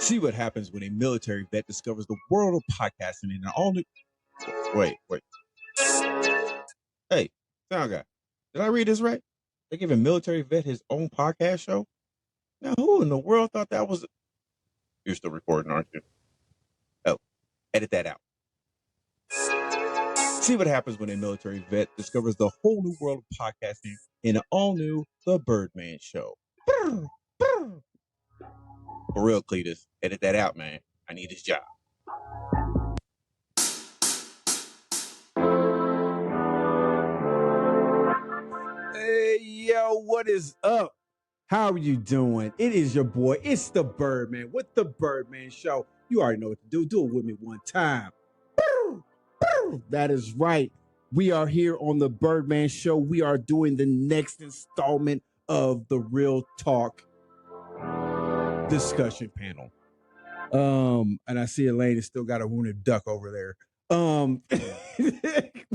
See what happens when a military vet discovers the world of podcasting in an all new. Wait. Hey, sound guy. Did I read this right? They give a military vet his own podcast show? Now, who in the world thought that was. You're still recording, aren't you? Oh, edit that out. See what happens when a military vet discovers the whole new world of podcasting in an all new The Birdman Show. For real, Cletus, edit that out, man. I need his job. Hey, yo, what is up? How are you doing? It is your boy. It's the Birdman with the Birdman Show. You already know what to do. Do it with me one time. That is right. We are here on the Birdman Show. We are doing the next installment of the Real Talk discussion panel. And I see Elaine has still got a wounded duck over there.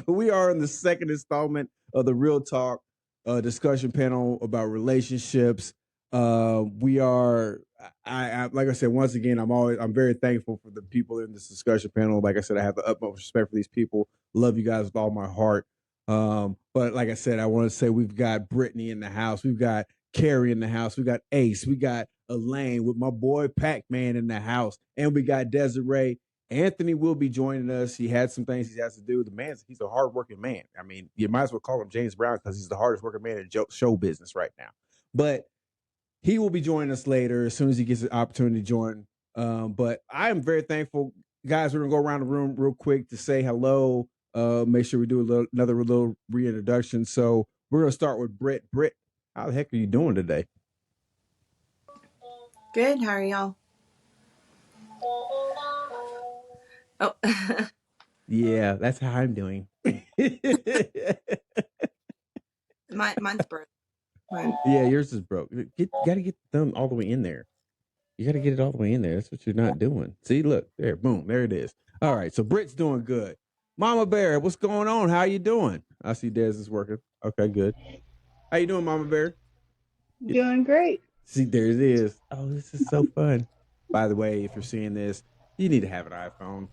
We are in the second installment of the Real Talk discussion panel about relationships. We are, I like I said, once again, I'm very thankful for the people in this discussion panel. Like I said, I have the utmost respect for these people. Love you guys with all my heart. But like I said, I want to say we've got Brittany in the house. We've got Carrie in the house. We got Ace. We got Elaine with my boy Pac-Man in the house. And we got Desiree. Anthony will be joining us. He had some things he has to do. He's a hardworking man. I mean, you might as well call him James Brown because he's the hardest working man in show business right now. But he will be joining us later as soon as he gets an opportunity to join. But I am very thankful. Guys, we're going to go around the room real quick to say hello. Make sure we do another little reintroduction. So we're going to start with Britt. Britt, how the heck are you doing today? Good. How are y'all? Oh. Yeah, that's how I'm doing. Mine's broke. Yeah, yours is broke. Gotta get the thumb all the way in there. You gotta get it all the way in there. That's what you're not doing. See, look, there, boom, there it is. All right, so Britt's doing good. Mama Bear, what's going on? How you doing? I see Des is working. Okay, good. How you doing, Mama Bear? Doing great. See, there it is. Oh, this is so fun. By the way, if you're seeing this, you need to have an iPhone.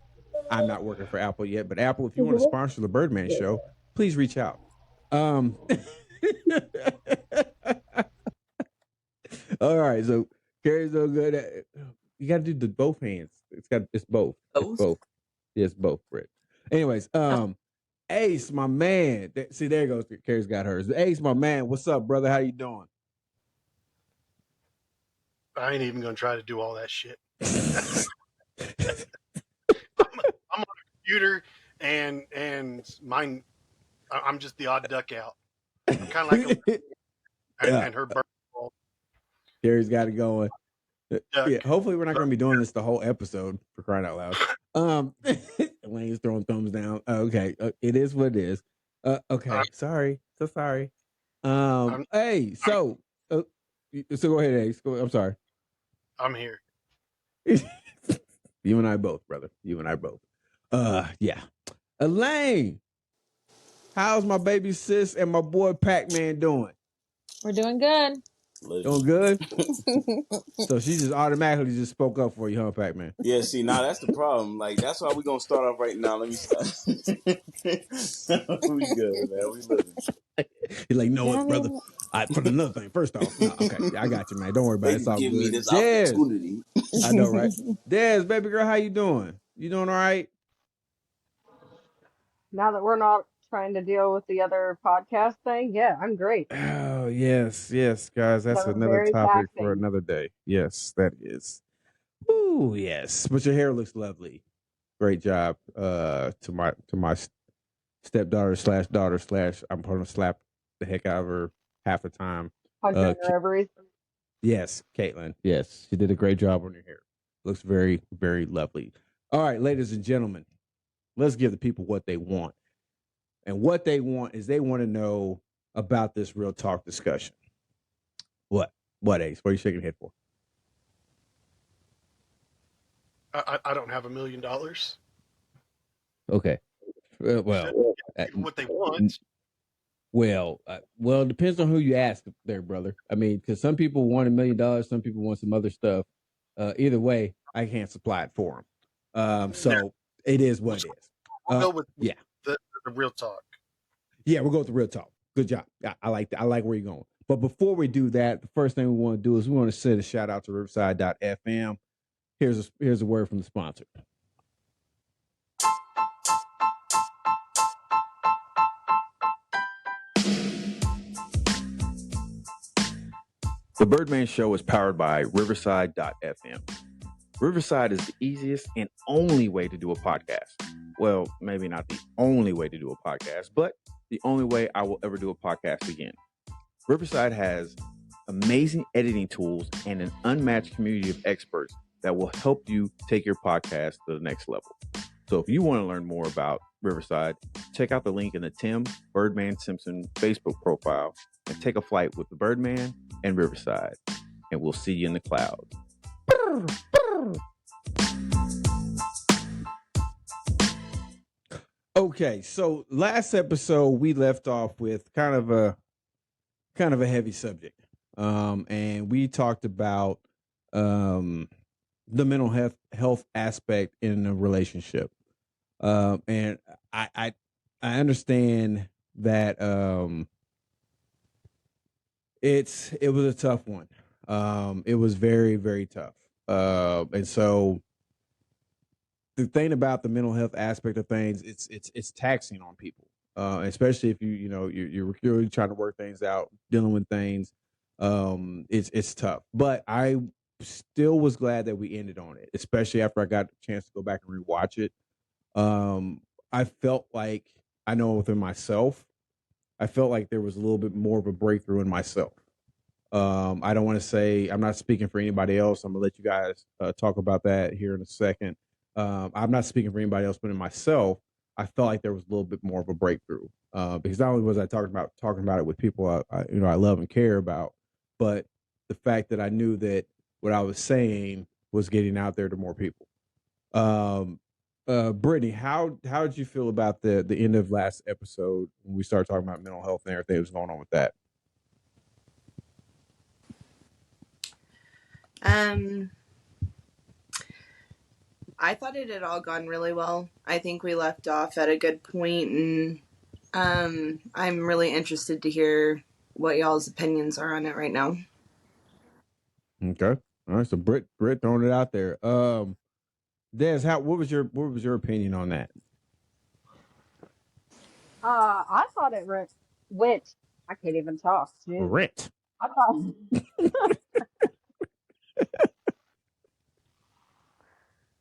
I'm not working for Apple yet, but Apple, if you want to sponsor the Birdman Show, please reach out. All right, so Carrie's so good. You got to do both hands. It's both. It's both. Yes, both, Britt. Anyways, Ace, my man. See, there goes. Carrie's got hers. Ace, my man. What's up, brother? How you doing? I ain't even gonna try to do all that shit. I'm on a computer and mine. I'm just the odd duck out. I'm kind of like and her bird ball. Carrie's got it going. Yeah, hopefully we're not going to be doing this the whole episode, for crying out loud. Elaine's throwing thumbs down. Okay, it is what it is. Okay, sorry, so sorry. Hey, so go ahead, Ace. I'm sorry. I'm here. You and I both, brother. You and I both. Yeah. Elaine, how's my baby sis and my boy Pac-Man doing? We're doing good. Doing good? So she just automatically just spoke up for you, huh, Pac-Man? Yeah, see, now that's the problem. Like, that's why we're going to start off right now. Let me start. We good, man. We living. You're like, no, what, brother? For another thing, first off, no, okay, I got you, man. Don't worry about it. It's all give good. me this Des, opportunity. I know, right? Des, baby girl, how you doing? You doing all right? Now that we're not trying to deal with the other podcast thing, yeah, I'm great. Oh, yes, guys. That's another topic for another day. Yes, that is. Ooh, yes. But your hair looks lovely. Great job. To my stepdaughter / daughter / I'm gonna slap the heck out of her half the time. Her ovaries. Yes, Caitlin. Yes, she did a great job on your hair. Looks very, very lovely. All right, ladies and gentlemen, let's give the people what they want. And what they want is they want to know about this real talk discussion. What, Ace? What are you shaking your head for? I don't have $1 million. Okay. Well, what they want. Well, it depends on who you ask there, brother. I mean, because some people want $1 million, some people want some other stuff. Either way, I can't supply it for them. So it is what it is. We'll go with yeah. the real talk. Yeah, we'll go with the real talk. Good job. I like that. I like where you're going. But before we do that, the first thing we want to do is we want to send a shout out to Riverside.fm. Here's a word from the sponsor. The Birdman Show is powered by Riverside.fm. Riverside is the easiest and only way to do a podcast. Well, maybe not the only way to do a podcast, but the only way I will ever do a podcast again. Riverside has amazing editing tools and an unmatched community of experts that will help you take your podcast to the next level. So if you want to learn more about Riverside, check out the link in the Tim Birdman Simpson Facebook profile and take a flight with the Birdman and Riverside. And we'll see you in the clouds. Okay, so last episode we left off with kind of a heavy subject. And we talked about the mental health aspect in a relationship. And I understand that it was a tough one. It was very, very tough. And so the thing about the mental health aspect of things, it's taxing on people, especially if you're really trying to work things out, dealing with things. It's tough, but I still was glad that we ended on it, especially after I got the chance to go back and rewatch it. I felt like, I know within myself, I felt like there was a little bit more of a breakthrough in myself. I don't want to say, I'm not speaking for anybody else. I'm gonna let you guys talk about that here in a second. I'm not speaking for anybody else, but in myself, I felt like there was a little bit more of a breakthrough, because not only was I talking about it with people I love and care about, but the fact that I knew that what I was saying was getting out there to more people. Brittany, how did you feel about the end of last episode when we started talking about mental health and everything that was going on with that? I thought it had all gone really well. I think we left off at a good point, and I'm really interested to hear what y'all's opinions are on it right now. Okay, all right. So Britt throwing it out there. Des, what was your opinion on that? I thought it went. I can't even talk. Jeez. Britt. I thought.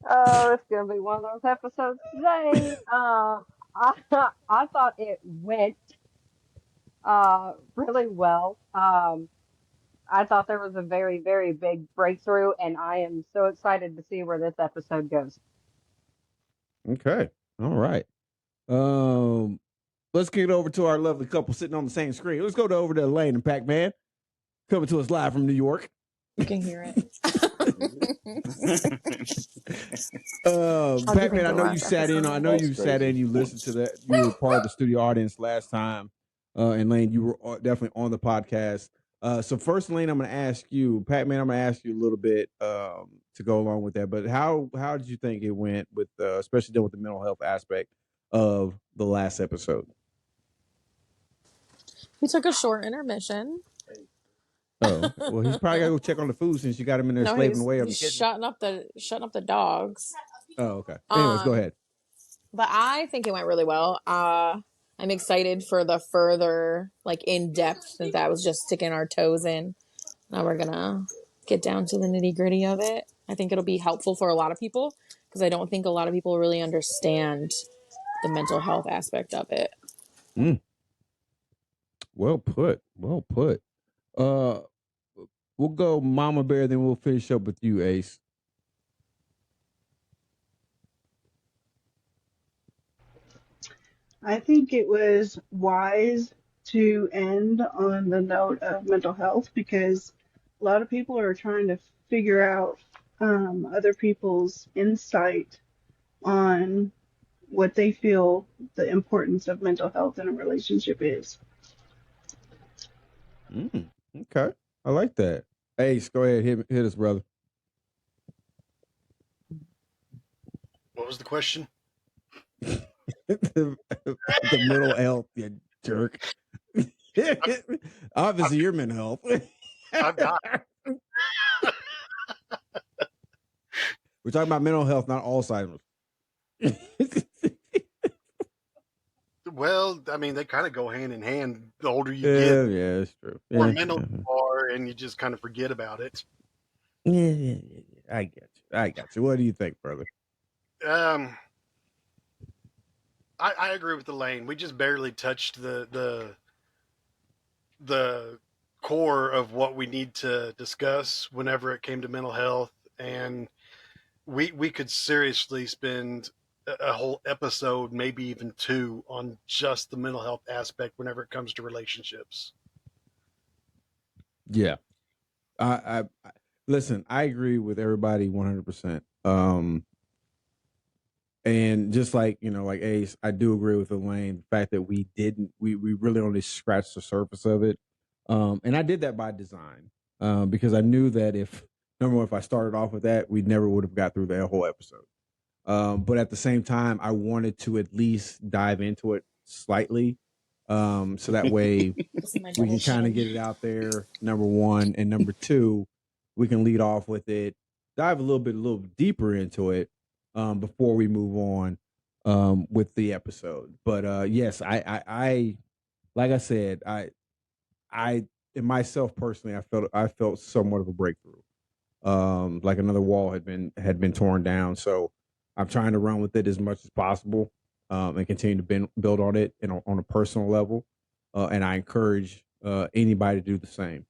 Oh, it's gonna be one of those episodes today. I thought it went really well. I thought there was a very, very big breakthrough, and I am so excited to see where this episode goes. Okay, all right. Let's get over to our lovely couple sitting on the same screen. Let's go over to Elaine and Pac-Man, coming to us live from New York. You can hear it. Pac-Man, I know you sat in. I know you sat in. You listened to that. You were part of the studio audience last time. And Lane, you were definitely on the podcast. So first, Lane, I'm going to ask you, Pac-Man, I'm going to ask you a little bit to go along with that. But how did you think it went with, especially dealing with the mental health aspect of the last episode? We took a short intermission. Oh, well, he's probably got to go check on the food since you got him in there slaving away on the kitchen. Shutting up the dogs. Oh, okay. Anyways, go ahead. But I think it went really well. I'm excited for the further, in depth, since that was just sticking our toes in. Now we're gonna get down to the nitty gritty of it. I think it'll be helpful for a lot of people, because I don't think a lot of people really understand the mental health aspect of it. Well put. We'll go Mama Bear, then we'll finish up with you, Ace. I think it was wise to end on the note of mental health, because a lot of people are trying to figure out other people's insight on what they feel the importance of mental health in a relationship is. Okay. I like that. Ace, go ahead. Hit us, brother. What was the question? the mental health, you jerk. Obviously, your mental health. I've got. We're talking about mental health, not Alzheimer's. Well, I mean, they kind of go hand in hand. The older you Yeah, get, yeah, that's true. the more Yeah, mental you are, and you just kind of forget about it. yeah. I get you. I got you. What do you think, brother? Um, I agree with Elaine. We just barely touched the core of what we need to discuss whenever it came to mental health, and we could seriously spend a whole episode, maybe even two, on just the mental health aspect whenever it comes to relationships. Yeah. I listen, I agree with everybody 100%. And just like, like Ace, I do agree with Elaine, the fact that we really only scratched the surface of it. And I did that by design, because I knew that number one, if I started off with that, we never would have got through the whole episode. But at the same time, I wanted to at least dive into it slightly. So that way we can kind of get it out there, number one. And number two, we can lead off with it, dive a little deeper into it, before we move on, with the episode. But yes, I like I said, I in myself personally, I felt somewhat of a breakthrough. Like another wall had been torn down. So I'm trying to run with it as much as possible, and continue to build on it on a personal level. And I encourage anybody to do the same.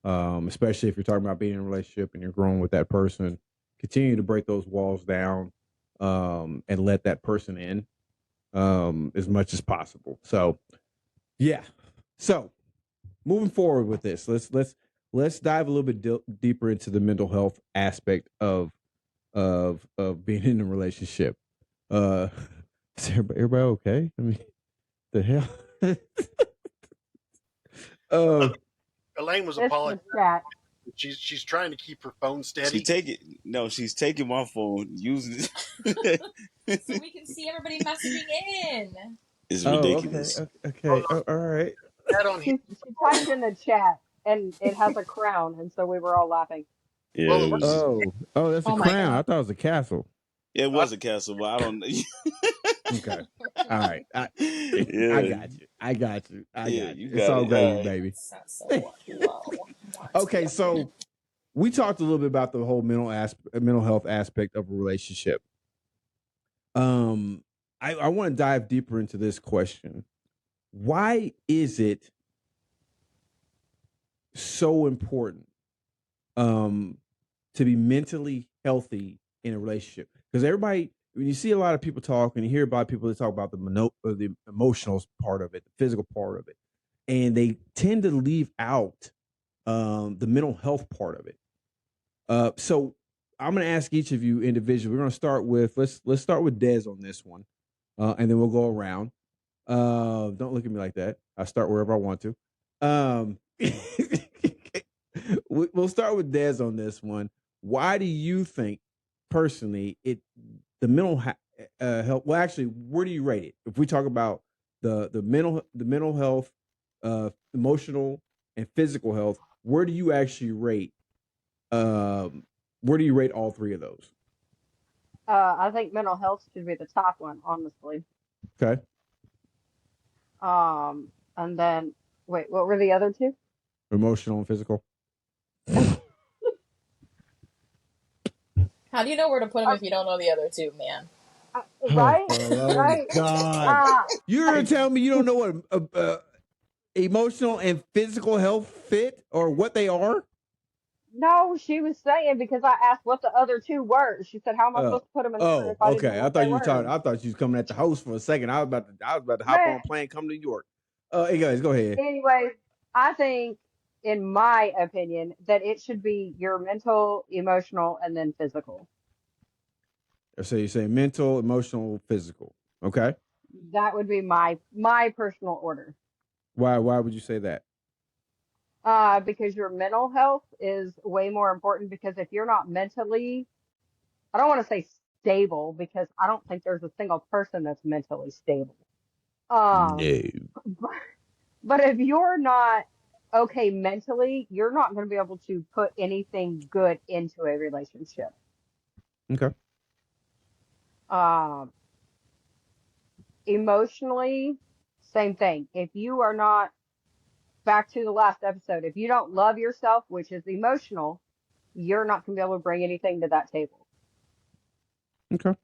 Especially if you're talking about being in a relationship and you're growing with that person, continue to break those walls down, and let that person in, as much as possible. So, yeah. So, moving forward with this, let's dive a little bit deeper into the mental health aspect of being in a relationship. Is everybody okay? I mean, the hell. Elaine was It's the apologizing. chat. She's trying to keep her phone steady. She's taking my phone, using it. So we can see everybody messaging in. It's ridiculous. Okay. All right. That on She typed in the chat, and it has a crown, and so we were all laughing. Yeah, Well, it was. Oh, that's a Oh my crown. God. I thought it was a castle. It was a castle, but I don't. Okay. All right. I got you. I got you. You It's got all it. gravy, All right. baby. So low. Okay, so we talked a little bit about the whole mental health aspect of a relationship. I want to dive deeper into this question. Why is it so important to be mentally healthy in a relationship? Because everybody, when you see a lot of people talk and you hear about people that talk about the emotional part of it, the physical part of it, and they tend to leave out the mental health part of it. So I'm going to ask each of you individually. We're going to start with let's start with Des on this one, and then we'll go around. Don't look at me like that. I start wherever I want to. We'll start with Des on this one. Why do you think, personally, the mental health? Well, actually, where do you rate it? If we talk about the mental health, emotional and physical health, where do you actually rate? Where do you rate all three of those? I think mental health should be the top one, honestly. Okay. And then, wait, what were the other two? Emotional and physical. How do you know where to put them if you don't know the other two, man? Right? Oh, Right? God. You're going to tell me you don't know what emotional and physical health fit or what they are? No, she was saying because I asked what the other two were. She said, "How am I supposed to put them in order if I didn't know Okay. what they were?" I thought you was coming at the host for a second. I was about to hop Man, on a plane, come to New York. Hey guys, go ahead. anyways, I think, in my opinion, that it should be your mental, emotional, and then physical. So you say mental, emotional, physical. Okay. That would be my personal order. Why would you say that? Because your mental health is way more important. Because if you're not mentally, I don't want to say stable, because I don't think there's a single person that's mentally stable. Um, No. but if you're not okay mentally, you're not going to be able to put anything good into a relationship. Okay. Um, Emotionally, same thing. If you are not, back to the last episode, if you don't love yourself, which is emotional, you're not going to be able to bring anything to that table. Okay.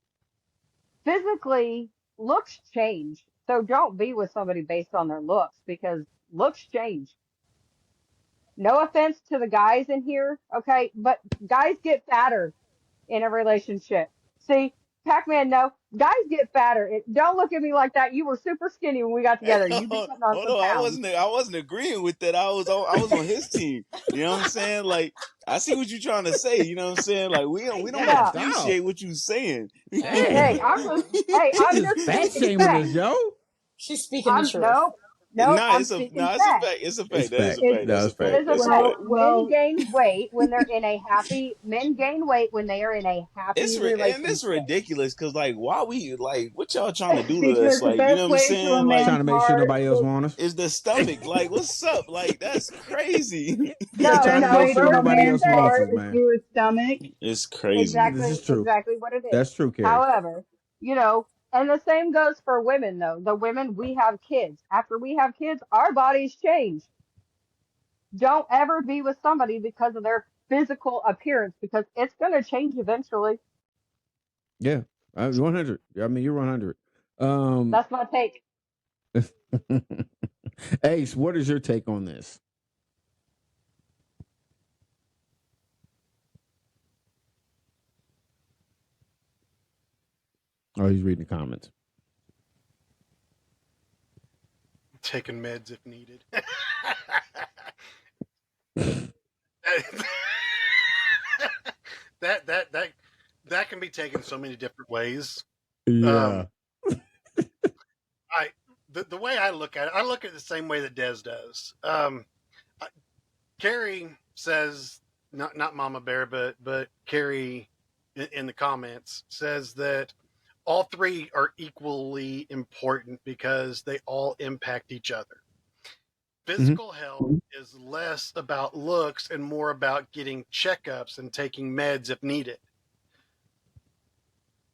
Physically, looks change. So don't be with somebody based on their looks, because looks change. No offense to the guys in here, okay? But guys get fatter in a relationship. See, Pac-Man, no, guys get fatter. Don't look at me like that. You were super skinny when we got together. You've been putting on Hold some on, pounds. I wasn't agreeing with that. I was on his team. You know what I'm saying? Like, I see what you're trying to say. You know what I'm saying? Like, we don't Yeah. appreciate what you're saying. Hey, I'm She just just fat speaking shaming us, facts. yo. She's speaking the truth. No, I'm It's a speaking it's a facts. fact. It's a It's fact. That is fact. a fact. That's No, a it's It fact. fact. is a That's a fact. fact. Men gain weight when they're in a happy. Men gain weight when they are in a happy It's relationship. ridiculous because like why we like what y'all trying to do to us, Because the like, you know best what I'm way to a saying, like, Trying to man's make sure heart nobody else wants us. is the stomach, like, what's up, like, that's crazy. the No, Trying to best no, make way sure to a nobody Birdman man's else wants said heart us, is man. through his stomach. It's crazy. This is exactly, true. exactly what it is. That's true, Carrie. However, and the same goes for women, though. The women, we have kids. After we have kids, our bodies change. Don't ever be with somebody because of their physical appearance, because it's going to change eventually. Yeah. 100. I mean, you're 100. That's my take. Ace, what is your take on this? Oh, he's reading the comments. Taking meds if needed. that can be taken so many different ways. Yeah. The way I look at it, I look at it the same way that Des does. Carrie says, not Mama Bear, but Carrie in the comments says that all three are equally important because they all impact each other. Physical health is less about looks and more about getting checkups and taking meds if needed.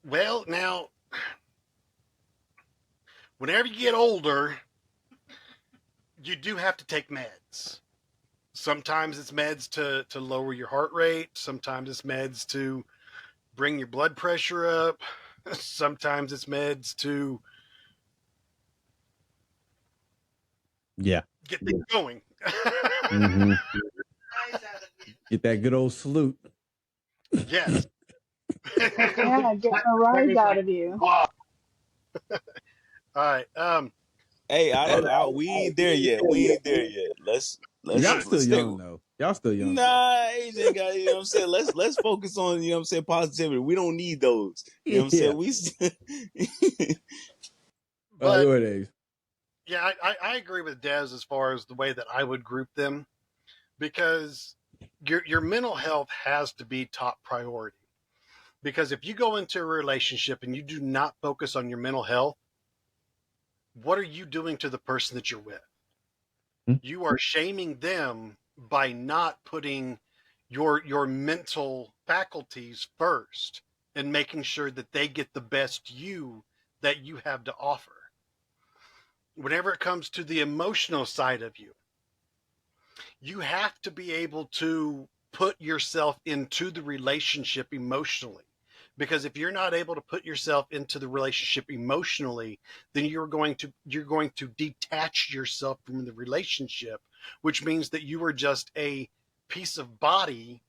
Well, now, whenever you get older, you do have to take meds. Sometimes it's meds to lower your heart rate. Sometimes it's meds to bring your blood pressure up. Sometimes it's meds to get things going. Mm-hmm. Get that good old salute. Yes. Yeah, getting a rise out of you. All right. Hey, we ain't there yet. Y'all still Let's young though. Y'all still young. Nah, AJ got, you know what I'm saying? Let's focus on, you know what I'm saying, positivity. We don't need those. You know what I'm saying? But go ahead, Ace. yeah, I agree with Des as far as the way that I would group them, because your mental health has to be top priority. Because if you go into a relationship and you do not focus on your mental health, what are you doing to the person that you're with? You are shaming them by not putting your mental faculties first and making sure that they get the best you that you have to offer. Whenever it comes to the emotional side of you, you have to be able to put yourself into the relationship emotionally. Because if you're not able to put yourself into the relationship emotionally, then you're going to detach yourself from the relationship, which means that you are just a piece of body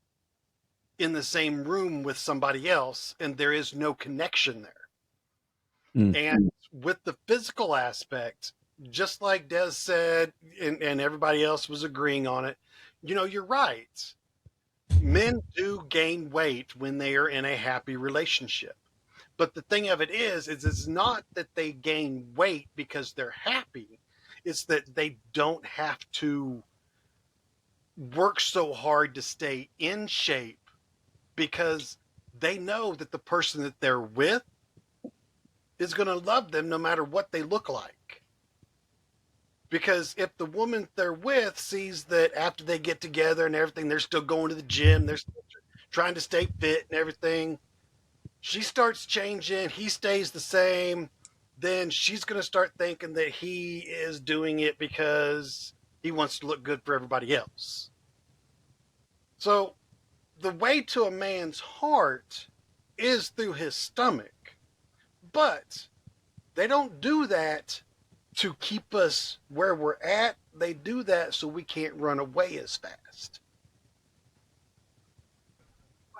in the same room with somebody else, and there is no connection there. And with the physical aspect, just like Des said, and everybody else was agreeing on it, you're right. Men do gain weight when they are in a happy relationship. But the thing of it is it's not that they gain weight because they're happy. It's that they don't have to work so hard to stay in shape because they know that the person that they're with is going to love them no matter what they look like. Because if the woman they're with sees that after they get together and everything, they're still going to the gym, they're still trying to stay fit and everything, she starts changing, he stays the same, then she's going to start thinking that he is doing it because he wants to look good for everybody else. So the way to a man's heart is through his stomach. But they don't do that to keep us where we're at. They do that so we can't run away as fast.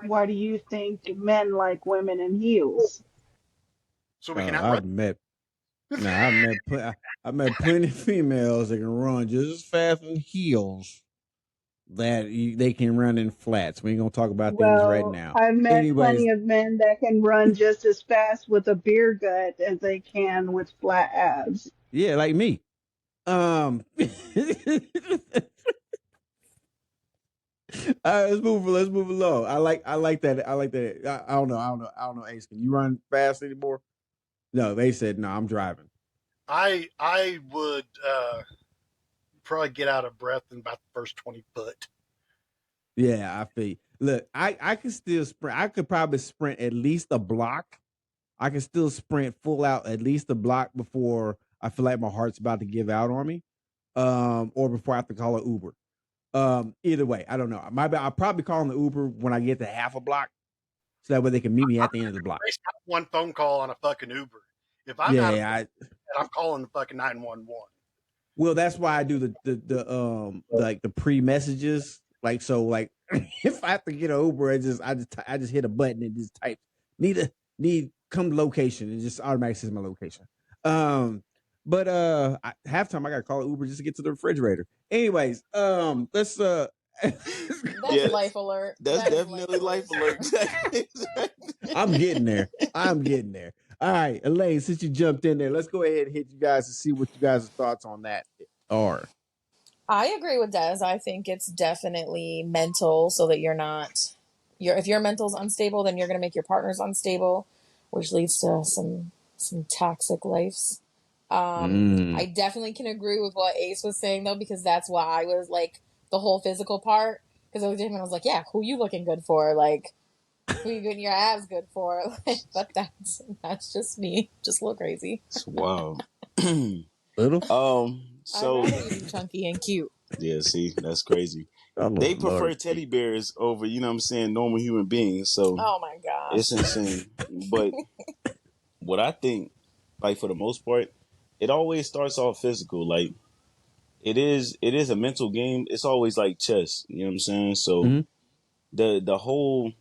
Why do you think men like women in heels? So we can outrun. I met plenty of females that can run just as fast in heels that they can run in flats. We ain't gonna talk about things right Well, now. I've met Anyways, plenty of men that can run just as fast with a beer gut as they can with flat abs. yeah, like me. All right, let's move along. I like that. I don't know. Ace, can you run fast anymore? No, they said no. I'm driving. I would probably get out of breath in about the first 20 foot. Yeah, I feel you. Look, I can still sprint. I could probably sprint at least a block. I can still sprint full out at least a block before I feel like my heart's about to give out on me, or before I have to call an Uber. Either way, I don't know. I'll probably call the Uber when I get to half a block, so that way they can meet me at the end of the block. One phone call on a fucking Uber. If I'm I'm calling the fucking 911. Well, that's why I do the pre-messages. Like, so like if I have to get an Uber, I just hit a button and just type need come location and just automatically says my location. But halftime I gotta call an Uber just to get to the refrigerator. Anyways, let's That's life alert. That's definitely life alert. I'm getting there. All right, Elaine, since you jumped in there, let's go ahead and hit you guys to see what you guys' thoughts on that are. I agree with Des. I think it's definitely mental, so that if your mental's unstable, then you're going to make your partners unstable, which leads to some toxic lives. I definitely can agree with what Ace was saying though, because that's why I was like the whole physical part. Because I looked at him and I was like, yeah, who you looking good for? Like, who you getting your abs good for? Like, but that's just me, just a little crazy. Wow. Little. So I'd rather you be chunky and cute. Yeah, see, that's crazy. They prefer teddy bears over, you know what I'm saying, normal human beings. So oh my gosh, it's insane. But what I think, like for the most part, it always starts off physical. Like it is a mental game. It's always like chess. You know what I'm saying? So the whole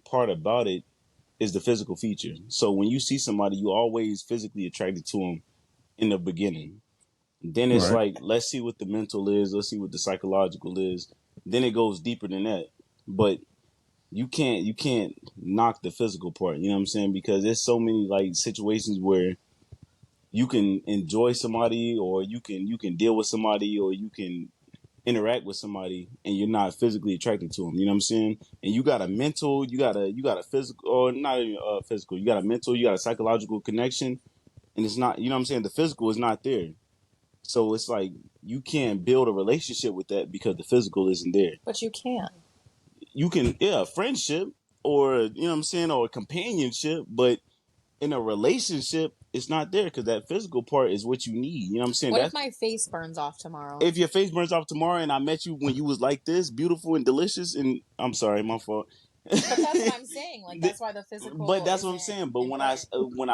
part about it is the physical feature. So when you see somebody, you always physically attracted to them in the beginning. Then it's like, let's see what the mental is. Let's see what the psychological is. Then it goes deeper than that. But you can't knock the physical part. You know what I'm saying? Because there's so many like situations where you can enjoy somebody, or you can deal with somebody, or you can interact with somebody, and you're not physically attracted to them. You know what I'm saying? And you got a mental, you got a physical, or not even physical. You got a mental, you got a psychological connection, and it's not. You know what I'm saying? The physical is not there. So it's like you can't build a relationship with that because the physical isn't there. But you can. You can, friendship, or you know what I'm saying, or companionship, but in a relationship, it's not there because that physical part is what you need. You know what I'm saying? What if my face burns off tomorrow? If your face burns off tomorrow, and I met you when you was like this, beautiful and delicious, and I'm sorry, my fault. But that's what I'm saying. Like that's why the physical. But that's what I'm saying. But when I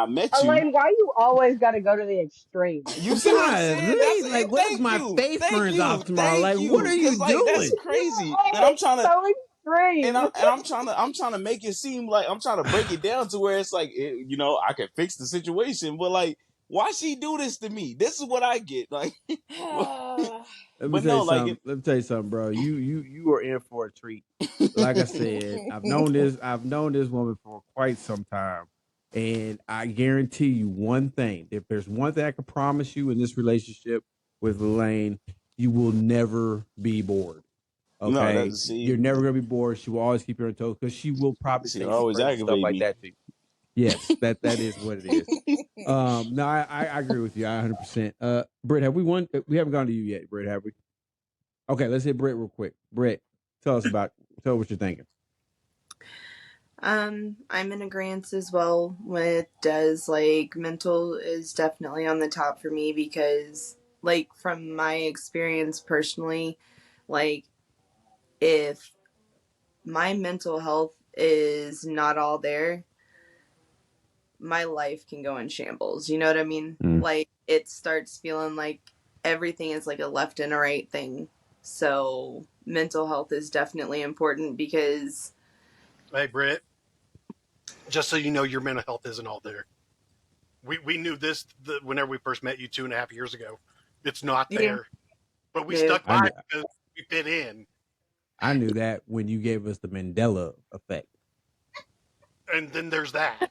met you, Elaine, why you always got to go to the extreme? you see what I'm saying? Really? Like, what if my face burns off tomorrow? Like, what are you doing? That's crazy. And I'm trying to so extreme. I'm trying to make it seem like I'm trying to break it down to where it's like I can fix the situation, but like, why she do this to me? This is what I get. Like, let me tell you something, bro. You are in for a treat. Like I said, I've known this woman for quite some time, and I guarantee you one thing: if there's one thing I can promise you in this relationship with Elaine, you will never be bored. No, Okay, that's you're never gonna be bored. She will always keep you on her toes because she will probably she say some always crazy stuff aggravate like me. that to you. Yes, that is what it is. No, I agree with you. 100%. Britt, have we won? We haven't gone to you yet, Britt, have we? Okay, let's hit Britt real quick. Britt, tell us what you're thinking. I'm in agreement as well with Des. Like, mental is definitely on the top for me because, like, from my experience personally, like, if my mental health is not all there, my life can go in shambles. You know what I mean? Like, it starts feeling like everything is like a left and a right thing. So, mental health is definitely important because. Hey, Britt, just so you know, your mental health isn't all there. We knew this whenever we first met you 2.5 years ago. It's not there, but we stuck by it because we fit in. I knew that when you gave us the Mandela effect. And then there's that.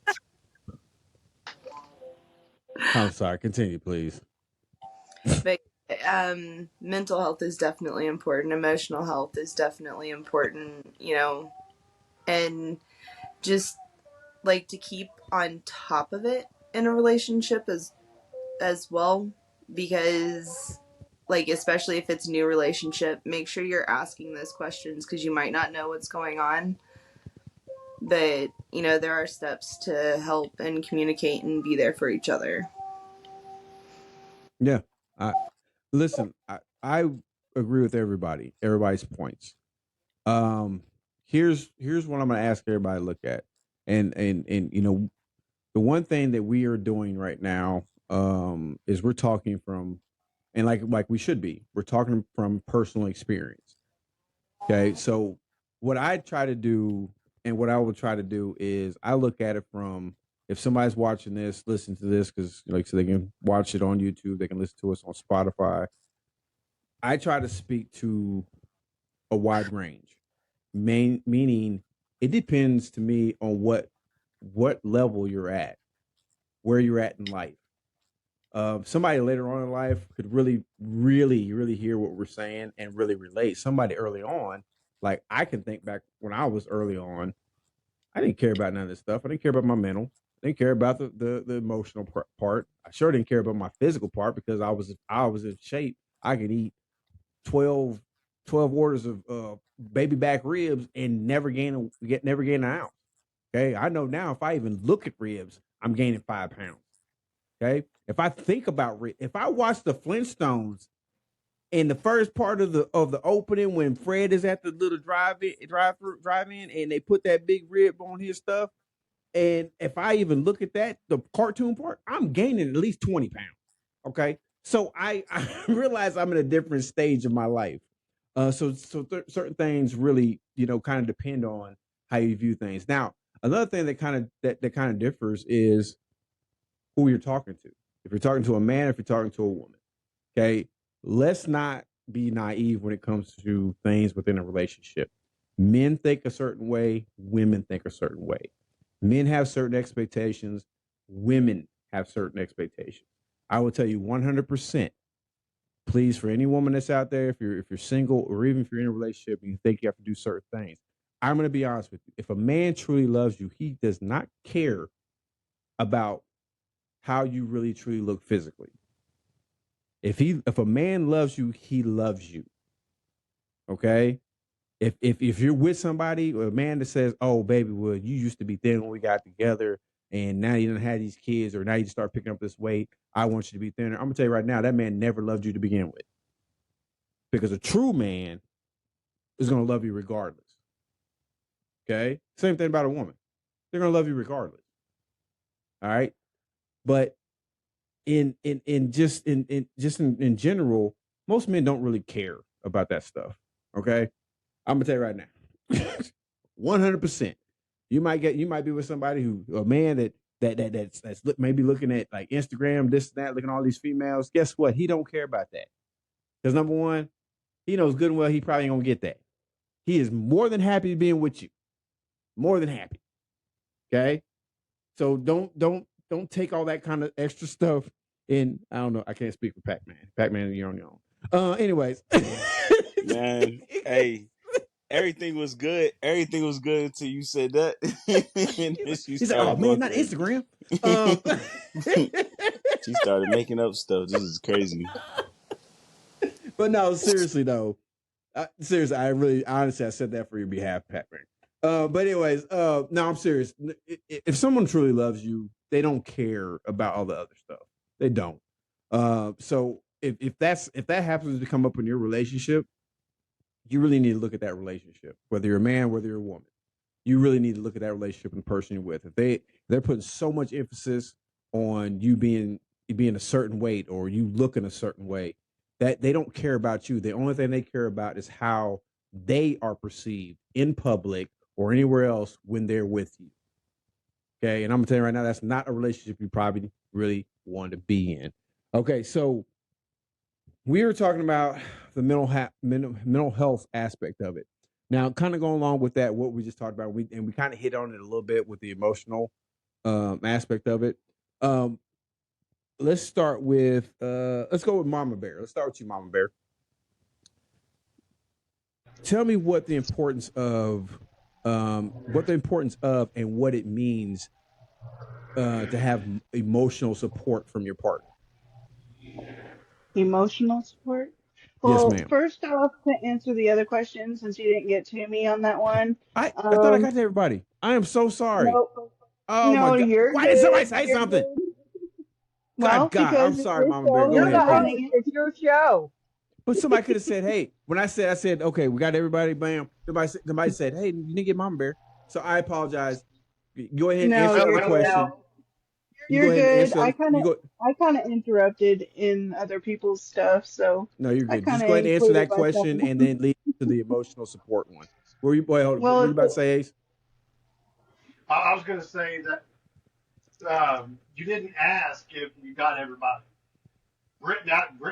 I'm sorry. Continue, please. But mental health is definitely important. Emotional health is definitely important, you know, and just like to keep on top of it in a relationship as well, because like, especially if it's a new relationship, make sure you're asking those questions because you might not know what's going on. But, you know, there are steps to help and communicate and be there for each other. Yeah. Listen, I agree with everybody's points. Here's what I'm going to ask everybody to look at. And you know, the one thing that we are doing right now is we're talking from, and like we should be, we're talking from personal experience. Okay. So what I try to do and what I will try to do is I look at it from, if somebody's watching this, listen to this, because like so they can watch it on YouTube, they can listen to us on Spotify. I try to speak to a wide range, meaning it depends to me on what level you're at, where you're at in life. Somebody later on in life could really, really, really hear what we're saying and really relate. Somebody early on, like I can think back when I was early on, I didn't care about none of this stuff. I didn't care about my mental. I didn't care about the emotional part. I sure didn't care about my physical part because I was in shape. I could eat 12 orders of baby back ribs and never gain an ounce. Okay, I know now if I even look at ribs, I'm gaining 5 pounds. Okay, if I think about if I watch the Flintstones in the first part of the opening when Fred is at the little drive-in and they put that big rib on his stuff, and if I even look at that, the cartoon part, I'm gaining at least 20 pounds. Okay, so I realize I'm in a different stage of my life. So certain things really, you know, kind of depend on how you view things. Now, another thing that kind of differs is who you're talking to. If you're talking to a man, if you're talking to a woman, okay, let's not be naive when it comes to things within a relationship. Men think a certain way, women think a certain way. Men have certain expectations, women have certain expectations. I will tell you 100%. Please, for any woman that's out there, if you're single or even if you're in a relationship and you think you have to do certain things, I'm going to be honest with you. If a man truly loves you, he does not care about how you really truly look physically. If a man loves you, he loves you. Okay? If you're with somebody, a man that says, "Oh, baby, well, you used to be thin when we got together, and now you don't have these kids, or now you start picking up this weight. I want you to be thinner." I'm gonna tell you right now, that man never loved you to begin with, because a true man is gonna love you regardless. Okay, same thing about a woman; they're gonna love you regardless. All right, but in general, most men don't really care about that stuff. Okay, I'm gonna tell you right now, 100%. You might be with somebody a man that's maybe looking at like Instagram, this and that, looking at all these females. Guess what? He don't care about that. Because number one, he knows good and well he probably ain't gonna get that. He is more than happy being with you. More than happy. Okay? So don't take all that kind of extra stuff in. I don't know. I can't speak for Pac-Man. Pac-Man, you're on your own. Anyways. Man, hey, everything was good. Everything was good until you said that. And then she He's like, oh started man, going not crazy. Instagram. She started making up stuff. This is crazy. But no, seriously though, seriously, honestly, I said that for your behalf, Patrick. But anyways, no, I'm serious. If someone truly loves you, they don't care about all the other stuff. They don't. So if that happens to come up in your relationship, you really need to look at that relationship. Whether you're a man, whether you're a woman, you really need to look at that relationship and the person you're with. If they're putting so much emphasis on you being a certain weight or you looking a certain way, that they don't care about you. The only thing they care about is how they are perceived in public or anywhere else when they're with you. Okay. And I'm gonna tell you right now, that's not a relationship you probably really want to be in. Okay. So we were talking about the mental health aspect of it. Now, kind of going along with that, what we just talked about, we kind of hit on it a little bit with the emotional aspect of it. Let's start with let's go with Mama Bear. Let's start with you, Mama Bear. Tell me what the importance of and what it means to have emotional support from your partner. Emotional support? Well, Yes, ma'am. first off, to answer the other question, since you didn't get to me on that one. I thought I got to everybody. I am so sorry. No, Oh my God. you're Why good. did somebody say You're something? good. Well, God, I'm because sorry, it's Mama Bear. Go You're ahead, the please. host. It's your show. But somebody could have said, "Hey," when I said, "Okay, we got everybody." Bam. Somebody said, "Hey, you didn't get Mama Bear." So I apologize. Go ahead and No, answer you're that question. good. You You're go ahead and good. answer. I kind of interrupted in other people's stuff, so No, you're I good. kind Just of go ahead and answer included that myself. question and then lead to the emotional support one. What were you about to say, Ace? I was going to say that you didn't ask if you got everybody. Britt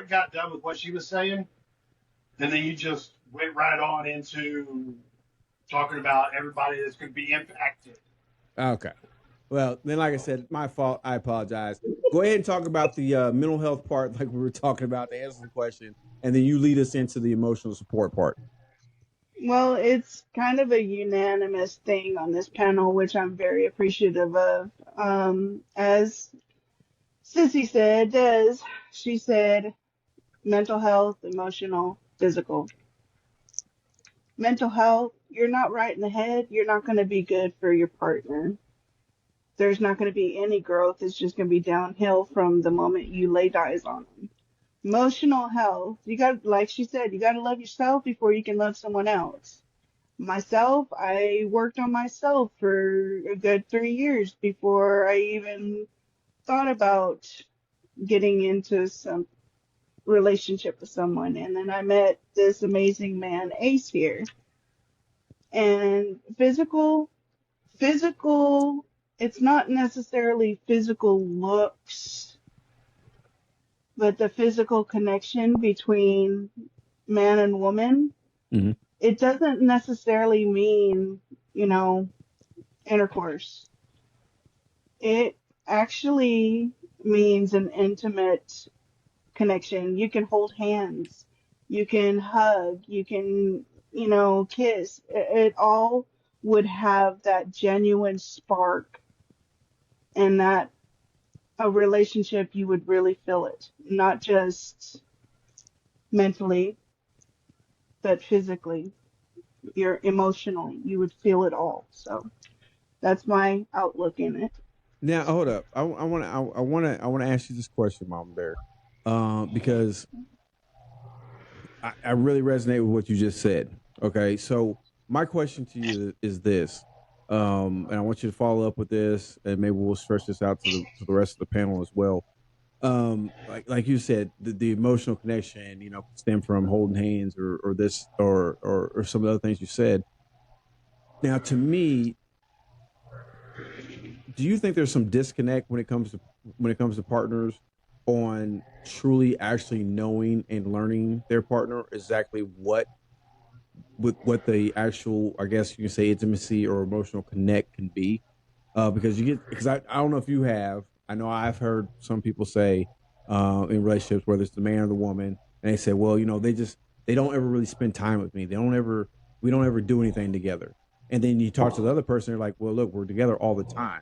got done with what she was saying, and then you just went right on into talking about everybody that's going to be impacted. Okay. Well, then, like I said, my fault. I apologize. Go ahead and talk about the mental health part, like we were talking about, to answer the question, and then you lead us into the emotional support part. Well, it's kind of a unanimous thing on this panel, which I'm very appreciative of. As Sissy said, she said mental health, emotional, physical. Mental health, you're not right in the head, you're not going to be good for your partner. There's not going to be any growth. It's just going to be downhill from the moment you lay eyes on them. Emotional health, you got, like she said, you got to love yourself before you can love someone else. Myself, I worked on myself for a good 3 years before I even thought about getting into some relationship with someone. And then I met this amazing man, Ace, here. And physical, it's not necessarily physical looks, but the physical connection between man and woman. Mhm. It doesn't necessarily mean, intercourse. It actually means an intimate connection. You can hold hands, you can hug, you can, kiss. It all would have that genuine spark, and that a relationship, you would really feel it, not just mentally, but physically. You're emotionally, you would feel it all. So that's my outlook in it. Now, hold up. I want to ask you this question, Mama Bear, because I really resonate with what you just said. Okay, so my question to you is this, and I want you to follow up with this, and maybe we'll stretch this out to the rest of the panel as well. Like you said, the emotional connection, stem from holding hands or this or some of the other things you said. Now, to me, do you think there's some disconnect when it comes to partners on truly actually knowing and learning their partner exactly what the actual, I guess you can say, intimacy or emotional connect can be? Because I don't know if you have. I know I've heard some people say in relationships, whether it's the man or the woman, and they say, well, they don't ever really spend time with me. They don't ever we don't ever do anything together. And then you talk to the other person, they're like, well, look, we're together all the time.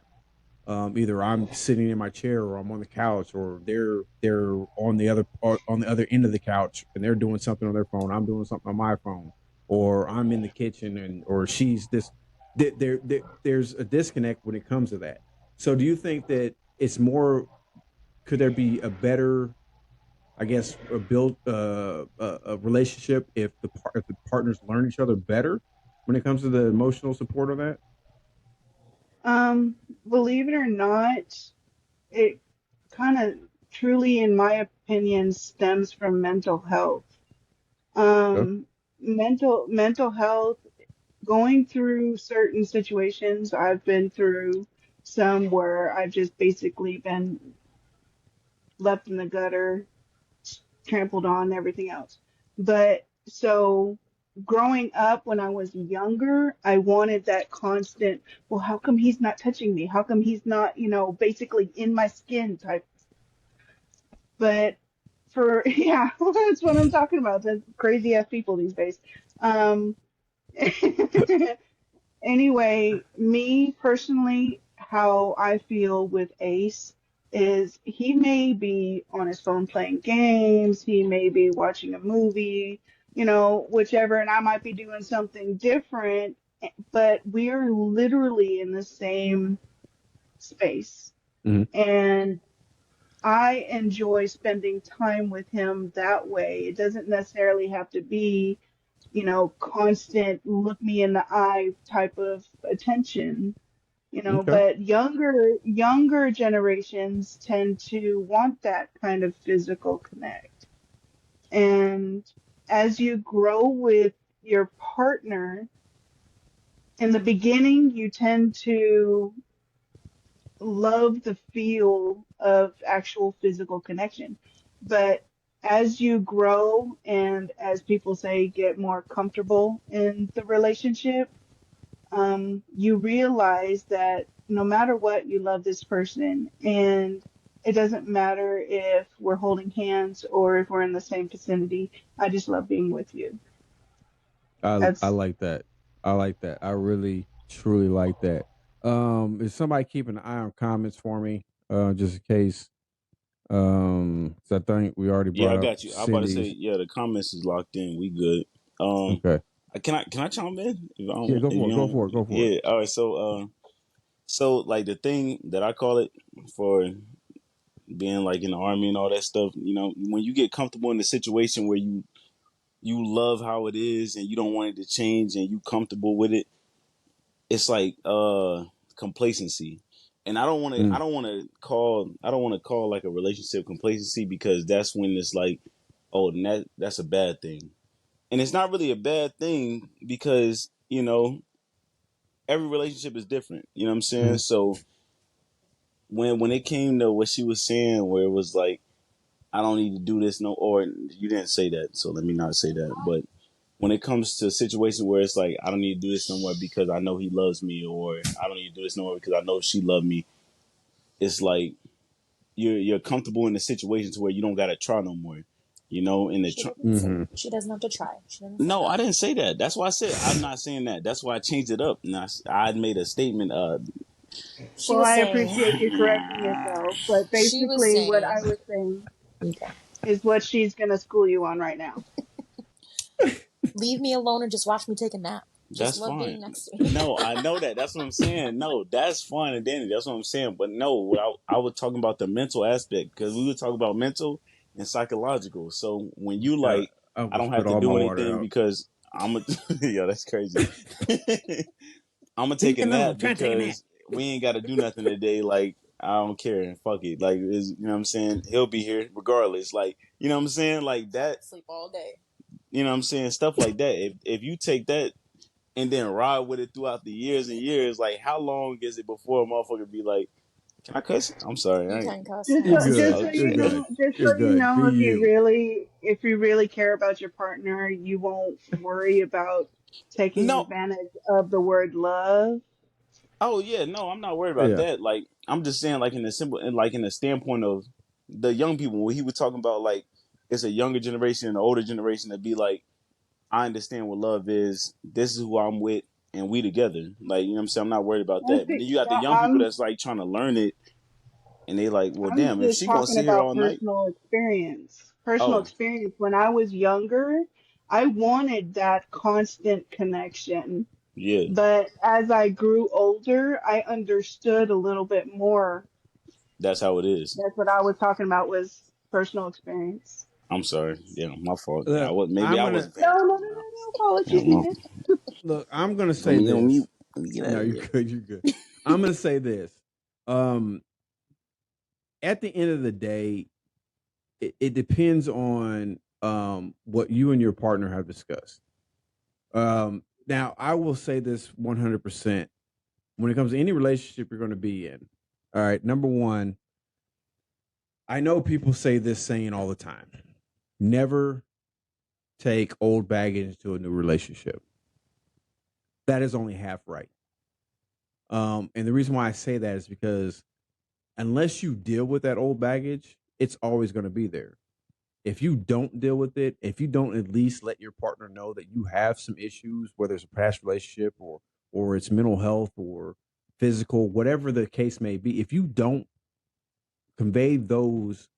Either I'm sitting in my chair or I'm on the couch, or they're on the other end of the couch and they're doing something on their phone. I'm doing something on my phone, or I'm in the kitchen or she's this. There's a disconnect when it comes to that. So do you think that it's more? Could there be a better, I guess, a relationship if the partners learn each other better when it comes to the emotional support of that? Believe it or not, it kind of truly, in my opinion, stems from mental health. Okay. Mental health, going through certain situations. I've been through some where I've just basically been left in the gutter, trampled on, everything else. But so growing up when I was younger, I wanted that constant, well, how come he's not touching me? How come he's not, basically in my skin type? But yeah, that's what I'm talking about. The crazy ass people these days. Um, Anyway, me personally, how I feel with Ace is he may be on his phone playing games, he may be watching a movie, whichever, and I might be doing something different, but we're literally in the same space. Mhm. And I enjoy spending time with him that way. It doesn't necessarily have to be constant look me in the eye type of attention, Okay. but younger generations tend to want that kind of physical connect. And as you grow with your partner, in the beginning, you tend to love the feel of actual physical connection. But as you grow and as people say, get more comfortable in the relationship, you realize that no matter what, you love this person. And it doesn't matter if we're holding hands or if we're in the same vicinity. I just love being with you. I That's like that. I like that. I really truly like that. Is somebody keeping an eye on comments for me? Just in case. 'Cause I think we already Yeah, brought I up got you. I'm about to say, Cindy's. yeah, the comments is locked in. We good. Um, Okay. can I chime in? If I Yeah, don't, go if for you it. Go don't, for it. Go for it. yeah. All right. So like the thing that I call it for being like in the army and all that stuff, when you get comfortable in the situation where you love how it is and you don't want it to change and you comfortable with it, it's like complacency. And Mm. I don't want to call like a relationship complacency, because that's when it's like, oh, that's a bad thing. And it's not really a bad thing, because every relationship is different, you know what I'm saying? Mm. So when it came to what she was saying, where it was like, I don't need to do this, no, or you didn't say that, so let me not say that. But when it comes to a situation where it's like, I don't need to do this no more because I know he loves me, or I don't need to do this no more because I know she loved me, it's like you're comfortable in the situation to where you don't gotta try no more. In the Mm-hmm. She doesn't have to try. She doesn't no, I didn't say that. That's why I said I'm not saying that. That's why I changed it up. And I made a statement. She well, was I saying. appreciate you correcting yourself, but She was basically what I saying. was saying Okay. is what she's gonna school you on right now. Leave me alone and just watch me take a nap. Just That's love fine. being next to me. No, I know that. That's what I'm saying. No, that's fine and dandy. That's what I'm saying. But no, what I was talking about the mental aspect, because we were talking about mental and psychological. So when you like, I I almost don't spit have to all my do water anything out. because I'm a yo, that's crazy. I'm gonna Leave take me a alone. I'm nap trying to take a nap. because we ain't got to do nothing today. Like, I don't care. Fuck it. Like, you know what I'm saying? He'll be here regardless. Like, you know what I'm saying? Like that. Sleep all day. You know what I'm saying? Stuff like that. If you take that and then ride with it throughout the years and years, like, how long is it before a motherfucker be like, "Can I cuss? I'm sorry, You I ain't." can cuss. Just No so, You're one's just good. so listening. You're you good. know, just You're so you good. know, Be you. if you really care about your partner, you won't worry about taking No. advantage of the word love. Oh yeah, no, I'm not worried about Yeah. that. Like, I'm just saying, like, like in the standpoint of the young people, when he was talking about, like, it's a younger generation and an older generation that be like, I understand what love is. This is who I'm with, and we together. Like, you know what I'm saying? I'm not worried about I that. But then think you got the young people that's like trying to learn it, and they like, well, I'm damn, if just she gonna talking sit here about all night, personal experience. Personal oh experience. When I was younger, I wanted that constant connection. yeah, But as I grew older, I understood a little bit more. that's how it is. That's what I was talking about was personal experience. I'm sorry. Yeah, my fault. Look, Maybe I'm I gonna wasn't No, paying no, no, attention. no, no apologies Well, needed. look. I'm gonna let say me on this. mute. Let me get out No, of you're here. good. You're good. I'm gonna say this. Um, at the end of the day, it depends on what you and your partner have discussed. Now, I will say this 100%. When it comes to any relationship you're going to be in, all right. Number one, I know people say this saying all the time: never take old baggage into a new relationship. That is only half right. And the reason why I say that is because unless you deal with that old baggage, it's always going to be there. If you don't deal with it, if you don't at least let your partner know that you have some issues, whether it's a past relationship or it's mental health or physical, whatever the case may be, if you don't convey those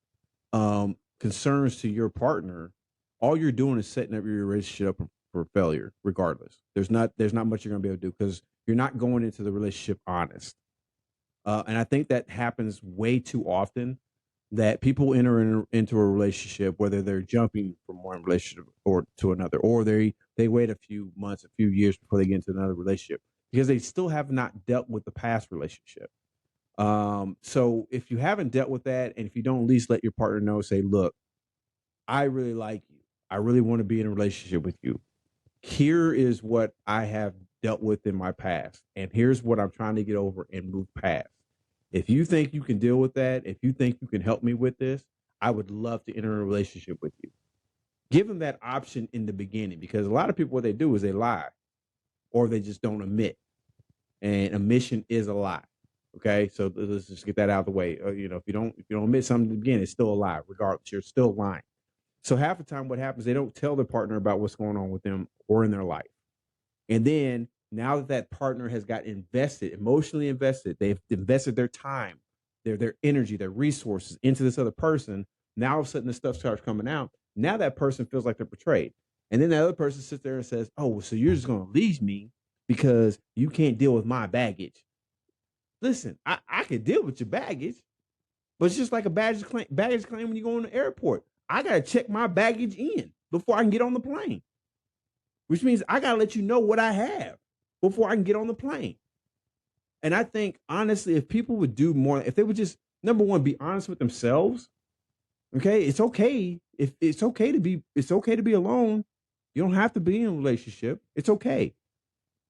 concerns to your partner, all you're doing is setting up your relationship up for failure. Regardless, there's not much you're going to be able to do because you're not going into the relationship honest. And I think that happens way too often that people enter into a relationship, whether they're jumping from one relationship or to another, or they wait a few months, a few years before they get into another relationship because they still have not dealt with the past relationship. So if you haven't dealt with that, and if you don't at least let your partner know, say, look, I really like you. I really want to be in a relationship with you. Here is what I have dealt with in my past, and here's what I'm trying to get over and move past. If you think you can deal with that, if you think you can help me with this, I would love to enter a relationship with you. Give them that option in the beginning because a lot of people, what they do is they lie or they just don't admit. And omission is a lie. Okay. So let's just get that out of the way. If you don't admit something again, it's still a lie. Regardless, you're still lying. So half the time what happens, they don't tell their partner about what's going on with them or in their life. And then now that that partner has got invested, emotionally invested, they've invested their time, their energy, their resources into this other person. Now all of a sudden this stuff starts coming out. Now that person feels like they're betrayed. And then that other person sits there and says, oh, so you're just going to leave me because you can't deal with my baggage. Listen, I can deal with your baggage, but it's just like a baggage claim when you go in the airport. I got to check my baggage in before I can get on the plane, which means I got to let you know what I have before I can get on the plane. And I think, honestly, if people would do more, if they would just, number one, be honest with themselves. Okay. It's okay. If it's okay to be alone. You don't have to be in a relationship. It's okay.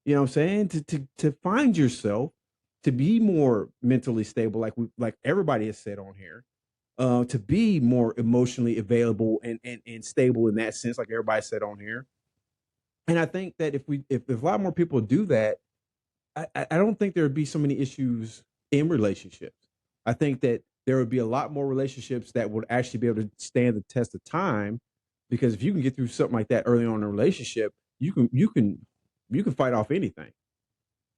You know what I'm saying? To find yourself, to be more mentally stable, like everybody has said on here, to be more emotionally available and stable in that sense, like everybody said on here. And I think that if a lot more people do that, I don't think there would be so many issues in relationships. I think that there would be a lot more relationships that would actually be able to stand the test of time. Because if you can get through something like that early on in a relationship, you can fight off anything.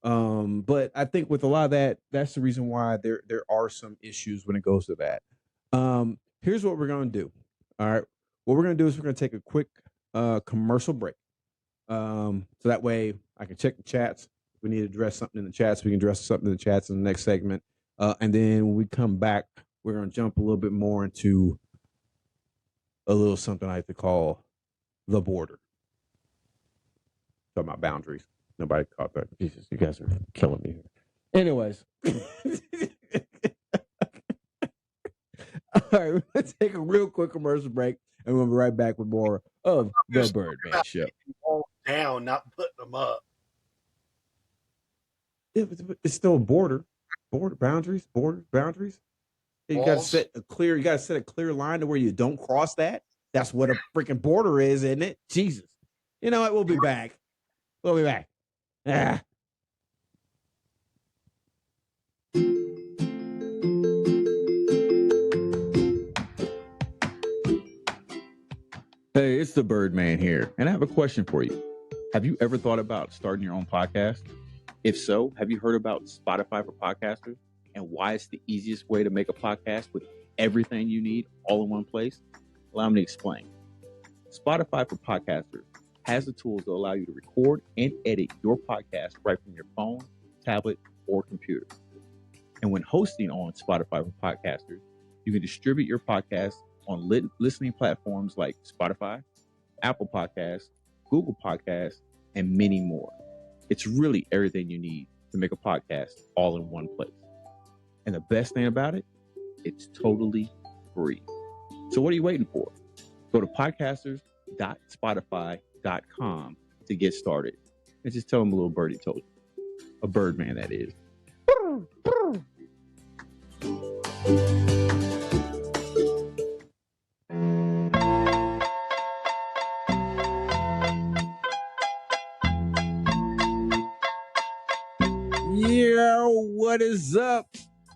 But I think with a lot of that, that's the reason why there are some issues when it goes to that. Here's what we're gonna do. All right, what we're gonna do is we're gonna take a quick commercial break. So that way I can check the chats. If we need to address something in the chats, we can address something in the chats in the next segment. And then when we come back, we're gonna jump a little bit more into a little something I like to call the border. Talking about boundaries. Nobody caught that. Jesus, you guys are killing me. Anyways. All right, we're going to take a real quick commercial break, and we'll be right back with more of the Birdman Show. Down, not putting them up. It's still a border boundaries. You got to set a clear line to where you don't cross that. That's what a freaking border is, isn't it? Jesus. You know what? We'll be back. Ah. Hey, it's the Birdman here, and I have a question for you. Have you ever thought about starting your own podcast? If so, have you heard about Spotify for podcasters and why it's the easiest way to make a podcast with everything you need all in one place? Allow me to explain. Spotify for podcasters has the tools that allow you to record and edit your podcast right from your phone, tablet, or computer. And when hosting on Spotify for podcasters, you can distribute your podcast on listening platforms like Spotify, Apple Podcasts, Google Podcasts, and many more. It's really everything you need to make a podcast all in one place. And the best thing about it, it's totally free. So what are you waiting for? Go to podcasters.spotify.com to get started. And just tell them a little birdie told you. A Birdman, that is. Yeah, what is up?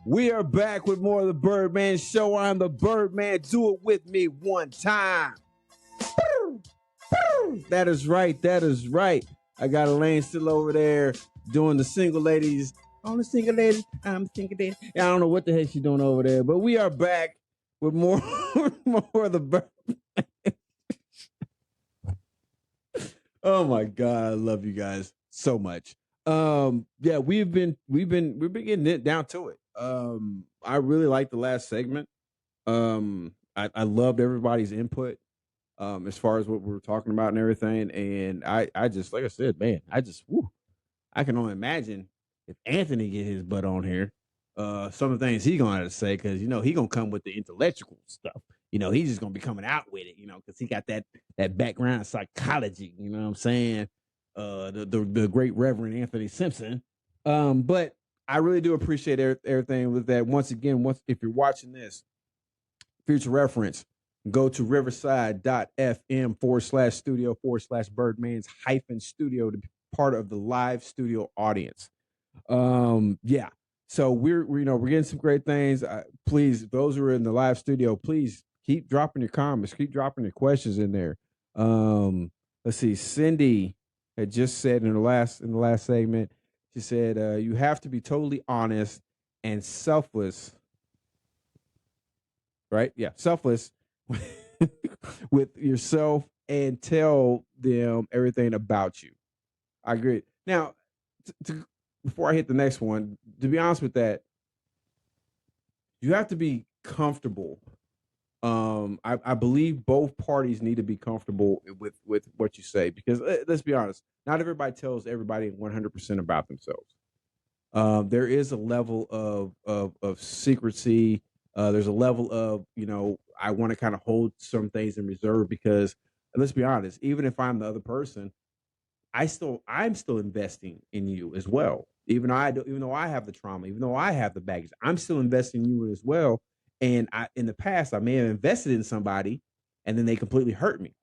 We are back with more of the Birdman Show. I'm the Birdman. Do it with me one time. That is right. That is right. I got Elaine still over there doing the single ladies. On the single ladies, I'm a single lady. I don't know what the heck she's doing over there, but we are back with more, more of the Birdman. Oh my God, I love you guys so much. Yeah, we've been getting it down to it. I really like the last segment. I loved everybody's input as far as what we were talking about and everything. And I just, like I said, man, I can only imagine if Anthony get his butt on here, some of the things he's gonna have to say, because he gonna come with the intellectual stuff. He's just gonna be coming out with it, because he got that background in psychology, you know what I'm saying? The great Reverend Anthony Simpson. But I really do appreciate everything with that. Once again, if you're watching this, future reference, go to riverside.fm/studio/Birdman's-studio to be part of the live studio audience. Yeah. So we're getting some great things. Please, those who are in the live studio, please keep dropping your comments, keep dropping your questions in there. Let's see. Cindy had just said in the last segment, she said, you have to be totally honest and selfless. Right? Yeah, selfless with yourself and tell them everything about you. I agree. Now, before I hit the next one, to be honest with that, you have to be comfortable. I believe both parties need to be comfortable with what you say, because let's be honest, not everybody tells everybody 100% about themselves. There is a level of secrecy. There's a level of, I want to kind of hold some things in reserve, because let's be honest, even if I'm the other person, I'm still investing in you as well. Even though I have the trauma, even though I have the baggage, I'm still investing in you as well. And in the past, I may have invested in somebody and then they completely hurt me.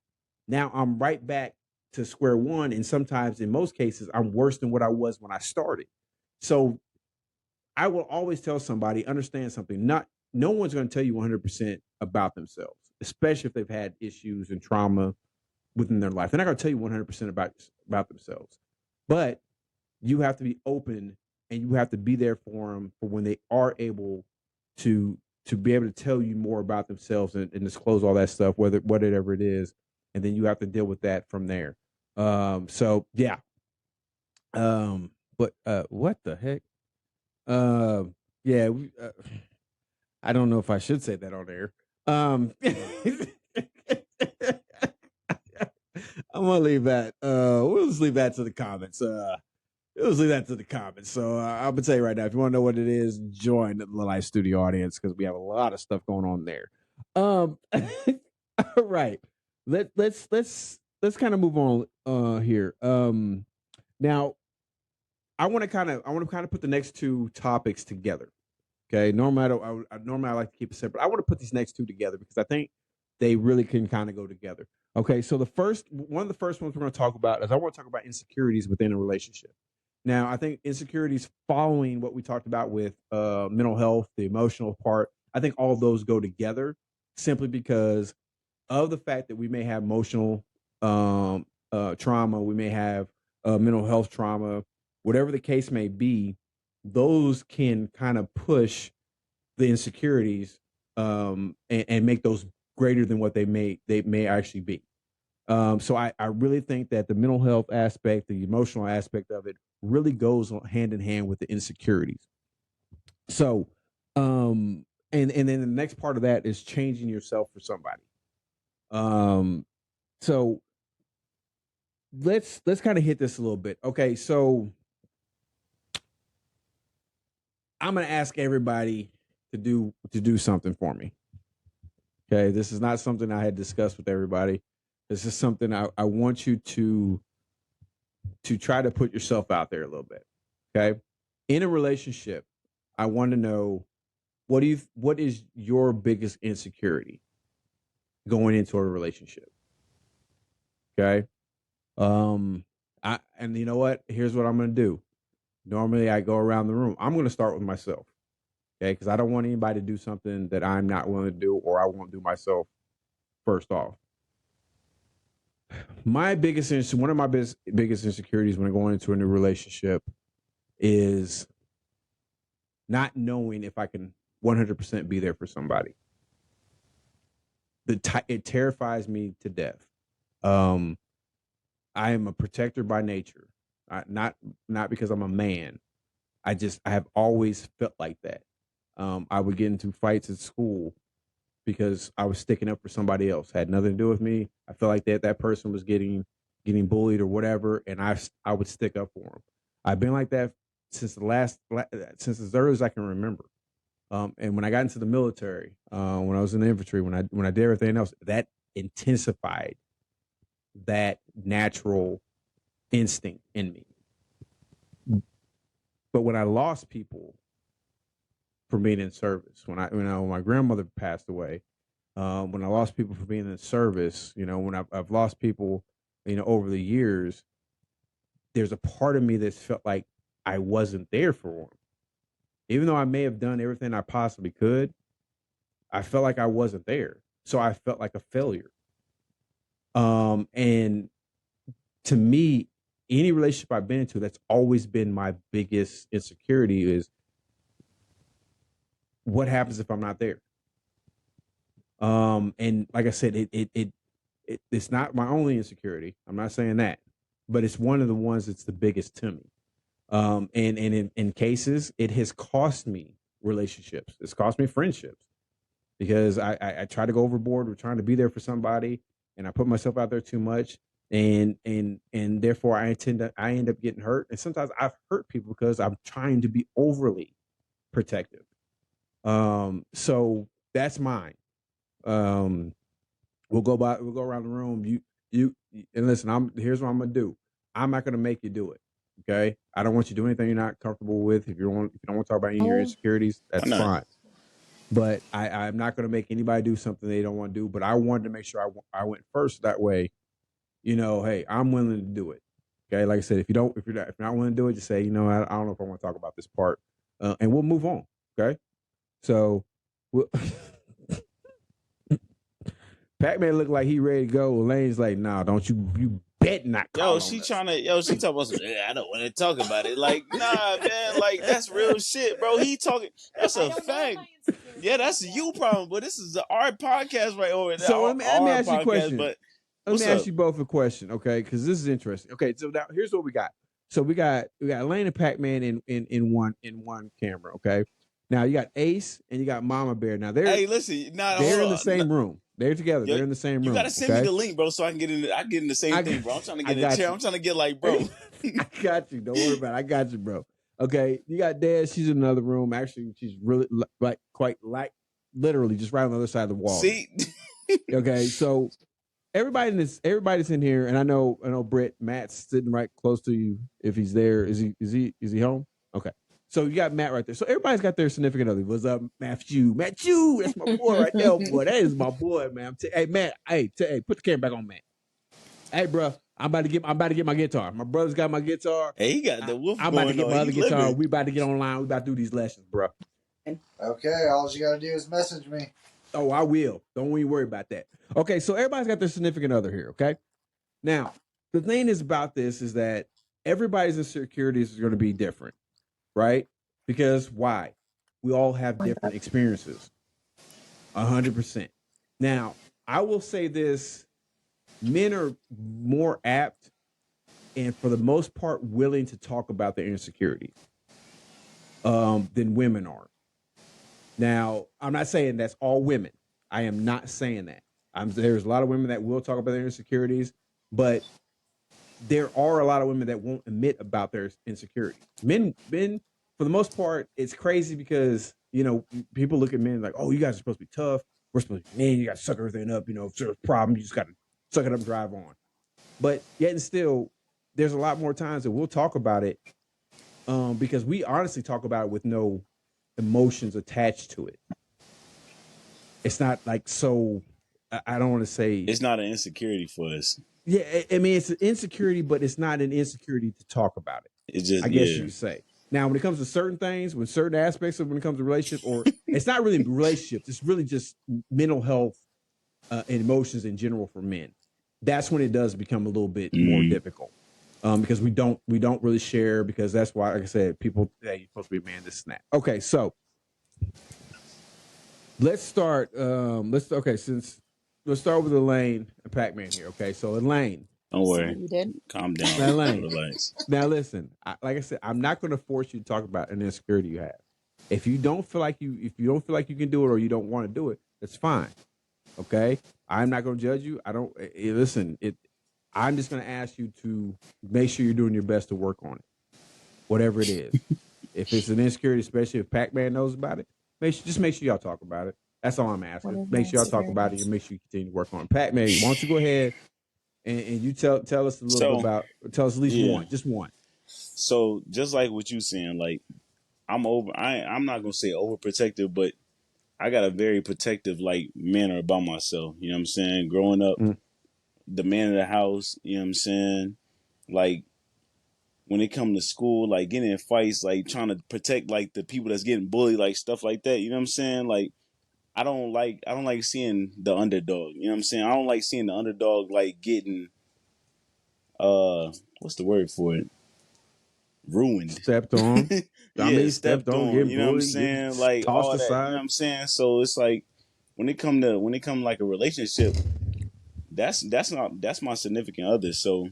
Now I'm right back to square one. And sometimes, in most cases, I'm worse than what I was when I started. So I will always tell somebody, understand something. No one's going to tell you 100% about themselves, especially if they've had issues and trauma within their life. They're not going to tell you 100% about themselves, but you have to be open and you have to be there for them for when they are able to be able to tell you more about themselves and disclose all that stuff, whatever it is, and then you have to deal with that from there. So yeah. But what the heck? Yeah. I don't know if I should say that on air. I'm gonna leave that. We'll just leave that to the comments. Let's leave that to the comments. So I'm gonna tell you right now, if you want to know what it is, join the live studio audience, because we have a lot of stuff going on there. All right, let's kind of move on here. Now I want to kind of put the next two topics together. Okay, normally I like to keep it separate. I want to put these next two together because I think they really can kind of go together. Okay, so one of the first ones we're going to talk about is I want to talk about insecurities within a relationship. Now, I think insecurities following what we talked about with mental health, the emotional part, I think all of those go together simply because of the fact that we may have emotional trauma, we may have mental health trauma, whatever the case may be, those can kind of push the insecurities and make those greater than what they may actually be. So I really think that the mental health aspect, the emotional aspect of it, really goes hand in hand with the insecurities. So, and then the next part of that is changing yourself for somebody. So let's kind of hit this a little bit. Okay, so I'm gonna ask everybody to do something for me. Okay, this is not something I had discussed with everybody. This is something I want you to try to put yourself out there a little bit. Okay, in a relationship, I want to know what is your biggest insecurity going into a relationship. Okay, and you know what? Here's what I'm going to do. Normally, I go around the room. I'm going to start with myself. Okay, because I don't want anybody to do something that I'm not willing to do, or I won't do myself. First off, one of my biggest insecurities when going into a new relationship is not knowing if I can 100% be there for somebody. It terrifies me to death. I am a protector by nature, not because I'm a man. I have always felt like that. I would get into fights at school because I was sticking up for somebody else. Had nothing to do with me. I felt like that person was getting bullied or whatever, and I would stick up for them. I've been like that since as early as I can remember. And when I got into the military, when I was in the infantry, when I did everything else, that intensified that natural instinct in me. But when I lost people for being in service, when my grandmother passed away, when I lost people for being in service, when I've lost people, over the years, there's a part of me that's felt like I wasn't there for them. Even though I may have done everything I possibly could, I felt like I wasn't there. So I felt like a failure. And to me, any relationship I've been into, that's always been my biggest insecurity is what happens if I'm not there? And like I said, it's not my only insecurity. I'm not saying that, but it's one of the ones that's the biggest to me. And in cases, it has cost me relationships. It's cost me friendships because I try to go overboard with trying to be there for somebody, and I put myself out there too much, and therefore I end up getting hurt. And sometimes I've hurt people because I'm trying to be overly protective. So that's mine. We'll go around the room. You and listen, here's what I'm gonna do. I'm not gonna make you do it. Okay. I don't want you to do anything you're not comfortable with. If you don't want to talk about any of your insecurities, that's fine. But I'm not gonna make anybody do something they don't want to do. But I wanted to make sure I went first. That way, hey, I'm willing to do it. Okay. Like I said, if you're not willing to do it, just say, I don't know if I want to talk about this part, and we'll move on. Okay. So, Pac-Man looked like he ready to go. Elaine's like, nah, don't you bet not. She talking about some, I don't want to talk about it. Like, nah, man, like that's real shit, bro. He talking, that's a fact. Yeah, that's a you problem, but this is our podcast right over there. So let me ask you a question. But let me ask you both a question, okay? Because this is interesting. Okay, so now here's what we got. So we got Elaine and Pac-Man in one camera, okay? Now you got Ace and you got Mama Bear. Now they're in the same room. They're together. They're in the same room. You gotta send me the link, bro, so I can get in. I get in the same thing, bro. I'm trying to get in a chair. I'm trying to get like, bro. I got you. Don't worry about it. I got you, bro. Okay, you got Dad. She's in another room. Actually, she's really literally just right on the other side of the wall. See. Okay, so everybody's in here, and I know Britt, Matt's sitting right close to you. If he's there, is he home? Okay. So you got Matt right there. So everybody's got their significant other. What's up, Matthew? Matthew, that's my boy right there, boy. That is my boy, man. Hey, Matt. Hey, put the camera back on Matt. Hey, bro, I'm about to get my guitar. My brother's got my guitar. Hey, he got the wolf. I'm about to get my other guitar. We about to get online. We about to do these lessons, bro. Okay, all you gotta do is message me. Oh, I will. Don't even worry about that. Okay, so everybody's got their significant other here, okay? Now, the thing is about this is that everybody's insecurities is going to be different, right? Because why? We all have different experiences. 100%. Now, I will say this, men are more apt and for the most part willing to talk about their insecurities than women are. Now, I'm not saying that's all women. I am not saying that. There's a lot of women that will talk about their insecurities, but there are a lot of women that won't admit about their insecurities. Men, for the most part, it's crazy because, you know, people look at men like, oh, you guys are supposed to be tough. We're supposed to be men. You got to suck everything up. You know, if there's a problem, you just got to suck it up and drive on. But yet and still, there's a lot more times that we'll talk about it because we honestly talk about it with no emotions attached to it. It's not like so. I don't want to say it's not an insecurity for us. Yeah, I mean it's an insecurity, but it's not an insecurity to talk about it. It's just, I guess you could say. Now, when it comes to certain things, with certain aspects of when it comes to relationships, or it's not really relationships, it's really just mental health and emotions in general for men. That's when it does become a little bit more difficult because we don't really share because that's why, like I said, people hey, you're supposed to be a man. This snap. Okay, so let's start. Let's start with Elaine and Pac-Man here. Okay, so Elaine. Don't worry. You did. Calm down. Now, Elaine. Relax. Now listen. Like I said, I'm not going to force you to talk about an insecurity you have. If you don't feel like you can do it or you don't want to do it, that's fine. Okay, I'm not going to judge you. I don't listen. I'm just going to ask you to make sure you're doing your best to work on it, whatever it is. If it's an insecurity, especially if Pac-Man knows about it, just make sure y'all talk about it. That's all I'm asking. Make sure y'all talk about it and make sure you continue to work on it. Pac-Man, why don't you go ahead and you tell us a little bit about, tell us at least one, just one. So just like what you saying, like I'm not gonna say overprotective, but I got a very protective like manner about myself. You know what I'm saying? Growing up, the man of the house. You know what I'm saying? Like when it come to school, like getting in fights, like trying to protect like the people that's getting bullied, like stuff like that. You know what I'm saying? Like I don't like seeing the underdog. You know what I'm saying? I don't like seeing the underdog like getting what's the word for it? Ruined. Stepped on. Stepped on. Getting you know bullied, what I'm saying? getting Like tossed all that. aside. You know what I'm saying? So it's like when it come like a relationship, that's my significant other. So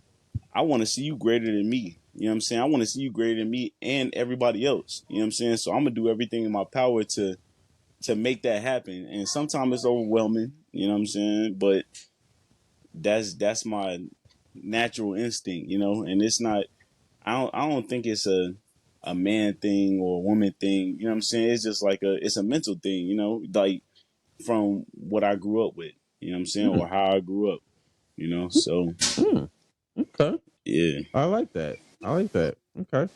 I want to see you greater than me. You know what I'm saying? I want to see you greater than me and everybody else. You know what I'm saying? So I'm gonna do everything in my power to make that happen. And sometimes it's overwhelming, you know what I'm saying? But that's my natural instinct, you know, and it's not I don't think it's a man thing or a woman thing, you know what I'm saying? It's just like it's a mental thing, you know, like from what I grew up with, you know what I'm saying, or how I grew up, you know. So okay. Yeah. I like that. Okay.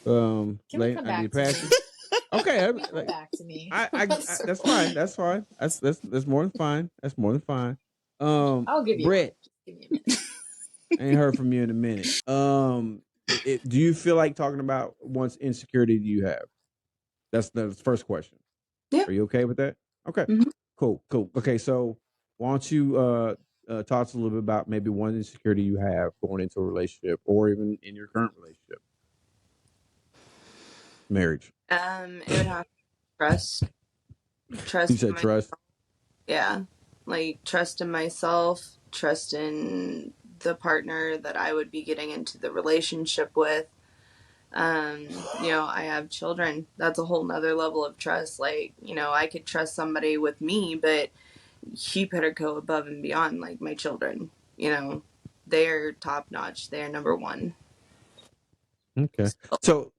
Can we come back to me? Okay, come back to me. I that's fine. That's more than fine. That's more than fine. I'll give you Brett. Give me a minute. I ain't heard from you in a minute. Do you feel like talking about what insecurity do you have? That's the first question. Yeah. Are you okay with that? Okay. Mm-hmm. Cool. Okay, so why don't you talk to us a little bit about maybe one insecurity you have going into a relationship or even in your current relationship? Marriage. It would have to be trust. Trust. You said trust? Yeah. Like trust in myself, trust in the partner that I would be getting into the relationship with. You know, I have children. That's a whole nother level of trust. Like, you know, I could trust somebody with me, but he better go above and beyond, like my children. You know, they're top notch. They're number one. Okay. So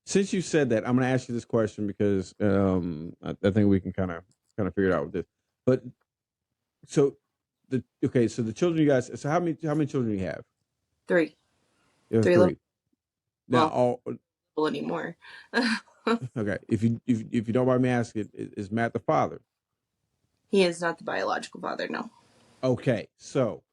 since you said that, I'm going to ask you this question because I think we can kind of figure it out with this. But so the children you guys. So how many children do you have? 3. You have 3. 3. Now all anymore. Okay. If you don't mind me asking, is Matt the father? He is not the biological father. No. Okay. So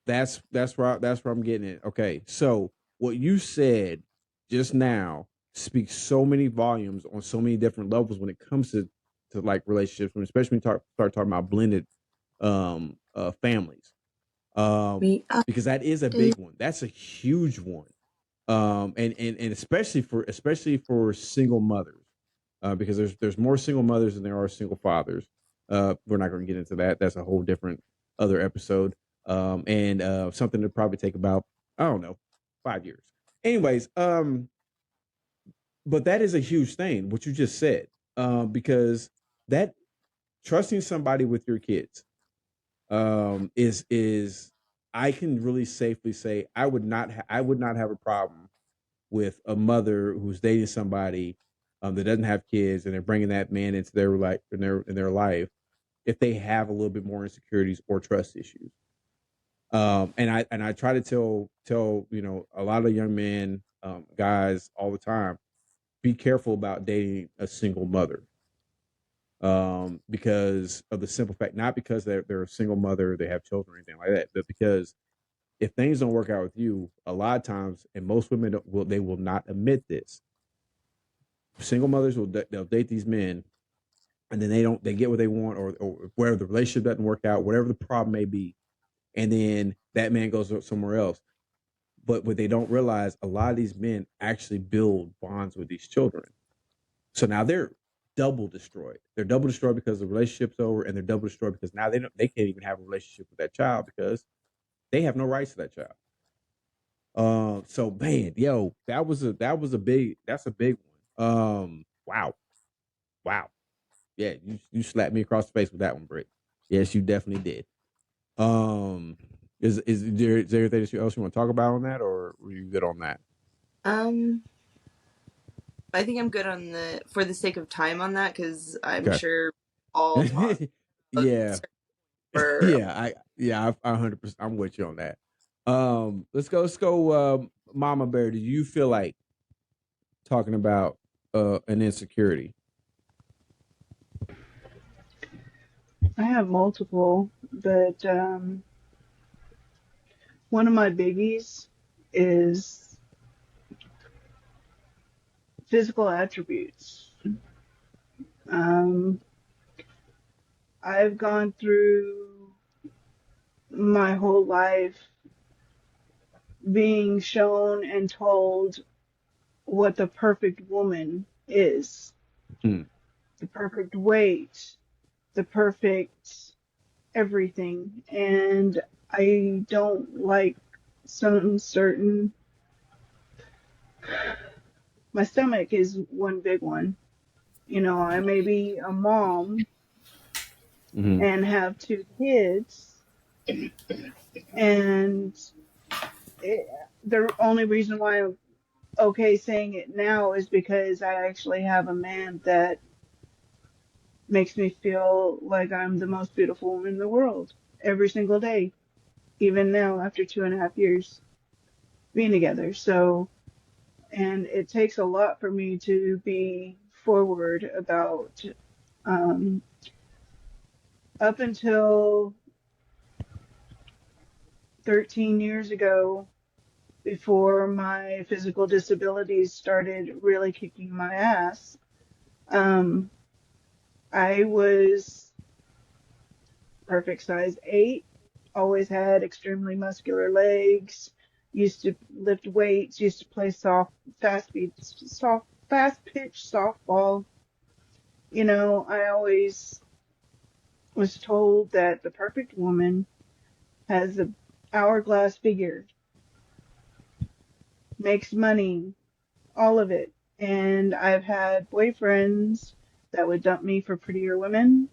that's where I'm getting it. Okay. So what you said just now speaks so many volumes on so many different levels when it comes to to like relationships, especially when you start talking about blended families, because that is a big one. That's a huge one, and especially for single mothers, because there's more single mothers than there are single fathers. We're not going to get into that. That's a whole different other episode, and something to probably take about, I don't know, 5 years. Anyways, but that is a huge thing, what you just said, because that trusting somebody with your kids is I can really safely say I would not have a problem with a mother who's dating somebody that doesn't have kids, and they're bringing that man into their life in their life if they have a little bit more insecurities or trust issues. And I try to tell a lot of young men, guys, all the time, be careful about dating a single mother, because of the simple fact, not because they're a single mother, they have children or anything like that, but because if things don't work out with you, a lot of times, and most women will not admit this, single mothers they'll date these men, and then they get what they want, or wherever the relationship doesn't work out, whatever the problem may be, and then that man goes somewhere else. But what they don't realize, a lot of these men actually build bonds with these children. So now they're double destroyed. They're double destroyed because the relationship's over, and they're double destroyed because now they can't even have a relationship with that child because they have no rights to that child. So man, yo, that's a big one. Wow. Yeah, you slapped me across the face with that one, Britt. Yes, you definitely did. Is there anything else you want to talk about on that, or were you good on that? I think I'm good on for the sake of time on that, because I'm sure all talk. Yeah. I 100%. I'm with you on that. Let's go. Mama Bear, do you feel like talking about an insecurity? I have multiple, but one of my biggies is physical attributes. I've gone through my whole life being shown and told what the perfect woman is. The perfect weight, the perfect everything. And I don't like some certain... My stomach is one big one. I may be a mom and have 2 kids, and the only reason why I'm okay saying it now is because I actually have a man that makes me feel like I'm the most beautiful woman in the world every single day, even now after 2.5 years being together. So, and it takes a lot for me to be forward about, up until 13 years ago, before my physical disabilities started really kicking my ass, I was perfect size 8, always had extremely muscular legs, used to lift weights, used to play fast pitch softball. I always was told that the perfect woman has an hourglass figure, makes money, all of it. And I've had boyfriends that would dump me for prettier women.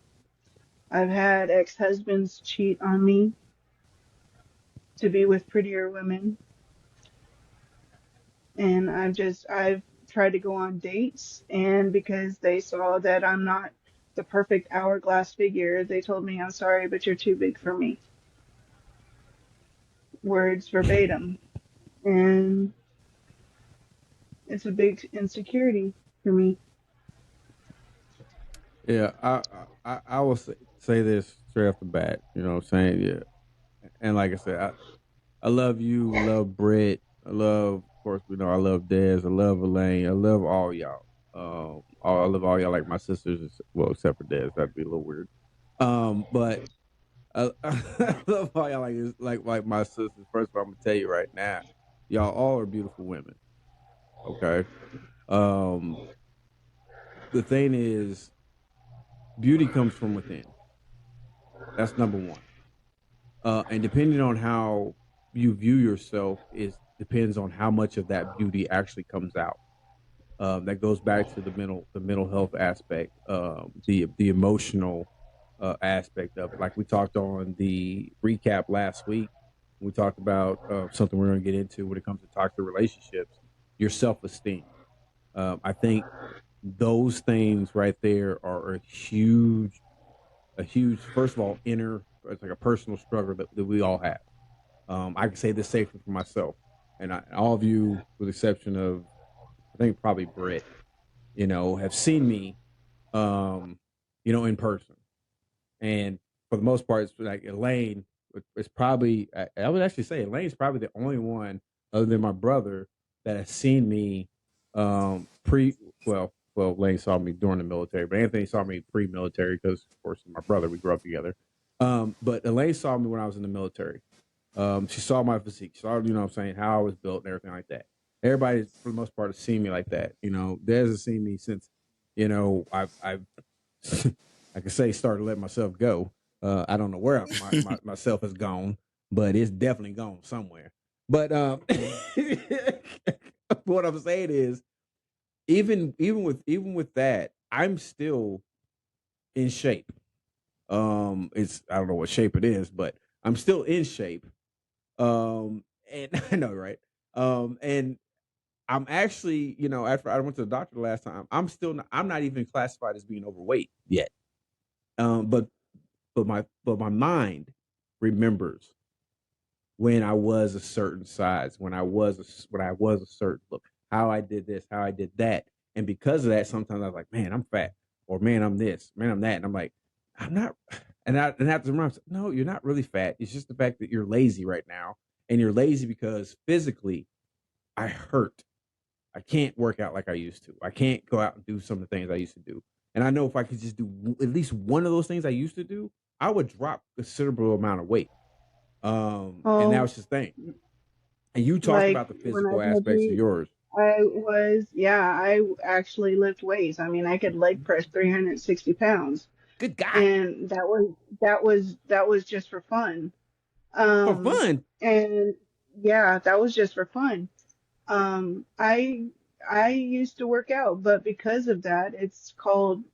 I've had ex-husbands cheat on me to be with prettier women. And I've tried to go on dates, and because they saw that I'm not the perfect hourglass figure, they told me, "I'm sorry, but you're too big for me." Words verbatim. And it's a big insecurity for me. Yeah, I will say this straight off the bat. You know what I'm saying? Yeah. And like I said, I love you, I love Britt, I love, of course, I love Dez, I love Elaine, I love all y'all. I love all y'all like my sisters. Well, except for Des, that'd be a little weird. But I love all y'all like my sisters. First of all, I'm gonna tell you right now, y'all all are beautiful women. Okay. The thing is, beauty comes from within. That's number one. And depending on how you view yourself, depends on how much of that beauty actually comes out. That goes back to the mental health aspect, the emotional aspect of it. Like we talked on the recap last week, we talked about something we're going to get into when it comes to toxic relationships, your self-esteem. I think those things right there are a huge, first of all, it's like a personal struggle that we all have. I can say this safely for myself, and all of you, with the exception of, I think probably Britt, have seen me, in person. And for the most part, it's like Elaine is probably, I would actually say Elaine's probably the only one other than my brother that has seen me well, Elaine saw me during the military, but Anthony saw me pre-military because, of course, my brother, we grew up together. But Elaine saw me when I was in the military. She saw my physique, she saw, what I'm saying, how I was built and everything like that. Everybody, for the most part, has seen me like that. Des has seen me since, I've I can say started to let myself go. I don't know where myself has gone, but it's definitely gone somewhere. But what I'm saying is, even with that, I'm still in shape. It's, I don't know what shape it is, but I'm still in shape. And I know, right? And I'm actually, after I went to the doctor the last time, I'm not even classified as being overweight yet. But my mind remembers when I was a certain size, when I was a certain look, how I did this, how I did that. And because of that, sometimes I was like, man, I'm fat, or man, I'm this, man, I'm that. And I'm like, I'm not. And I have to remember myself, no, you're not really fat. It's just the fact that you're lazy right now. And you're lazy because physically I hurt. I can't work out like I used to. I can't go out and do some of the things I used to do. And I know if I could just do at least one of those things I used to do, I would drop a considerable amount of weight. And that was just the thing. And you talked Like about the when I physical told aspects of you, yours. I actually lift weights. I mean, I could leg press 360 pounds, Good God. and that was just for fun. For fun. And yeah, that was just for fun. I used to work out, but because of that, it's caused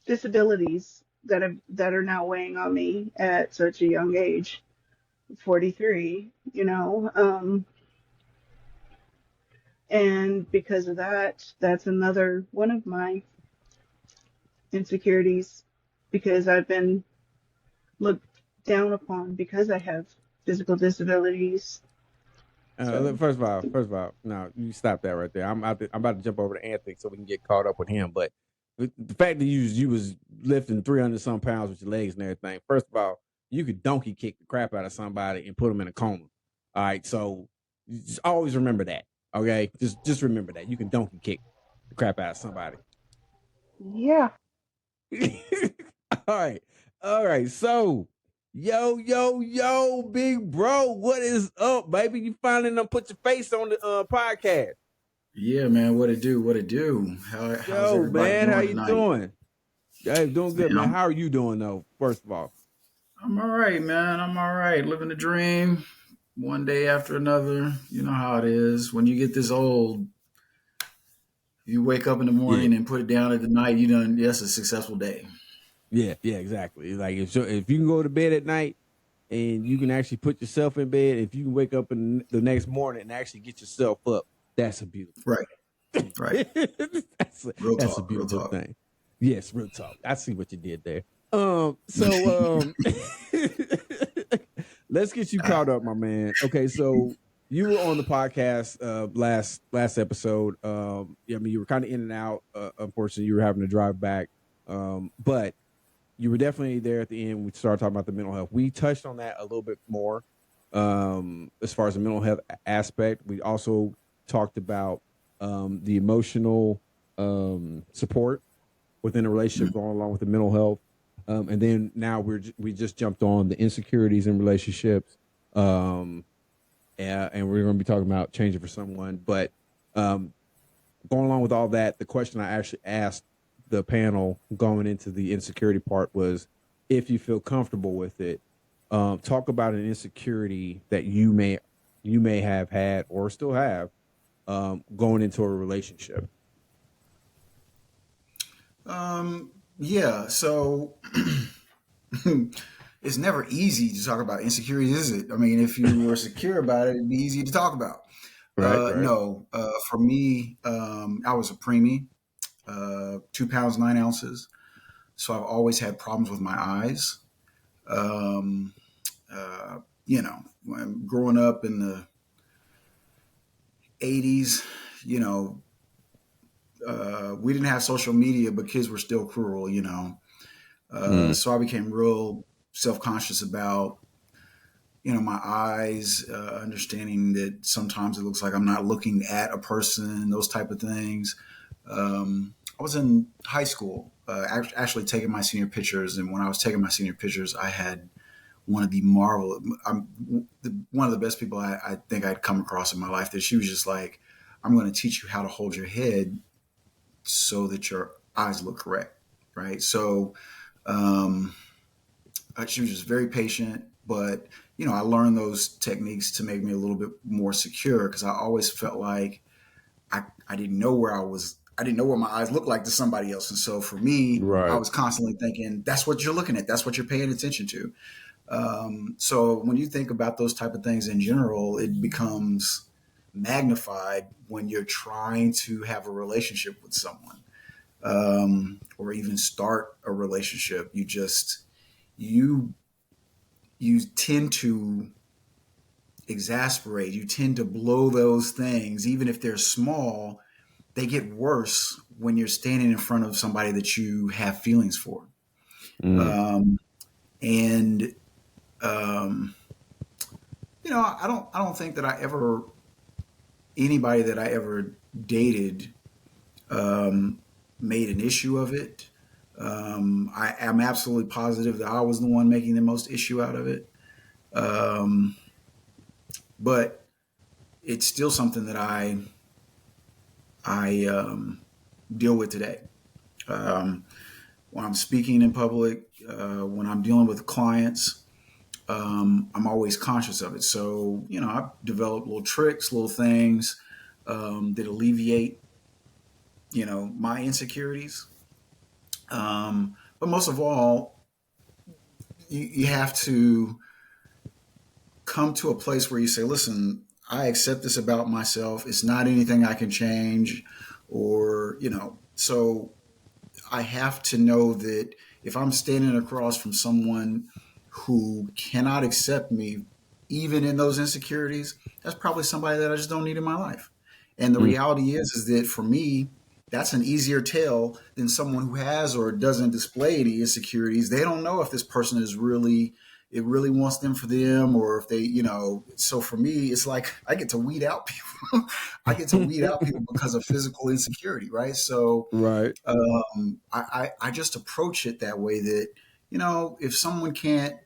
disabilities that are now weighing on me at such a young age, 43, and because of that, that's another one of my insecurities, because I've been looked down upon because I have physical disabilities. So, First of all, no, you stop that right there. I'm about to jump over to Anthony so we can get caught up with him. But the fact that you was lifting 300 some pounds with your legs and everything. First of all, you could donkey kick the crap out of somebody and put them in a coma. All right, so just always remember that. Okay, just remember that you can donkey kick the crap out of somebody. yeah. All right. So, yo, big bro, what is up, baby? You finally done put your face on the podcast. Yeah, man, what it do? What it do? How's Yo, everybody man, how doing you tonight? doing? Hey, doing good, man. Man, How are you doing, though? First of all, I'm all right, man. I'm all right. Living the dream, one day after another. You know how it is. When you get this old, you wake up in the yeah, morning and put it down at the night. You done. That's a successful day. yeah, exactly. Like if you can go to bed at night and you can actually put yourself in bed, if you can wake up in the next morning and actually get yourself up, that's a beautiful. Right. Right. Real That's a talk. Real beautiful talk. thing. Yes, real talk. I see what you did there. So let's get you caught up, my man. Okay, so you were on the podcast last episode. I mean, you were kind of in and out. Unfortunately, you were having to drive back. But you were definitely there at the end. We started talking about the mental health. We touched on that a little bit more as far as the mental health aspect. We also talked about the emotional support within a relationship going along with the mental health. And then now we just jumped on the insecurities in relationships. And we're going to be talking about changing for someone. But going along with all that, the question I actually asked the panel going into the insecurity part was, if you feel comfortable with it, talk about an insecurity that you may have had or still have going into a relationship. Yeah. So it's never easy to talk about insecurities, is it? I mean, if you were secure about it, it'd be easy to talk about. Right. No, for me, I was a preemie, 2 pounds, 9 ounces. So I've always had problems with my eyes. When growing up in the 80s, we didn't have social media, but kids were still cruel, So I became real self-conscious about, my eyes, understanding that sometimes it looks like I'm not looking at a person, those type of things. I was in high school, actually taking my senior pictures. And when I was taking my senior pictures, I had one of the best people I think I'd come across in my life, that she was just like, I'm going to teach you how to hold your head so that your eyes look correct. Right. So, she was just very patient, but I learned those techniques to make me a little bit more secure, because I always felt like I didn't know where I didn't know what my eyes looked like to somebody else. And so for me, Right. I was constantly thinking, that's what you're looking at. That's what you're paying attention to. So when you think about those type of things in general, it becomes magnified when you're trying to have a relationship with someone, or even start a relationship. You tend to exasperate. You tend to blow those things, even if they're small. They get worse when you're standing in front of somebody that you have feelings for. I don't think that anybody that I ever dated, made an issue of it. I am absolutely positive that I was the one making the most issue out of it. But it's still something that I deal with today. When I'm speaking in public, when I'm dealing with clients, I'm always conscious of it. So, I've developed little tricks, little things that alleviate, my insecurities. But most of all, you have to come to a place where you say, listen, I accept this about myself. It's not anything I can change, or, so I have to know that if I'm standing across from someone who cannot accept me, even in those insecurities, that's probably somebody that I just don't need in my life. And the reality is that for me, that's an easier tell than someone who has or doesn't display any insecurities. They don't know if this person it really wants them for them, or if they, so for me, it's like I get to weed out people. I get to weed out people because of physical insecurity. Right. So, Right. I just approach it that way, that, if someone can't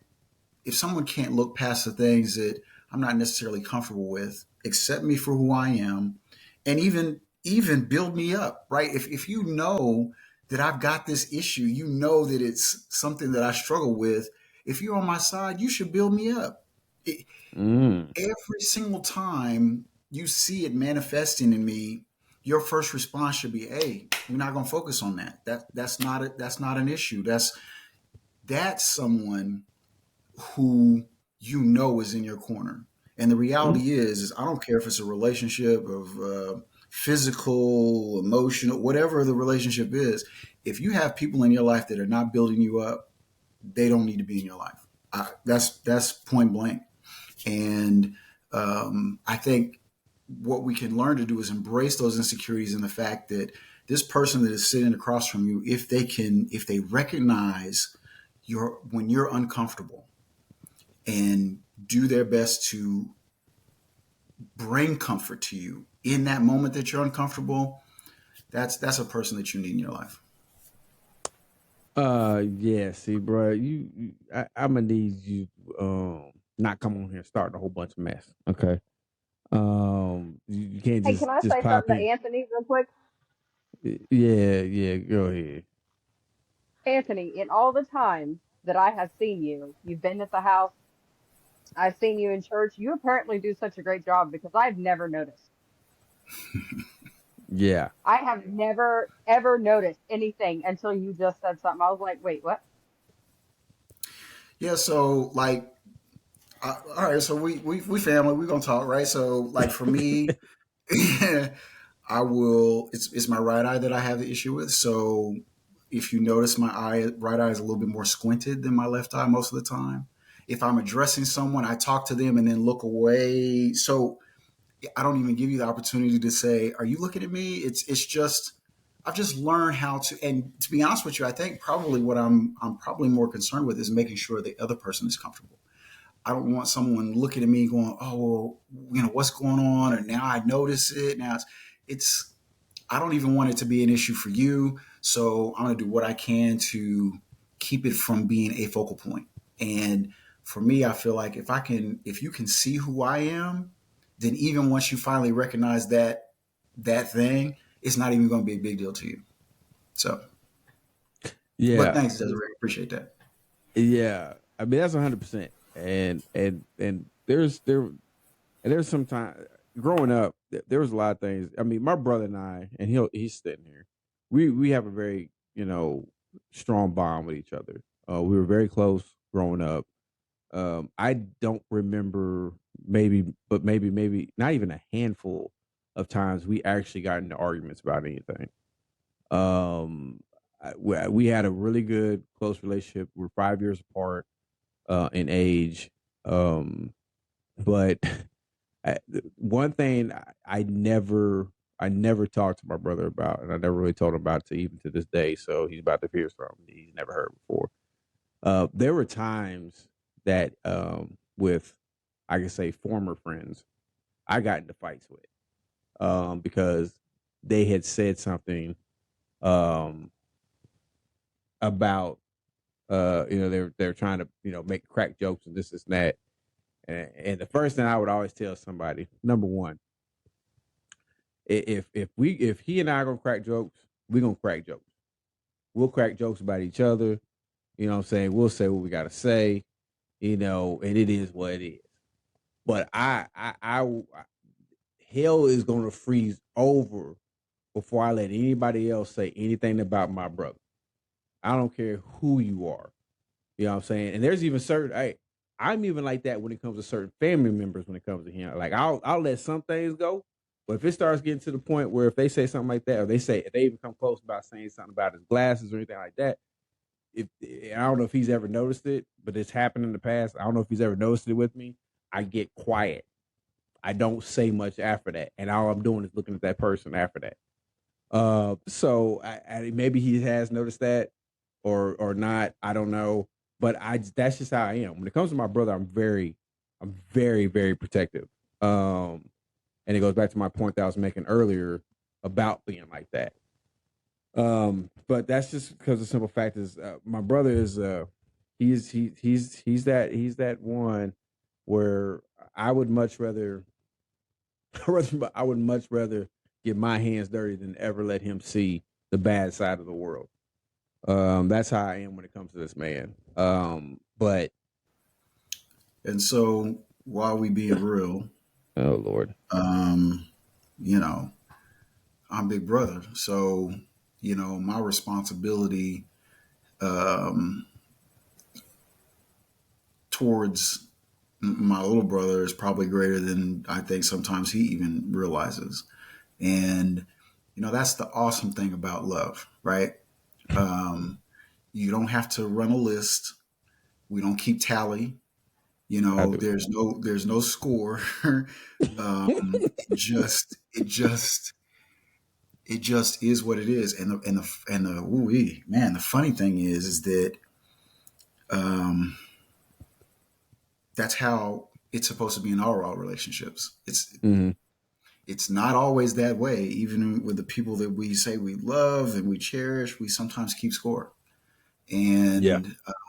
look past the things that I'm not necessarily comfortable with, accept me for who I am, and even build me up, right? If you know that I've got this issue, that it's something that I struggle with. If you're on my side, you should build me up. Every single time you see it manifesting in me, your first response should be, "Hey, we're not going to focus on that. That's not an issue. That's someone who is in your corner." And the reality is I don't care if it's a relationship of physical, emotional, whatever the relationship is. If you have people in your life that are not building you up, they don't need to be in your life. That's point blank. And I think what we can learn to do is embrace those insecurities, and the fact that this person that is sitting across from you, if they recognize when you're uncomfortable, and do their best to bring comfort to you in that moment that you're uncomfortable, that's a person that you need in your life. Yeah, see, bro, I'm gonna need you not come on here and start a whole bunch of mess. Okay. You can't Hey, can I just say pop something to in. Anthony real quick? Yeah, go ahead. Anthony, in all the time that I have seen you, you've been at the house, I've seen you in church. You apparently do such a great job because I've never noticed. Yeah. I have never ever noticed anything until you just said something. I was like, wait, what? Yeah, so like, all right, so we family, we're gonna talk, right? So like for me, I will. It's my right eye that I have the issue with. So if you notice, my right eye is a little bit more squinted than my left eye most of the time. If I'm addressing someone, I talk to them and then look away. So I don't even give you the opportunity to say, "Are you looking at me?" It's just I've just learned how to. And to be honest with you, I think probably what I'm probably more concerned with is making sure the other person is comfortable. I don't want someone looking at me going, "Oh, well, what's going on?" Or now I notice it. Now it's I don't even want it to be an issue for you. So I'm going to do what I can to keep it from being a focal point. And for me, I feel like if you can see who I am, then even once you finally recognize that thing, it's not even going to be a big deal to you. So, but Yeah. thanks, Desiree. Appreciate that. Yeah. I mean, that's 100%. And there's sometimes growing up, there was a lot of things. I mean, my brother and I, and he's sitting here. We have a very, strong bond with each other. We were very close growing up. I don't remember maybe not even a handful of times we actually got into arguments about anything. We had a really good close relationship. We're 5 years apart in age. But one thing I never talked to my brother about, and I never really told him about to even to this day. So he's about to hear something he's never heard before. There were times that with I can say former friends, I got into fights with because they had said something um, about they're trying to make crack jokes and this and that. And the first thing I would always tell somebody, number one, if he and I are gonna crack jokes, we're gonna crack jokes. We'll crack jokes about each other. You know what I'm saying? We'll say what we gotta say, and it is what it is. But hell is gonna freeze over before I let anybody else say anything about my brother. I don't care who you are. You know what I'm saying? And there's even certain I'm even like that when it comes to certain family members when it comes to him. Like I'll let some things go. But if it starts getting to the point where if they say something like that, or if they even come close about saying something about his glasses or anything like that, if I don't know if he's ever noticed it, but it's happened in the past. I don't know if he's ever noticed it with me. I get quiet. I don't say much after that, and all I'm doing is looking at that person after that. So maybe he has noticed that, or not. I don't know, but that's just how I am. When it comes to my brother, I'm very, very protective. And it goes back to my point that I was making earlier about being like that. But that's just because the simple fact is, my brother is he's that one where I would much rather I would much rather get my hands dirty than ever let him see the bad side of the world. That's how I am when it comes to this man. But And so while we being real, oh Lord, um, you know, I'm big brother, so my responsibility um, towards my little brother is probably greater than I think sometimes he even realizes. And that's the awesome thing about love, right? Um, you don't have to run a list. We don't keep tally. I do. There's no score. Just it just is what it is. And the ooh man, the funny thing is that um, that's how it's supposed to be in all relationships. Mm-hmm. It's not always that way. Even with the people that we say we love and we cherish, we sometimes keep score. Yeah.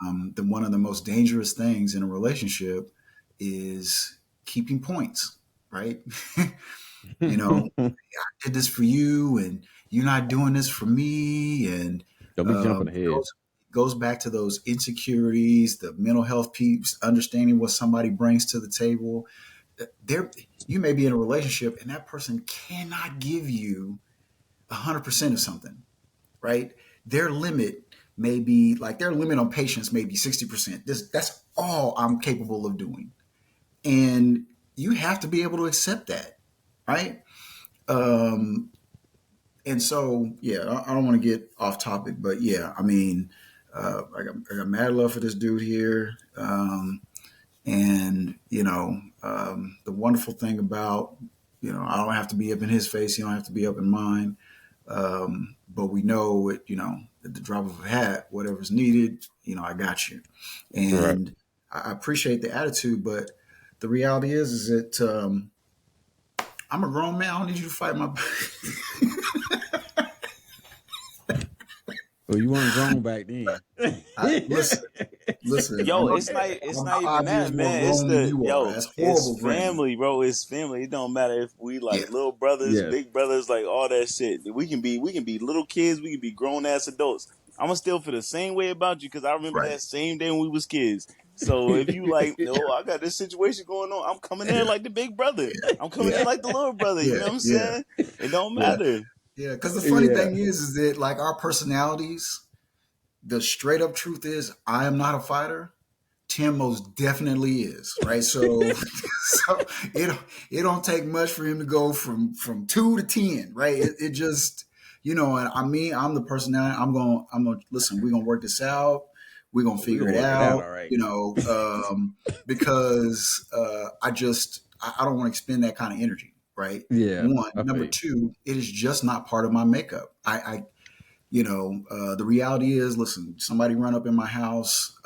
And one of the most dangerous things in a relationship is keeping points, right? You know, I did this for you, and you're not doing this for me, and Don't be jumping it ahead. goes back to those insecurities, the mental health piece, understanding what somebody brings to the table. There, you may be in a relationship, and that person cannot give you 100% of something, right? Their limit may be like their limit on patience may be 60%. That's all I'm capable of doing, and you have to be able to accept that, right? Um, and so, yeah, I don't want to get off topic, but yeah, I mean, I got mad love for this dude here. And, the wonderful thing about, I don't have to be up in his face. He don't have to be up in mine. But we know it, at the drop of a hat, whatever's needed, I got you. Right. And I appreciate the attitude, but the reality is that, I'm a grown man. I don't need you to fight my. Well, you weren't grown back then. Listen. Yo, I'm it's not even 5 years that, more man. It's grown than the you are. yo, That's it's horrible grammar. family, bro. It's family. It don't matter if we like Yeah, little brothers, Yes. big brothers, like all that shit. We can be little kids. We can be grown ass adults. I'ma still feel the same way about you because I remember right. that same day when we was kids. So if you like, oh, I got this situation going on, I'm coming in like the big brother. I'm coming in Yeah, like the little brother. You yeah, know what I'm yeah, saying? It don't yeah, matter. yeah. Because the funny Yeah. thing is that like our personalities, the straight up truth is, I am not a fighter. Tim most definitely is, right? So, so it don't take much for him to go from 2 to 10, right? It just, and I mean, I'm the personality. I'm gonna listen. We're gonna work this out. We're gonna We figure gonna it work it out, out, all right. because I don't want to expend that kind of energy, right? Yeah. One, I number feel you. two, it is just not part of my makeup. The reality is, listen, somebody run up in my house,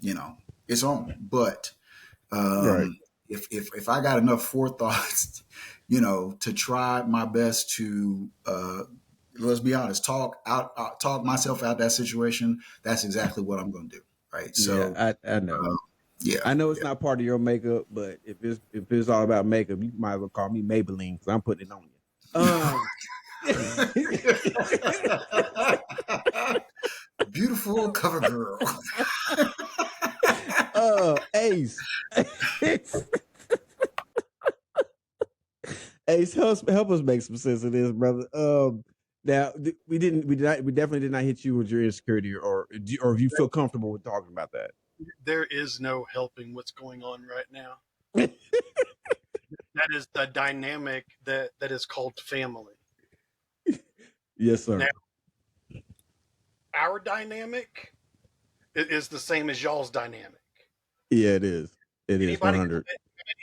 you know, it's on. But Right. if I got enough forethought, to try my best to, let's be honest, talk myself out that situation, that's exactly what I'm going to do. Right. So, Yeah, I know. yeah, I know it's yeah. not part of your makeup, but if it's all about makeup, you might as well call me Maybelline because I'm putting it on you. Beautiful cover girl. Ace. Ace, help us make some sense of this, brother. Now we definitely did not hit you with your insecurity, or if you feel comfortable with talking about that. There is no helping what's going on right now. That is the dynamic that is called family. Yes, sir. Now, our dynamic is the same as y'all's dynamic. Yeah, it is. It is Anybody, 100.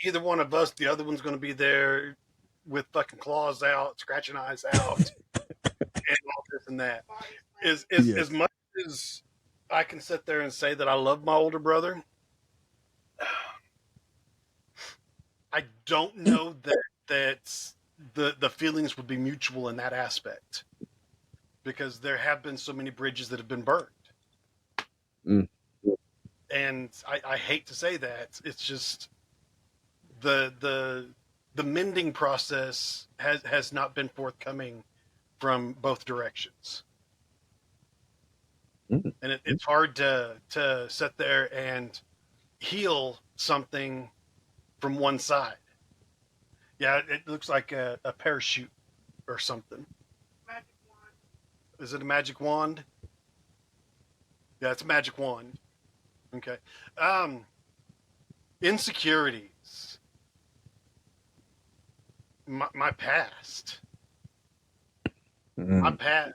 either one of us, the other one's going to be there with fucking claws out, scratching eyes out, and all this and that. As much as I can sit there and say that I love my older brother, I don't know that the feelings would be mutual in that aspect, because there have been so many bridges that have been burned. Mm. And I hate to say that. It's just the mending process has not been forthcoming from both directions. Mm. And it's hard to sit there and heal something from one side. Yeah, it looks like a parachute or something. Magic wand. Is it a magic wand? Yeah, it's a magic wand. Okay. Insecurities. My past. Mm. My past.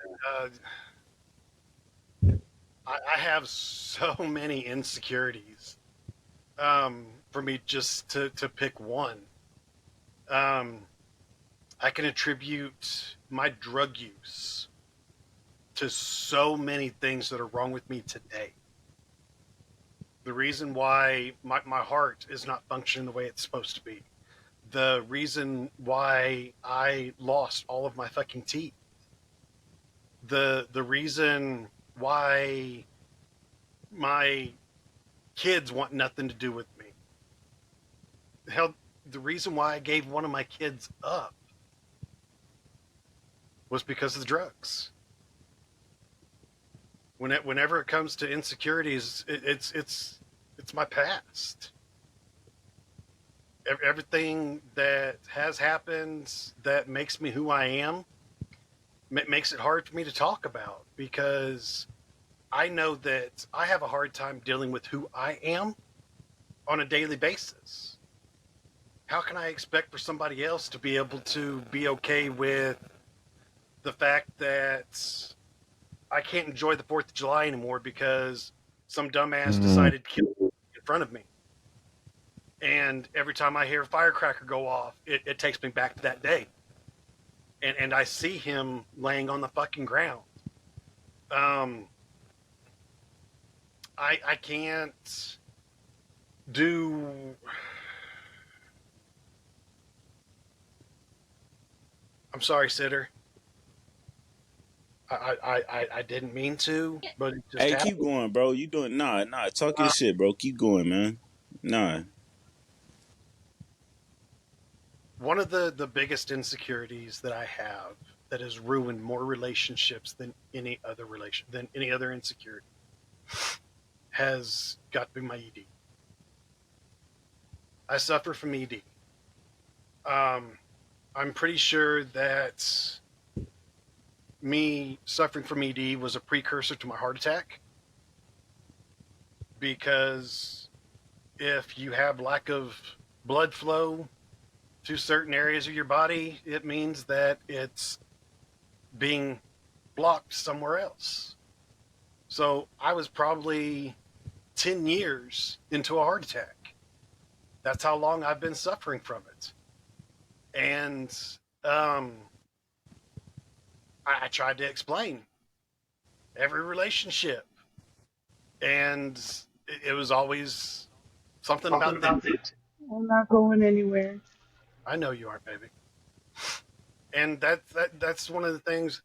I have so many insecurities. For me just to pick one. I can attribute my drug use to so many things that are wrong with me today. The reason why my heart is not functioning the way it's supposed to be. The reason why I lost all of my fucking teeth. The reason why my kids want nothing to do with me. Hell, the reason why I gave one of my kids up was because of the drugs. Whenever it comes to insecurities, it's my past. Everything that has happened that makes me who I am makes it hard for me to talk about, because I know that I have a hard time dealing with who I am on a daily basis. How can I expect for somebody else to be able to be okay with the fact that I can't enjoy the 4th of July anymore because some dumbass decided to kill me in front of me? And every time I hear a firecracker go off, it takes me back to that day. And I see him laying on the fucking ground. I can't do... I'm sorry, Sitter. I didn't mean to, but it just Hey, happened. keep going, bro. You doing talk your shit, bro. Keep going, man. One of the biggest insecurities that I have that has ruined more relationships than any other insecurity has got to be my ED. I suffer from ED. I'm pretty sure that me suffering from ED was a precursor to my heart attack, because if you have lack of blood flow to certain areas of your body, it means that it's being blocked somewhere else. So I was probably 10 years into a heart attack. That's how long I've been suffering from it. And I tried to explain every relationship, and it was always something about that. I'm not going anywhere. I know you aren't, baby. And that's one of the things,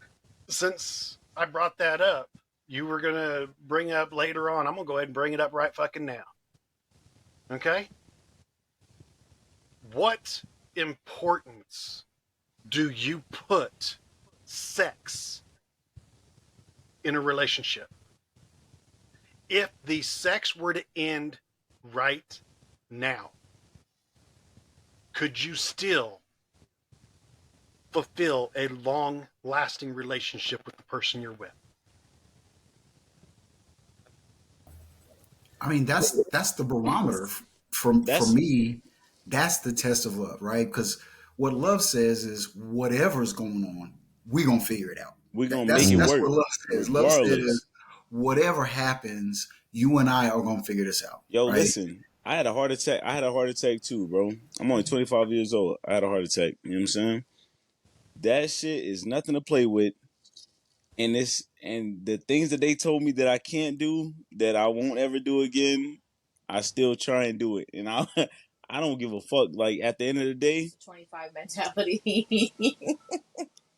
since I brought that up, you were going to bring up later on. I'm going to go ahead and bring it up right fucking now. Okay? What importance do you put sex in a relationship? If the sex were to end right now, could you still fulfill a long-lasting relationship with the person you're with? I mean, that's the barometer for That's me. That's the test of love, right? Because what love says is whatever's going on, we're gonna figure it out. we're That, gonna that's make it that's work what love says. Love says regardless. whatever happens, you and I are gonna figure this out, Yo, right? listen, I had a heart attack. I had a heart attack too, bro. I'm only 25 years old. I had a heart attack. You know what I'm saying? That shit is nothing to play with. And the things that they told me that I can't do, that I won't ever do again, I still try and do it. And I I don't give a fuck. Like at the end of the day, 25 mentality.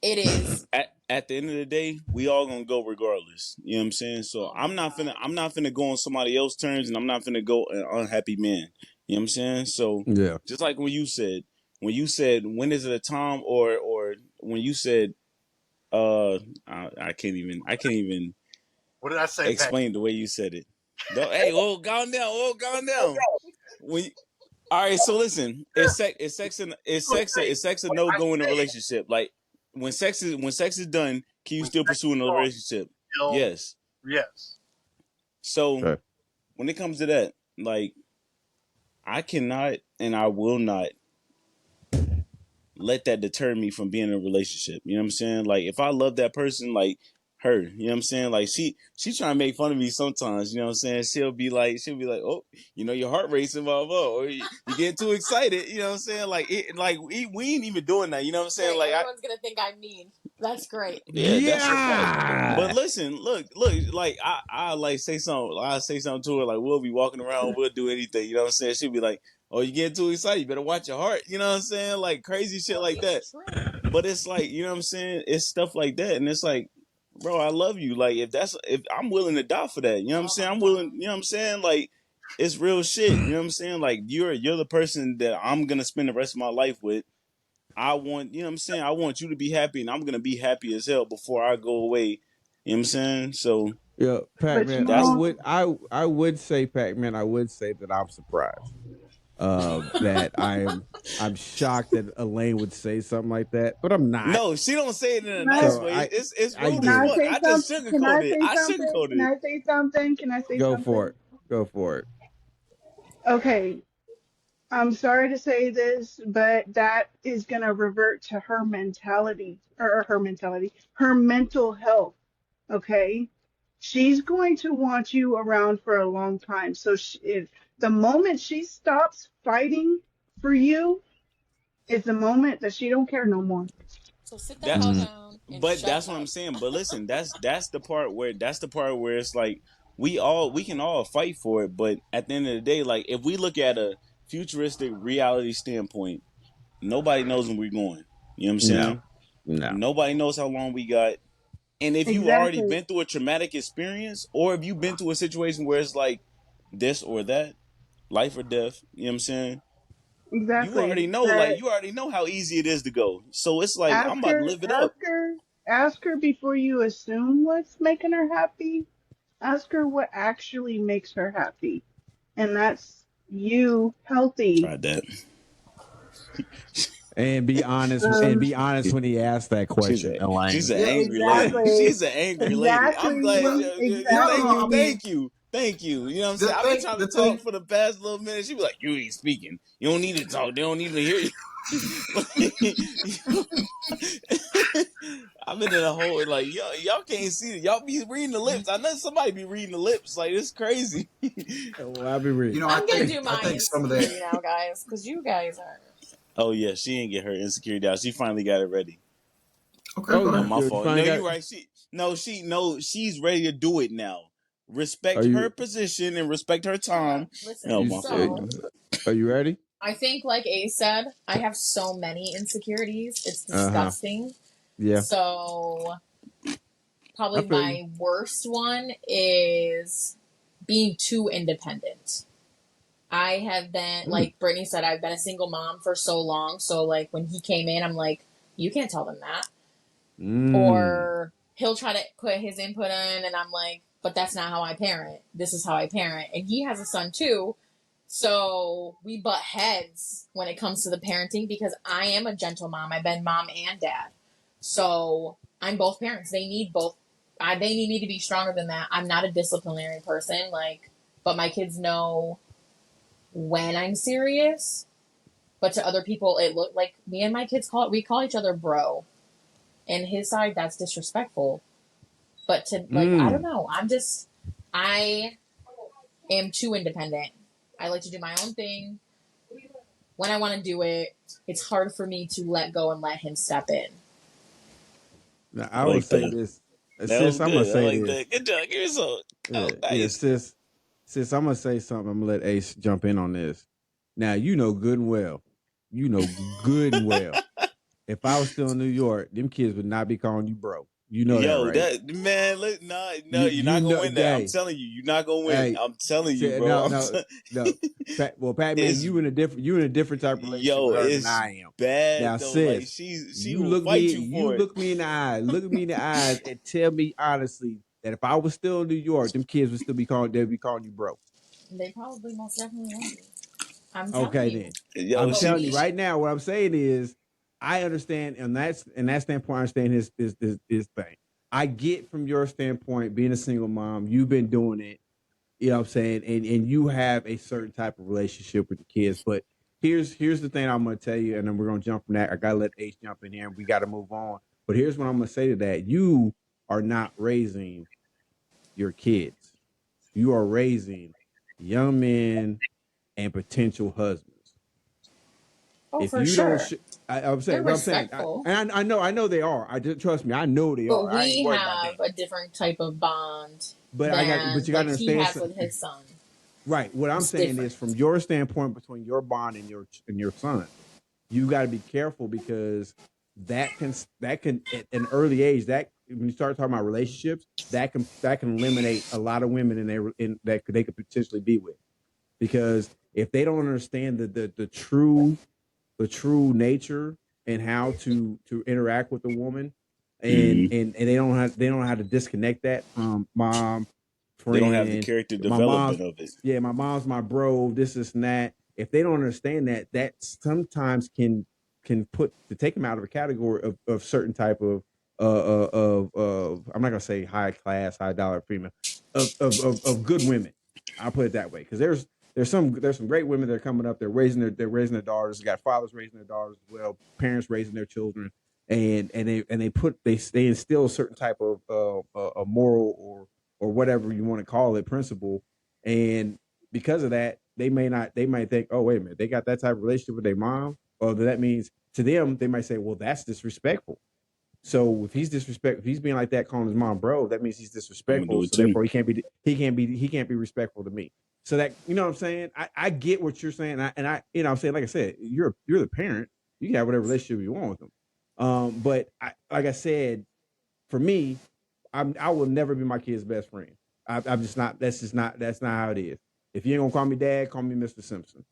It is. at the end of the day, we all gonna go regardless. You know what I'm saying? So Oh my God. I'm not finna go on somebody else's terms, and I'm not finna go an unhappy man. You know what I'm saying? So Yeah. just like when you said when is it a time, or when you said I can't even What did I say, Pat? explain the way you said it. Hey, calm down. When all right, so listen, is sex a no go in a relationship? Like when sex is done, can you When still sex pursue is another on, relationship? still, Yes. yes. So Okay. when it comes to that, like I cannot and I will not let that deter me from being in a relationship. You know what I'm saying? Like if I love that person, like her. You know what I'm saying? Like she trying to make fun of me sometimes. You know what I'm saying? She'll be like, oh, your heart racing, blah blah, or you get too excited. You know what I'm saying? Like we ain't even doing that. You know what I'm saying? Great. Like Everyone's gonna think I'm mean. That's great. yeah, that's a fact. But Yeah. listen, look, like I like say something. I say something to her. Like we'll be walking around, we'll do anything. You know what I'm saying? She'll be like, "Oh, you getting too excited? You better watch your heart." You know what I'm saying? Like crazy shit Well, like that. it's true. But it's like, you know what I'm saying? It's stuff like that, and it's like, bro, I love you. Like if I'm willing to die for that. You know what I'm saying? I'm willing. You know what I'm saying? Like it's real shit. You know what I'm saying? Like you're the person that I'm gonna spend the rest of my life with. I want, you know what I'm saying? I want you to be happy, and I'm going to be happy as hell before I go away. You know what I'm saying? So, Yeah, But Pac-Man, you that's won't. I would say, Pac-Man, I would say that I'm surprised. That I'm shocked that Elaine would say something like that, but I'm not. no, she don't say it in a Can I, nice So way. It's I rude can as get I it. fuck. say I just something? Can I sugarcoat it. say I something? sugarcoat Can it. I say something? Can I say Go for something? it. Go for it. Okay, I'm sorry to say this, but that is going to revert to her mentality, or her mental health. Okay, she's going to want you around for a long time. So if the moment she stops fighting for you is the moment that she don't care no more. So sit the That, hell Mm, down and but shut that's what I'm up. saying. But listen, that's the part where it's like we can all fight for it, but at the end of the day, like if we look at a futuristic reality standpoint, nobody knows when we're going. You know what I'm no, saying? no, Nobody knows how long we got. And if you've already Exactly, been through a traumatic experience, or if you've been through a situation where it's like this or that, life or death, you know what I'm saying? exactly. You already know how easy it is to go. So it's like I'm Ask about to her, live it up. ask her, ask her before you assume what's making her happy. Ask her what actually makes her happy. And that's you healthy. Tried that. and be honest. And Um, be honest when he asked that She's question, a she's Elaine. an Yeah, angry yeah. lady. exactly. She's an angry lady. I'm Exactly. glad. Well, no, no, Exactly. no. I mean, Thank you. You know what I'm the saying? I've been trying to the talk thing. for the past little minute. She be like, "You ain't speaking. You don't need to talk. They don't need to hear you." I've been in a whole like y'all can't see it. Y'all be reading the lips. I know somebody be reading the lips. Like it's crazy. Well, I'll be reading. I I'm gonna think do I my think some of that. insecurity now, guys, because you guys are. Oh yeah, she ain't get her insecurity out. She finally got it ready. Okay, Oh, go No, ahead. my you fault. finally No, got you're it. right. She's ready to do it now. Are Respect her you? position and respect her time. Listen, Oh You my fault. so are you ready? I think, like Ace said, I have so many insecurities. It's Uh huh. disgusting. Yeah, So I probably feel you. my worst one is being too independent. I have been, Mm, like Brittany said, I've been a single mom for so long. So, like, when he came in, I'm like, you can't tell them that. mm, Or he'll try to put his input in, and I'm like, but that's not how I parent. This is how I parent. And he has a son too. So we butt heads when it comes to the parenting because I am a gentle mom. I've been mom and dad. So I'm both parents. They need both. They need me to be stronger than that. I'm not a disciplinary person, like, but my kids know when I'm serious. But to other people, it looked like me and my kids we call each other bro. And his side, that's disrespectful. But to, like, I don't mm. know. I am too independent. I like to do my own thing when I want to do it. It's hard for me to let go and let him step in. Now I I will like say that. this, That was sis. I'm gonna good. I say like this. that. Good job. Give me some. That Yeah, was yeah, nice. sis. Sis, I'm gonna say something. I'm gonna let Ace jump in on this. Now you know good and well. You know good and well. If I was still in New York, them kids would not be calling you bro. You know that, Yo, right? that man, look, no, you're You not gonna know, win that. I'm hey, telling you, you're not gonna win. hey. I'm telling you, bro. No, no, no. Well, Pac-Man, It's you in a different type of relationship yo, with her than it's I am. Now, bad though. Like sis, she will fight you you for it. look me in the eye, look at me in the eyes, and tell me honestly that if I was still in New York, them kids would still be calling. They'd be calling you bro. They probably most definitely won't be. I'm telling Okay, you. then. Yo, I'm But telling you we, right now. What I'm saying is, I understand, and that's in that standpoint. I understand his thing. I get from your standpoint, being a single mom, you've been doing it. You know what I'm saying? And you have a certain type of relationship with the kids. But here's the thing I'm gonna tell you, and then we're gonna jump from that. I gotta let Ace jump in here and we gotta move on. But here's what I'm gonna say to that. You are not raising your kids. You are raising young men and potential husbands. Oh, If for you don't, sure. I'm saying They're what I'm saying, respectful. and I know they are. I just trust me. I know they But are. I ain't we worried about that. have a different type of bond But than you got to like he has understand, with his son. right? What I'm It's saying different. is, from your standpoint, between your bond and your son, you got to be careful because that can at an early age, that when you start talking about relationships, that can eliminate a lot of women that they could potentially be with, because if they don't understand the true nature and how to interact with a woman, and Mm-hmm. and they don't know how to disconnect that from mom, They don't have the friend, character my mom's, development of it. yeah, my mom's my bro, this and that. If they don't understand that, that sometimes can put to take them out of a category of certain type of I'm not gonna say high class, high dollar female, of good women. I'll put it that way, because there's some great women that are coming up. They're raising their daughters. They got fathers raising their daughters as well, parents raising their children, and they instill a certain type of a moral or whatever you want to call it, principle, and because of that, they might think, oh, wait a minute, they got that type of relationship with their mom, or that means to them they might say, well, that's disrespectful. So if if he's being like that, calling his mom bro, that means he's I'm gonna do disrespectful. it So too. therefore, he can't be respectful to me. So that, you know what I'm saying? I get what you're saying, and I you know what I'm saying, like I said, you're the parent. You can have whatever relationship you want with them. But like I said, for me, I will never be my kid's best friend. I'm just not. That's not how it is. If you ain't gonna call me dad, call me Mr. Simpson.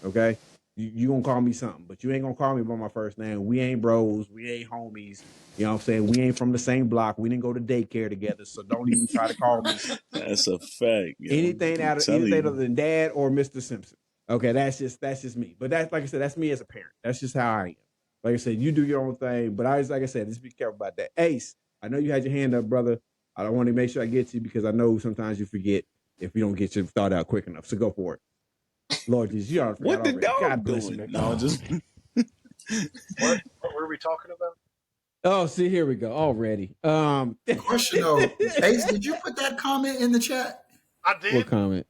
Okay. You gonna call me something, but you ain't gonna call me by my first name. We ain't bros. We ain't homies. You know what I'm saying? We ain't from the same block. We didn't go to daycare together. So don't even try to call me That's a fact, yo. anything I'm telling other you. than dad or Mr. Simpson. Okay, that's just me. But that's, like I said, that's me as a parent. That's just how I am. Like I said, you do your own thing, but like I said, just be careful about that. Ace, I know you had your hand up, brother. I want to make sure I get to you because I know sometimes you forget if you don't get your thought out quick enough. So go for it. Lord Jesus, you already forgot What the already. God dog bless you, doing? man. No, just What were we talking about? Oh, see, here we go. Already. Question though, Ace, did you put that comment in the chat? I What did. comment?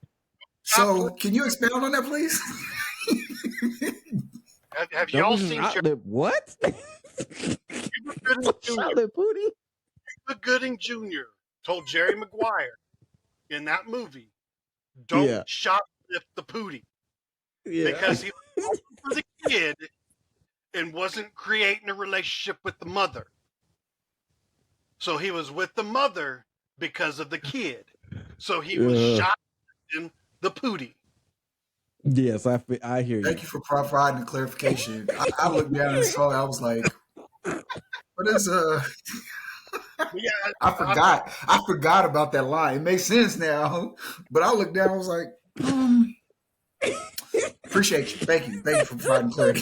So can you expound on that, please? Have That y'all was just seen outlet. What? Cuba Gooding Jr.? Outlet Pootie? Cuba Gooding Jr. told Jerry Maguire in that movie, "Don't Yeah. shoplift the pootie," Yeah. because he was for the kid and wasn't creating a relationship with the mother. So he was with the mother because of the kid. So he was shoplifting the pootie. Yes, I hear you. Thank you for providing the clarification. I looked down and saw it. I was like, what is Yeah, I forgot about that line. It makes sense now. But I looked down, I was like, appreciate you. Thank you. Thank you for providing clarity.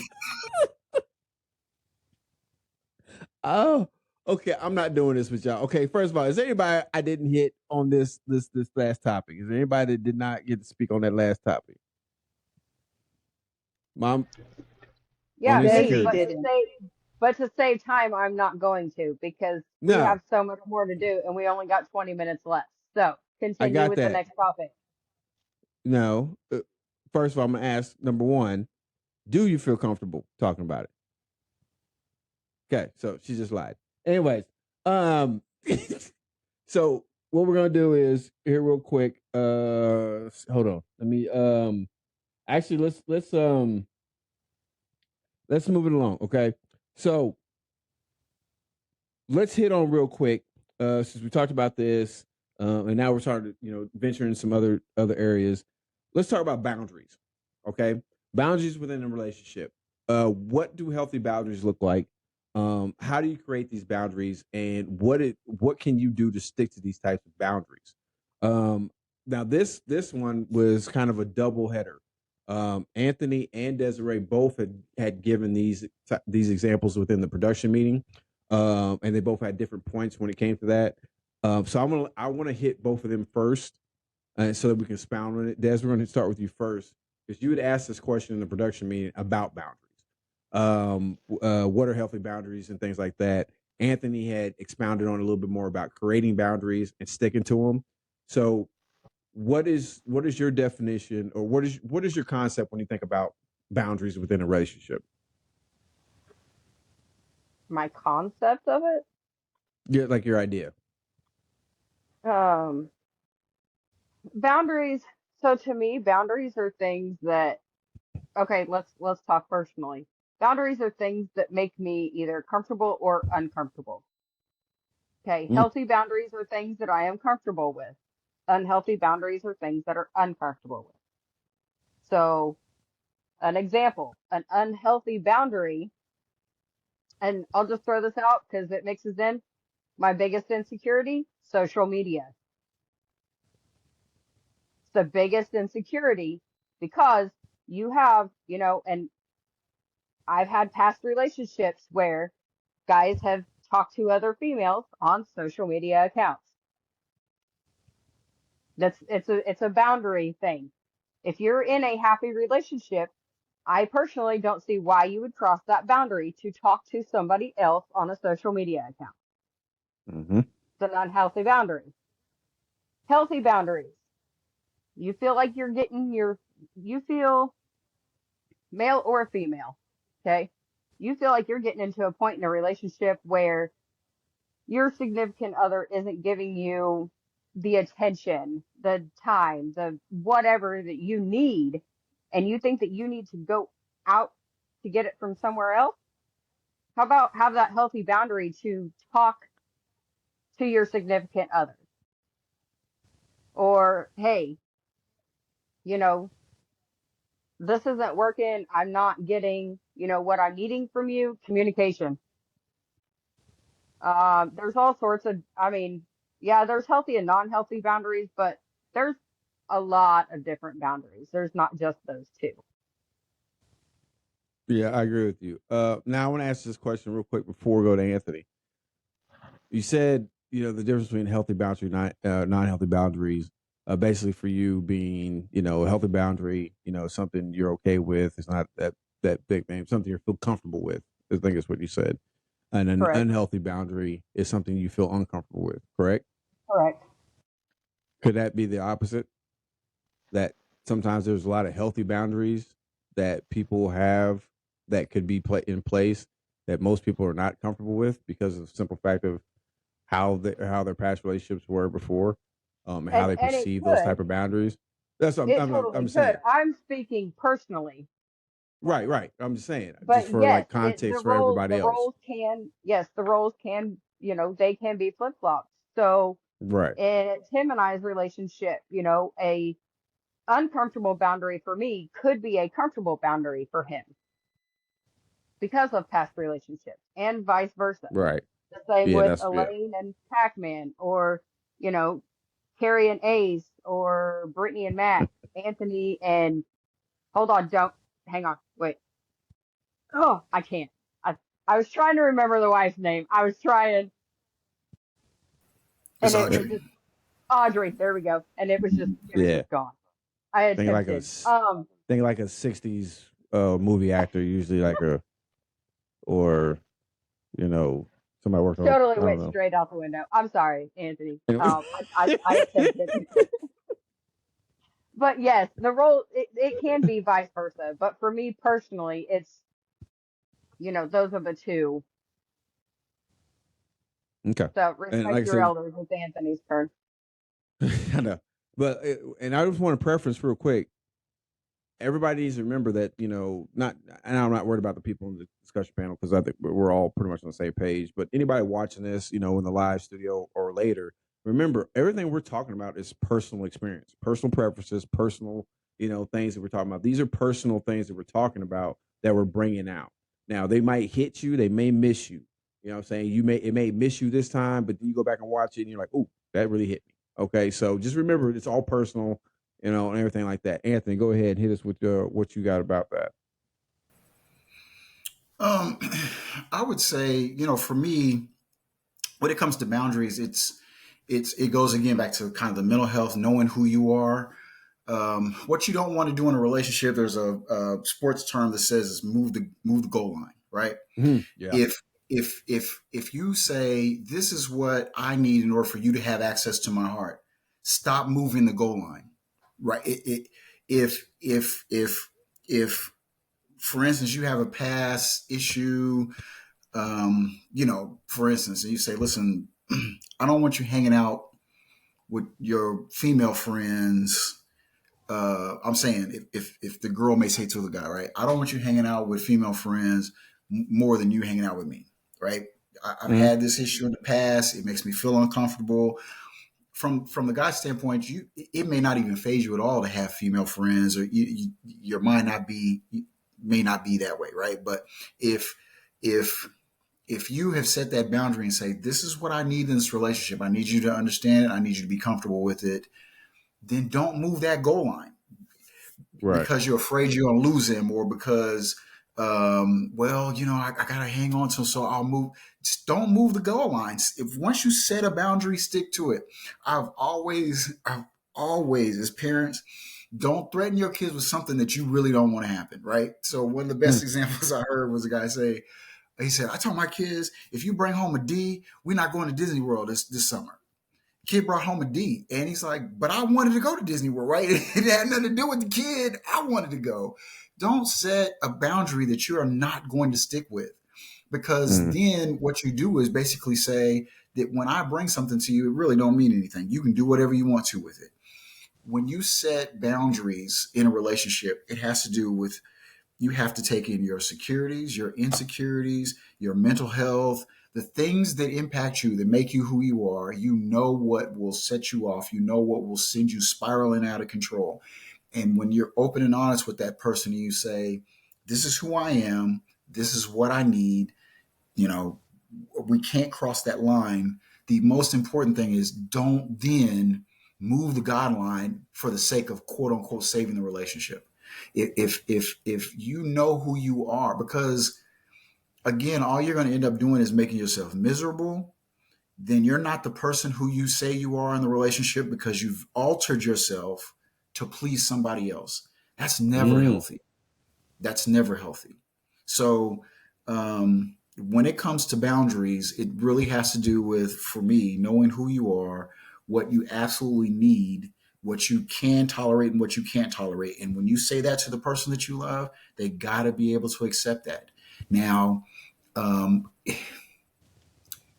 Oh, okay. I'm not doing this with y'all. Okay, first of all, is there anybody I didn't hit on this last topic? Is there anybody that did not get to speak on that last topic? Mom, on Yeah, me. insecurity. But to save time, I'm not going to because we No, have so much more to do and we only got 20 minutes left. So I continue got with the that. next topic. No. First of all, I'm gonna ask number one: do you feel comfortable talking about it? Okay, so she just lied. Anyways, so what we're gonna do is here real quick. Hold on. Let me actually let's move it along. Okay, so let's hit on real quick. Since we talked about this, and now we're starting to venture in some other areas. Let's talk about boundaries. Okay, boundaries within a relationship. What do healthy boundaries look like? How do you create these boundaries, and what can you do to stick to these types of boundaries? Now this one was kind of a double header. Anthony and Desiree both had given these examples within the production meeting, and they both had different points when it came to that. So I want to hit both of them first, so that we can expound on it. Des, we're going to start with you first because you had asked this question in the production meeting about boundaries. What are healthy boundaries and things like that? Anthony had expounded on a little bit more about creating boundaries and sticking to them. So what is your definition, or what is your concept when you think about boundaries within a relationship? My concept of it? Yeah, like your idea. Boundaries. So to me, boundaries are things that, okay, let's talk personally. Boundaries are things that make me either comfortable or uncomfortable. Okay, healthy boundaries are things that I am comfortable with. Unhealthy boundaries are things that are uncomfortable with. So, an example, an unhealthy boundary, and I'll just throw this out because it mixes in my biggest insecurity, social media. It's the biggest insecurity because you have, and I've had past relationships where guys have talked to other females on social media accounts. It's a boundary thing. If you're in a happy relationship, I personally don't see why you would cross that boundary to talk to somebody else on a social media account. Mm-hmm. It's an unhealthy boundary. Healthy boundaries. You feel like you feel male or female, okay? You feel like you're getting into a point in a relationship where your significant other isn't giving you the attention, the time, the whatever that you need, and you think that you need to go out to get it from somewhere else. How about have that healthy boundary to talk to your significant other? Or, hey, this isn't working. I'm not getting, what I'm needing from you. Communication. There's all sorts of, yeah, there's healthy and non-healthy boundaries, but there's a lot of different boundaries. There's not just those two. Yeah, I agree with you. Now I want to ask this question real quick before we go to Anthony. You said, the difference between healthy boundaries and non-healthy boundaries, basically for you being, a healthy boundary, something you're okay with. It's not that big thing, something you feel comfortable with. I think is what you said. And an Correct. unhealthy boundary is something you feel uncomfortable with, correct? Correct. Could that be the opposite? That sometimes there's a lot of healthy boundaries that people have that could be in place that most people are not comfortable with because of the simple fact of how their past relationships were before, and how they And it perceive those type could. of boundaries. That's what It I'm totally saying. could. I'm speaking personally. Right. I'm just saying, just But for yes, like context for the everybody else. roles can, yes, the roles can, they can be flip-flopped. So Right. in Tim and I's relationship, a uncomfortable boundary for me could be a comfortable boundary for him because of past relationships and vice versa. Right. The same Yeah, with that's Elaine and Pac-Man, or, Carrie and Ace, or Brittany and Matt, Anthony and, hold on, hang on, wait. Oh, I can't. I was trying to remember the wife's name. I was trying. It's And it was Audrey. just Audrey. There we go. And it was just gone. I attempted. Think like a '60s movie actor, usually like somebody worked on. Totally went straight out the window. I'm sorry, Anthony. I attempted. But yes, the role, it can be vice versa. But for me personally, it's, those are the two. Okay. So respect your elders. It's Anthony's turn. I know, but and I just want to preference real quick. Everybody needs to remember that not, and I'm not worried about the people in the discussion panel because I think we're all pretty much on the same page. But anybody watching this, in the live studio or later, remember everything we're talking about is personal experience, personal preferences, personal things that we're talking about. These are personal things that we're talking about that we're bringing out. Now they might hit you, they may miss you. You know what I'm saying? It may miss you this time, but then you go back and watch it and you're like, oh, that really hit me. Okay, so just remember it's all personal, and everything like that. Anthony, go ahead and hit us with what you got about that. I would say, for me, when it comes to boundaries, it goes again back to kind of the mental health, knowing who you are. What you don't want to do in a relationship, there's a sports term that says is move the goal line, right? Mm-hmm. Yeah. if you say this is what I need in order for you to have access to my heart, stop moving the goal line, right? If for instance you have a past issue, for instance, and you say, listen, I don't want you hanging out with your female friends. I'm saying if the girl may say to the guy, right, I don't want you hanging out with female friends more than you hanging out with me, right? I've had this issue in the past. It makes me feel uncomfortable. From the guy's standpoint, it may not even phase you at all to have female friends, or your mind may not be that way, right? But if you have set that boundary and say, this is what I need in this relationship, I need you to understand it, I need you to be comfortable with it, then don't move that goal line, right? Because you're afraid you're going to lose him, or because, I got to hang on to him, so I'll move. Just don't move the goal lines. If once you set a boundary, stick to it. I've always, as parents, don't threaten your kids with something that you really don't want to happen, right? So one of the best examples I heard was a guy say, he said, I told my kids, if you bring home a D, we're not going to Disney World this summer. Kid brought home a D, and he's like, but I wanted to go to Disney World, right? It had nothing to do with the kid. I wanted to go. Don't set a boundary that you are not going to stick with, because then what you do is basically say that when I bring something to you, it really don't mean anything. You can do whatever you want to with it. When you set boundaries in a relationship, it has to do with, you have to take in your securities, your insecurities, your mental health, the things that impact you, that make you who you are. You know what will set you off. You know what will send you spiraling out of control. And when you're open and honest with that person, and you say, this is who I am, this is what I need, we can't cross that line. The most important thing is, don't then move the guideline for the sake of quote unquote saving the relationship. If you know who you are, because again, all you're going to end up doing is making yourself miserable, then you're not the person who you say you are in the relationship, because you've altered yourself to please somebody else. That's never healthy. That's never healthy. So when it comes to boundaries, it really has to do with, for me, knowing who you are, what you absolutely need, what you can tolerate and what you can't tolerate. And when you say that to the person that you love, they got to be able to accept that. Now,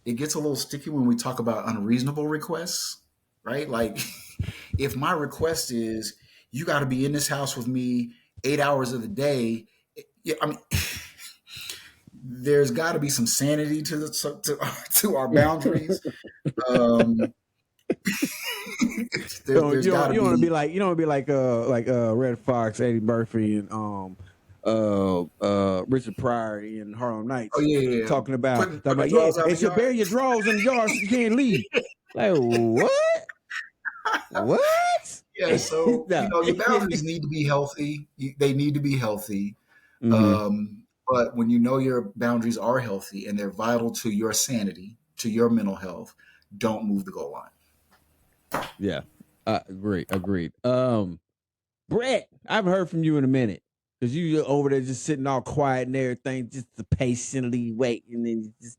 it gets a little sticky when we talk about unreasonable requests, right? Like if my request is, you got to be in this house with me 8 hours of the day, there's got to be some sanity to our boundaries. You don't want to be like Red Fox, Eddie Murphy, and Richard Pryor in Harlem Nights. Oh yeah. Talking about they should bury your drawers in the yard so you can't leave. Like what? What? Yeah. So your boundaries need to be healthy. They need to be healthy. But when you know your boundaries are healthy and they're vital to your sanity, to your mental health, don't move the goal line. Yeah. Agreed. Brett, I haven't heard from you in a minute, because you over there just sitting all quiet and everything, just to patiently wait, and then just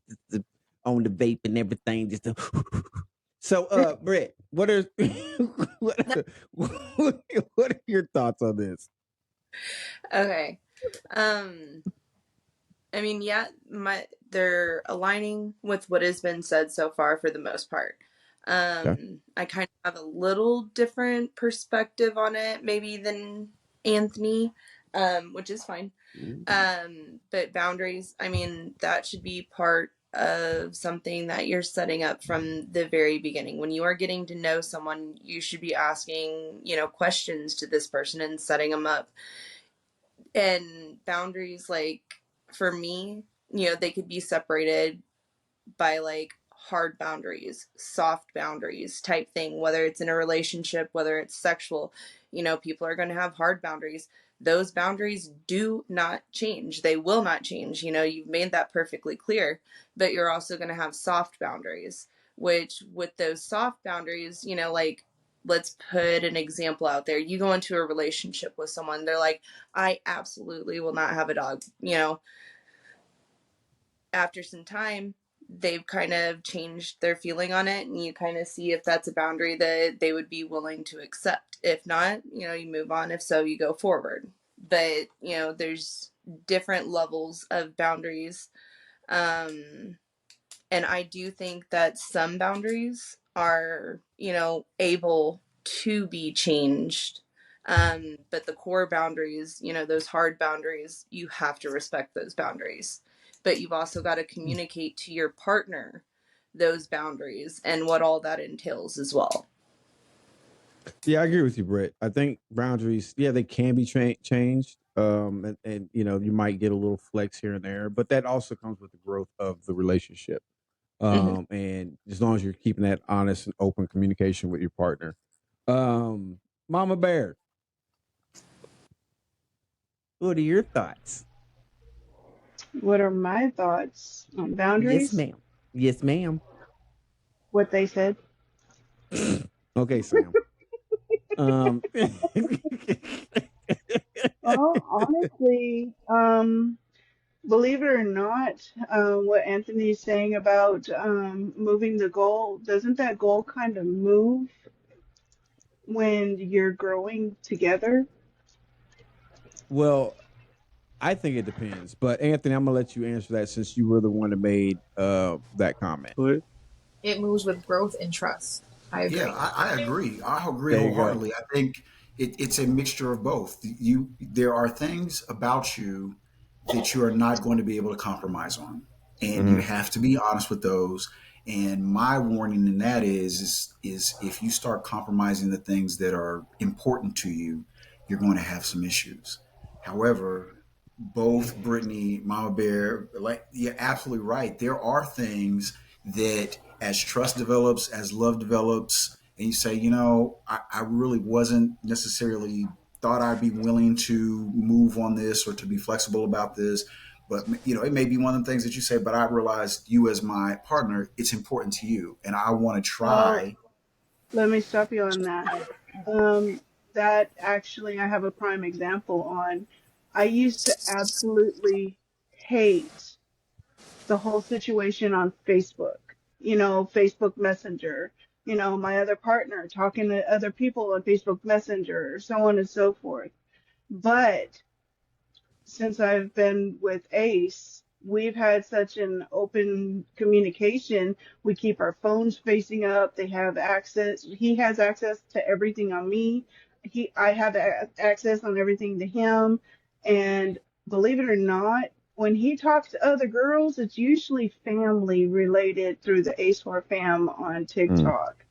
on the vape and everything, just to. So, Brett, what are your thoughts on this? Okay. I mean, yeah, they're aligning with what has been said so far for the most part. Okay. I kind of have a little different perspective on it, maybe, than Anthony, which is fine. But boundaries, I mean, that should be part of something that you're setting up from the very beginning. When you are getting to know someone, you should be asking, questions to this person and setting them up. And boundaries, like, for me, they could be separated by like hard boundaries, soft boundaries type thing, whether it's in a relationship, whether it's sexual, people are going to have hard boundaries. Those boundaries do not change. They will not change. You've made that perfectly clear, but you're also going to have soft boundaries, which with those soft boundaries, like, let's put an example out there. You go into a relationship with someone, they're like, I absolutely will not have a dog, after some time, they've kind of changed their feeling on it, and you kind of see if that's a boundary that they would be willing to accept. If not, you move on. If so, you go forward. But, there's different levels of boundaries. And I do think that some boundaries are, able to be changed. But the core boundaries, those hard boundaries, you have to respect those boundaries. But you've also got to communicate to your partner those boundaries and what all that entails as well. Yeah, I agree with you, Britt. I think boundaries, they can be changed. And you might get a little flex here and there, but that also comes with the growth of the relationship. And as long as you're keeping that honest and open communication with your partner. Mama Bear, what are your thoughts? What are my thoughts on boundaries? Yes, ma'am. Yes, ma'am. What they said. Okay, Sam. Well, honestly, believe it or not, what Anthony's saying about moving the goal, doesn't that goal kind of move when you're growing together? Well, I think it depends. But Anthony, I'm gonna let you answer that since you were the one that made that comment. It moves with growth and trust. I agree. Yeah, I agree. I agree There you go. wholeheartedly. I think it's a mixture of both. There are things about you that you are not going to be able to compromise on, and you have to be honest with those. And my warning in that is if you start compromising the things that are important to you, you're going to have some issues. However, both Brittany, Mama Bear, like you're absolutely right. There are things that as trust develops, as love develops, and you say, I really wasn't necessarily thought I'd be willing to move on this or to be flexible about this. But, it may be one of the things that you say, but I realized you as my partner, it's important to you. And I want to try. Let me stop you on that. That actually, I have a prime example on. I used to absolutely hate the whole situation on Facebook, Facebook Messenger, my other partner talking to other people on Facebook Messenger, so on and so forth. But since I've been with Ace, we've had such an open communication. We keep our phones facing up. They have access. He has access to everything on me. I have access on everything to him. And believe it or not, when he talks to other girls, it's usually family related through the Ace4 fam on TikTok.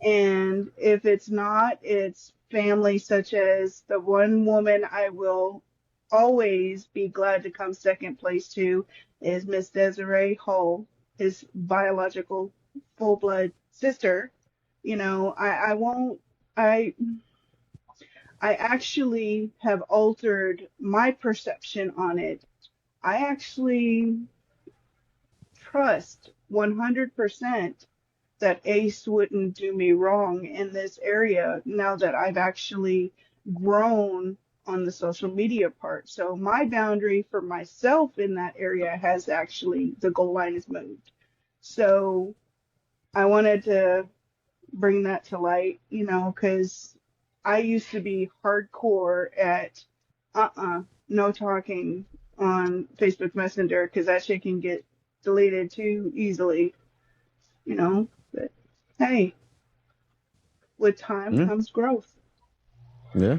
And if it's not, it's family such as the one woman I will always be glad to come second place to is Miss Desiree Hull, his biological full blood sister. I won't. I actually have altered my perception on it. I actually trust 100% that Ace wouldn't do me wrong in this area now that I've actually grown on the social media part. So my boundary for myself in that area has actually, the goal line is moved. So I wanted to bring that to light, because I used to be hardcore at no talking on Facebook Messenger because that shit can get deleted too easily, but hey, with time comes growth. Yeah.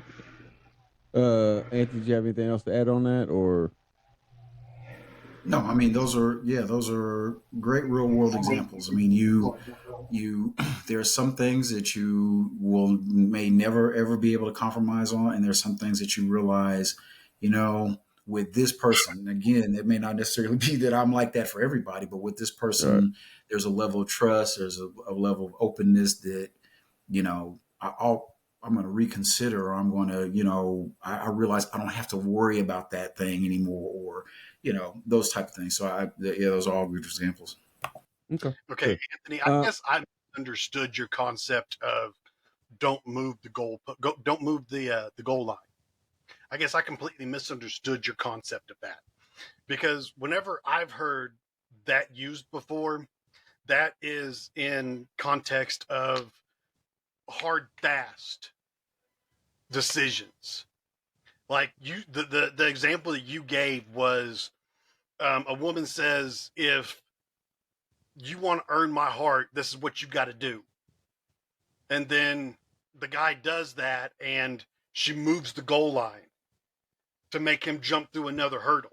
Anthony, do you have anything else to add on that, or? No, I mean those are great real world examples. I mean you there are some things that you may never ever be able to compromise on, and there's some things that you realize, with this person. Again, it may not necessarily be that I'm like that for everybody, but with this person, there's a level of trust, there's a level of openness that, I'm going to reconsider, or I'm going to, I realize I don't have to worry about that thing anymore, or, those type of things. So those are all good examples. Okay. Okay, Anthony, I guess I understood your concept of don't move the goal, don't move the goal line. I guess I completely misunderstood your concept of that, because whenever I've heard that used before, that is in context of hard, fast decisions. Like the example that you gave was a woman says, if you want to earn my heart, this is what you got to do. And then the guy does that, and she moves the goal line to make him jump through another hurdle.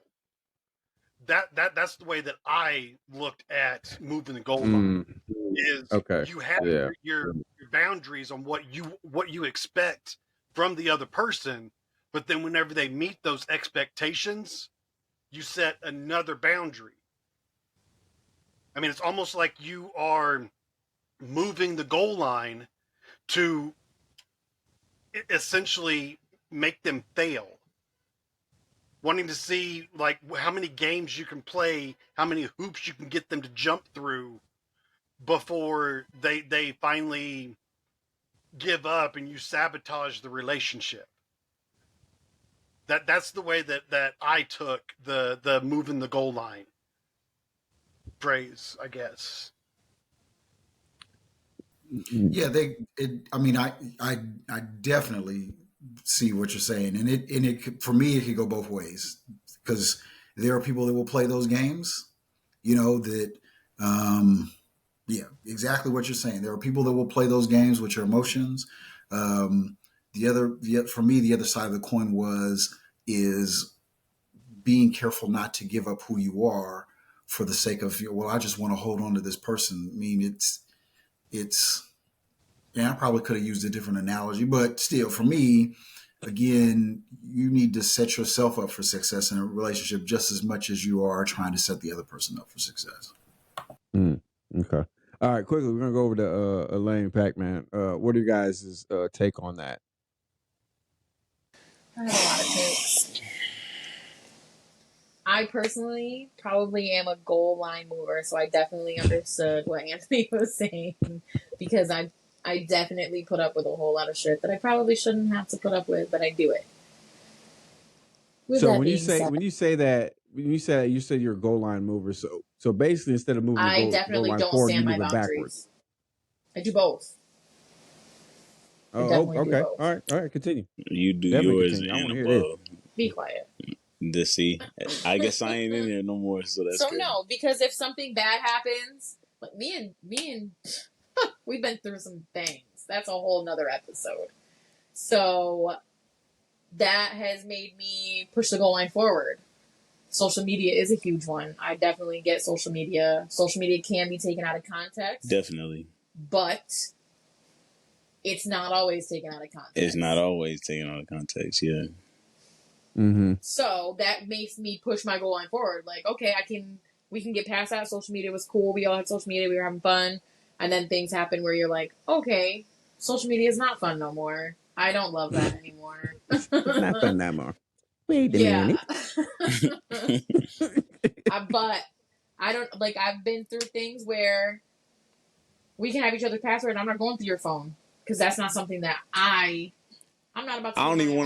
That's the way that I looked at moving the goal line. Is Okay. you have your boundaries on what you expect from the other person, but then whenever they meet those expectations, you set another boundary. I mean, it's almost like you are moving the goal line to essentially make them fail. Wanting to see like how many games you can play, how many hoops you can get them to jump through before they finally give up and you sabotage the relationship. That's the way that I took the moving the goal line phrase, I guess. Yeah, I definitely see what you're saying, and it for me it could go both ways, because there are people that will play those games, that yeah, exactly what you're saying. There are people that will play those games with your emotions. For me, the other side of the coin is being careful not to give up who you are for the sake of, well, I just want to hold on to this person. I mean, it's yeah, I probably could have used a different analogy, but still, for me, again, you need to set yourself up for success in a relationship just as much as you are trying to set the other person up for success. Okay. All right, quickly, we're gonna go over to Elaine Pac-Man. What are you guys' take on that? I have a lot of takes. I personally probably am a goal line mover, so I definitely understood what Anthony was saying, because I definitely put up with a whole lot of shit that I probably shouldn't have to put up with, but I do it. So when you say that you said you're a goal line mover. So basically, instead of moving I the goal line don't forward, stand you my move it boundaries. backwards. I do both. Oh, okay. All right. Continue. You do Definitely yours continue. I want and to hear above. Be quiet. See, I guess I ain't in there no more, so that's so good. No, because if something bad happens, like me and we've been through some things. That's a whole nother episode. So that has made me push the goal line forward. Social media is a huge one. I definitely get social media. Social media can be taken out of context. Definitely. But it's not always taken out of context. It's not always taken out of context, yeah. Mm-hmm. So that makes me push my goal line forward. Like, okay, we can get past that. Social media was cool. We all had social media. We were having fun. And then things happen where you're like, okay, social media is not fun no more. I don't love that anymore. It's not fun no more. Wait a minute. But I don't, like, I've been through things where we can have each other's password and I'm not going through your phone, because that's not something that I'm not about to. I don't even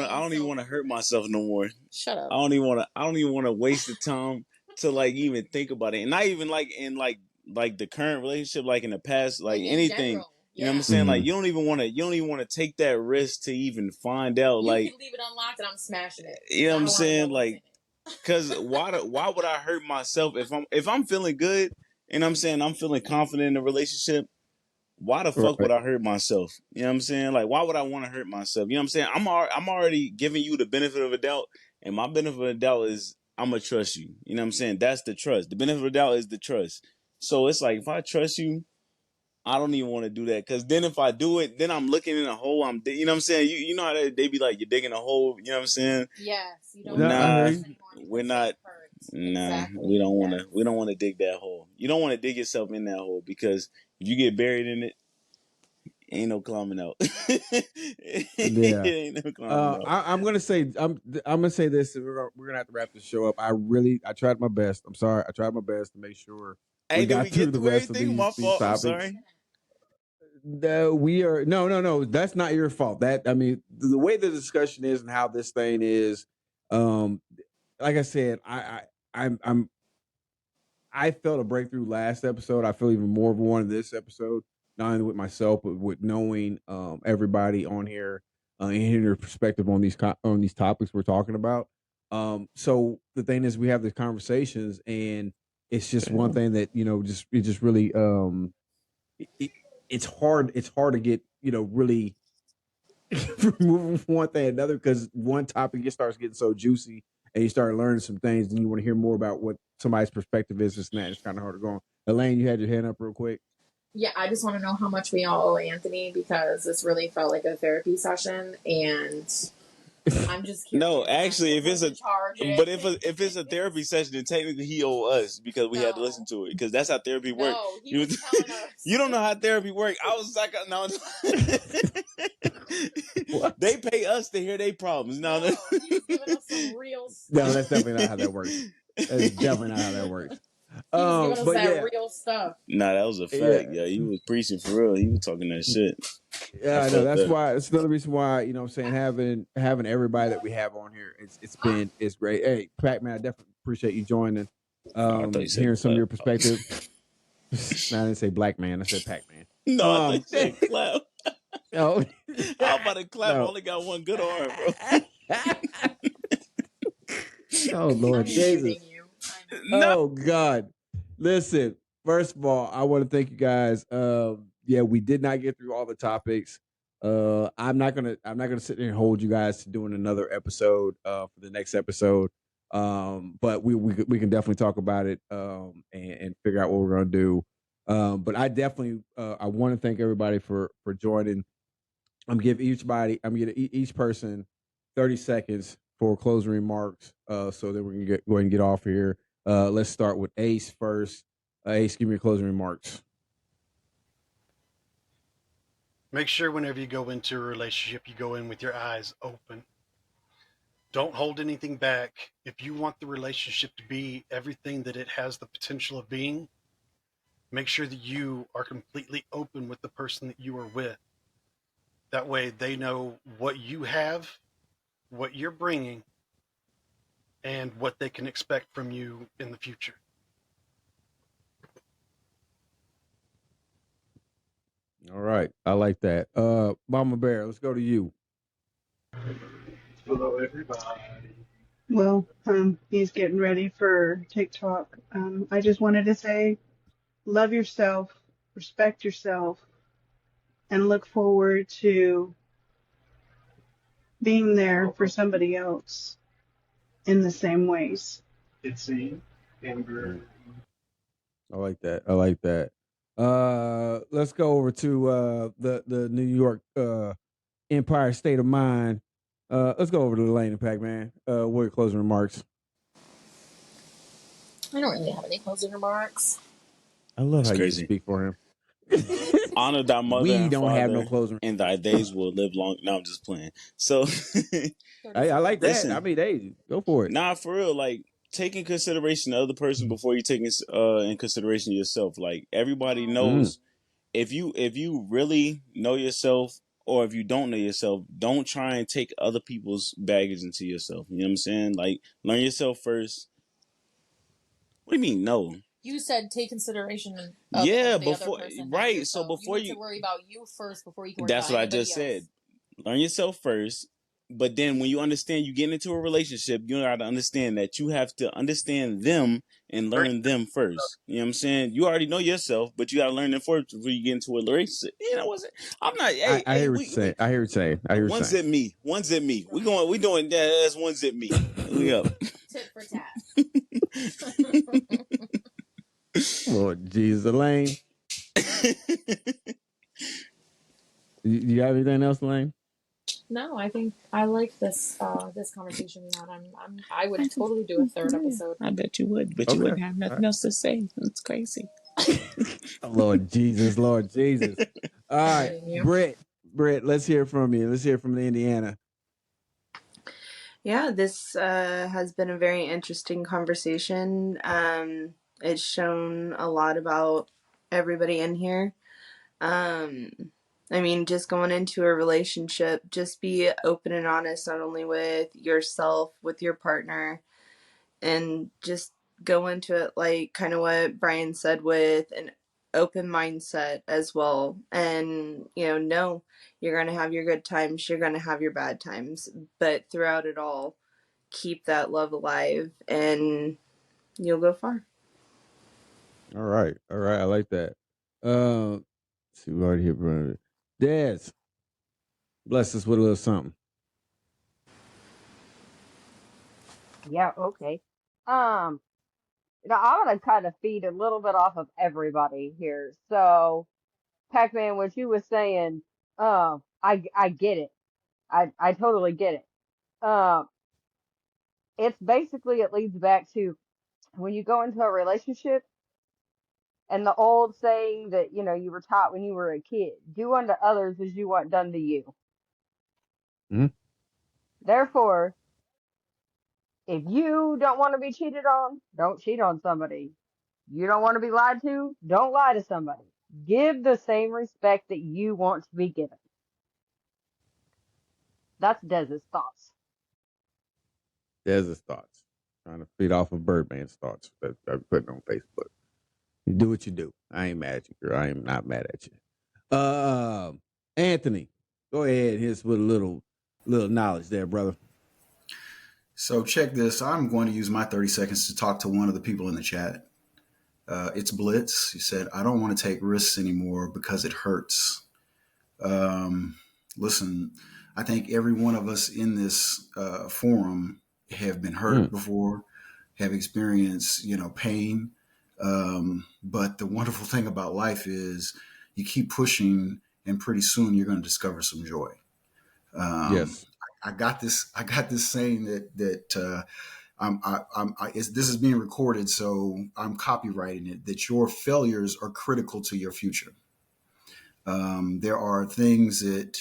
want to hurt myself no more. Shut up. I don't even want to waste the time to like even think about it, and not even like in like the current relationship, like in the past, like anything. General. You know what I'm saying? Like you don't even want to take that risk to even find out. You can leave it unlocked and I'm smashing it. You know what I'm saying? Like, because why would I hurt myself if I'm feeling good and I'm saying I'm feeling confident in the relationship? Why the fuck would I hurt myself? You know what I'm saying? Like, why would I want to hurt myself? You know what I'm saying? I'm already giving you the benefit of a doubt, and my benefit of a doubt is I'm gonna trust you. You know what I'm saying? That's the trust. The benefit of a doubt is the trust. So it's like, if I trust you, I don't even want to do that, because then if I do it, then I'm looking in a hole. You know what I'm saying? You know how they be like, you're digging a hole. You know what I'm saying? Yes. You don't we're not. Nah, we don't want to dig that hole. You don't want to dig yourself in that hole, because if you get buried in it, ain't no climbing out. Yeah. Ain't no climbing out. I'm gonna say this. And we're gonna have to wrap this show up. I tried my best. I'm sorry. I tried my best to make sure we got through the rest of these topics. I'm sorry. We are no. That's not your fault. The way the discussion is and how this thing is, like I said, I felt a breakthrough last episode. I feel even more of one in this episode, not only with myself, but with knowing everybody on here and hearing their perspective on these topics we're talking about. So the thing is, we have these conversations, and it's just one thing that it just really it, it's hard. It's hard to get really moving from one thing to another, because one topic it starts getting so juicy and you start learning some things and you want to hear more about what somebody's perspective is. It's not. It's kind of hard to go on. Elaine, you had your hand up real quick. Yeah, I just want to know how much we all owe Anthony, because this really felt like a therapy session, and I'm just curious. No, actually, if it's a therapy session, then technically he owe us because we had to listen to it, because that's how therapy works. No, he was telling us. You don't know how therapy works. I was like, no. They pay us to hear their problems. No, he was giving us some real stuff. No, that's definitely not how that works. That's definitely not how that works. He was giving us that real stuff. Nah, that was a fact. Yeah, he was preaching for real. He was talking that shit. Yeah, I know. That's why. It's another reason why I'm saying having everybody that we have on here. It's great. Hey, Pac-Man, I definitely appreciate you joining. Hearing some of your perspective. No, I didn't say black man. I said Pac-Man. No, I thought you said clap. Oh, I'm about to clap. No. I only got one good arm, bro. Oh Lord Jesus. Oh God. Listen, first of all, I want to thank you guys. We did not get through all the topics. I'm not gonna sit there and hold you guys to doing another episode for the next episode. But we can definitely talk about it and figure out what we're gonna do. But I definitely I want to thank everybody for joining. I'm giving each person 30 seconds for closing remarks, so that we can go ahead and get off here. Let's start with Ace first. Ace, give me your closing remarks. Make sure whenever you go into a relationship, you go in with your eyes open. Don't hold anything back. If you want the relationship to be everything that it has the potential of being, make sure that you are completely open with the person that you are with. That way they know what you have, what you're bringing, and what they can expect from you in the future. All right. I like that. Mama Bear, let's go to you. Hello, everybody. Well, he's getting ready for TikTok. I just wanted to say, love yourself, respect yourself, and look forward to being there for somebody else in the same ways. It's Amber. I like that. Let's go over to the New York Empire State of Mind. Let's go over to Elaine and Pac-Man. What are your closing remarks? I don't really have any closing remarks. I love That's how crazy. you speak for him. Honor thy mother We and don't father, have no closing, and thy days will live long. No, I'm just playing. So, I like that. Listen. I mean, hey, go for it. Nah, for real. Like, take in consideration the other person before you take in consideration yourself. Like, everybody knows if you really know yourself, or if you don't know yourself, don't try and take other people's baggage into yourself. You know what I'm saying? Like, learn yourself first. What do you mean, no? You said take consideration of Yeah, the before other person, right. yourself. So before you need to worry about you first before you can worry that's about what I anybody just else. said. Learn yourself first. But then when you understand you get into a relationship, you got to understand that you have to understand them and learn them first. You know what I'm saying? You already know yourself, but you got to learn them first before you get into a relationship. You know what I'm not. Hey, I hear what you're saying. I hear what you're saying. One zip me. We doing that. That's one zip me. We up. Tit for tat. Lord Jesus, Elaine. You have anything else, Elaine? No, I think I like this this conversation we had. I would totally do a third episode. I bet you would, but you wouldn't have nothing else to say. It's crazy. Lord Jesus. All right, Britt, let's hear from you. Let's hear from Indiana. Yeah, this has been a very interesting conversation. It's shown a lot about everybody in here. I mean, just going into a relationship, just be open and honest, not only with yourself, with your partner, and just go into it like kind of what Brian said, with an open mindset as well. And, no, you're going to have your good times, you're going to have your bad times, but throughout it all, keep that love alive and you'll go far. All right. I like that. Let's see, we already hit Brandon. Des, bless us with a little something. Yeah, okay. I'm gonna kind of feed a little bit off of everybody here. So, Pac-Man, what you were saying, I get it. I totally get it. Um, it's basically, it leads back to when you go into a relationship, and the old saying that you were taught when you were a kid: do unto others as you want done to you. Mm-hmm. Therefore, if you don't want to be cheated on, don't cheat on somebody. You don't want to be lied to, don't lie to somebody. Give the same respect that you want to be given. That's Dez's thoughts. Dez's thoughts. Trying to feed off of Birdman's thoughts that I'm putting on Facebook. You do what you do. I ain't mad at you, girl. I am not mad at you. Anthony, go ahead. Here's with a little knowledge there, brother. So check this. I'm going to use my 30 seconds to talk to one of the people in the chat. It's Blitz. He said, I don't want to take risks anymore because it hurts. Listen, I think every one of us in this forum have been hurt before, have experienced, pain. But the wonderful thing about life is you keep pushing and pretty soon you're going to discover some joy. Yes. I got this saying that this is being recorded, so I'm copywriting it, that your failures are critical to your future. There are things that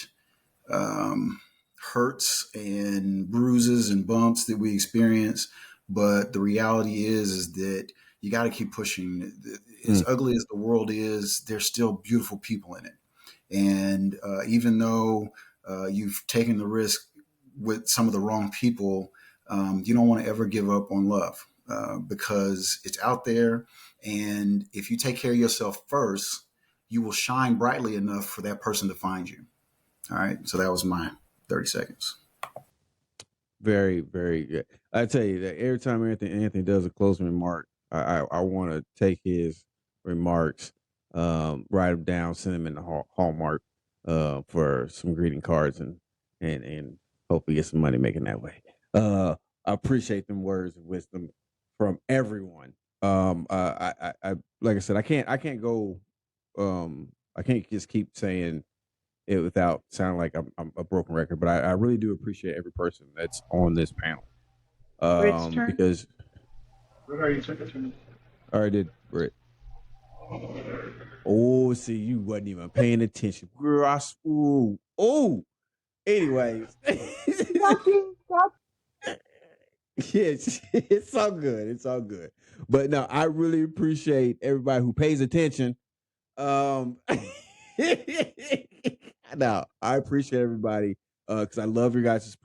hurts and bruises and bumps that we experience, but the reality is that you got to keep pushing. As ugly as the world is, there's still beautiful people in it. And even though you've taken the risk with some of the wrong people, you don't want to ever give up on love because it's out there. And if you take care of yourself first, you will shine brightly enough for that person to find you. All right. So that was my 30 seconds. Very, very good. I tell you that every time Anthony does a closing remark, I want to take his remarks, write them down, send them in the Hallmark for some greeting cards and hopefully get some money making that way. I appreciate them words of wisdom from everyone. I like I said, I can't go. I can't just keep saying it without sounding like I'm a broken record, but I really do appreciate every person that's on this panel. It's turn. Because What are you taking? I already did, Britt. Oh, see, you wasn't even paying attention, girl. Oh. Anyways, yes, it's all good. It's all good. But no, I really appreciate everybody who pays attention. No, I appreciate everybody because I love your guys'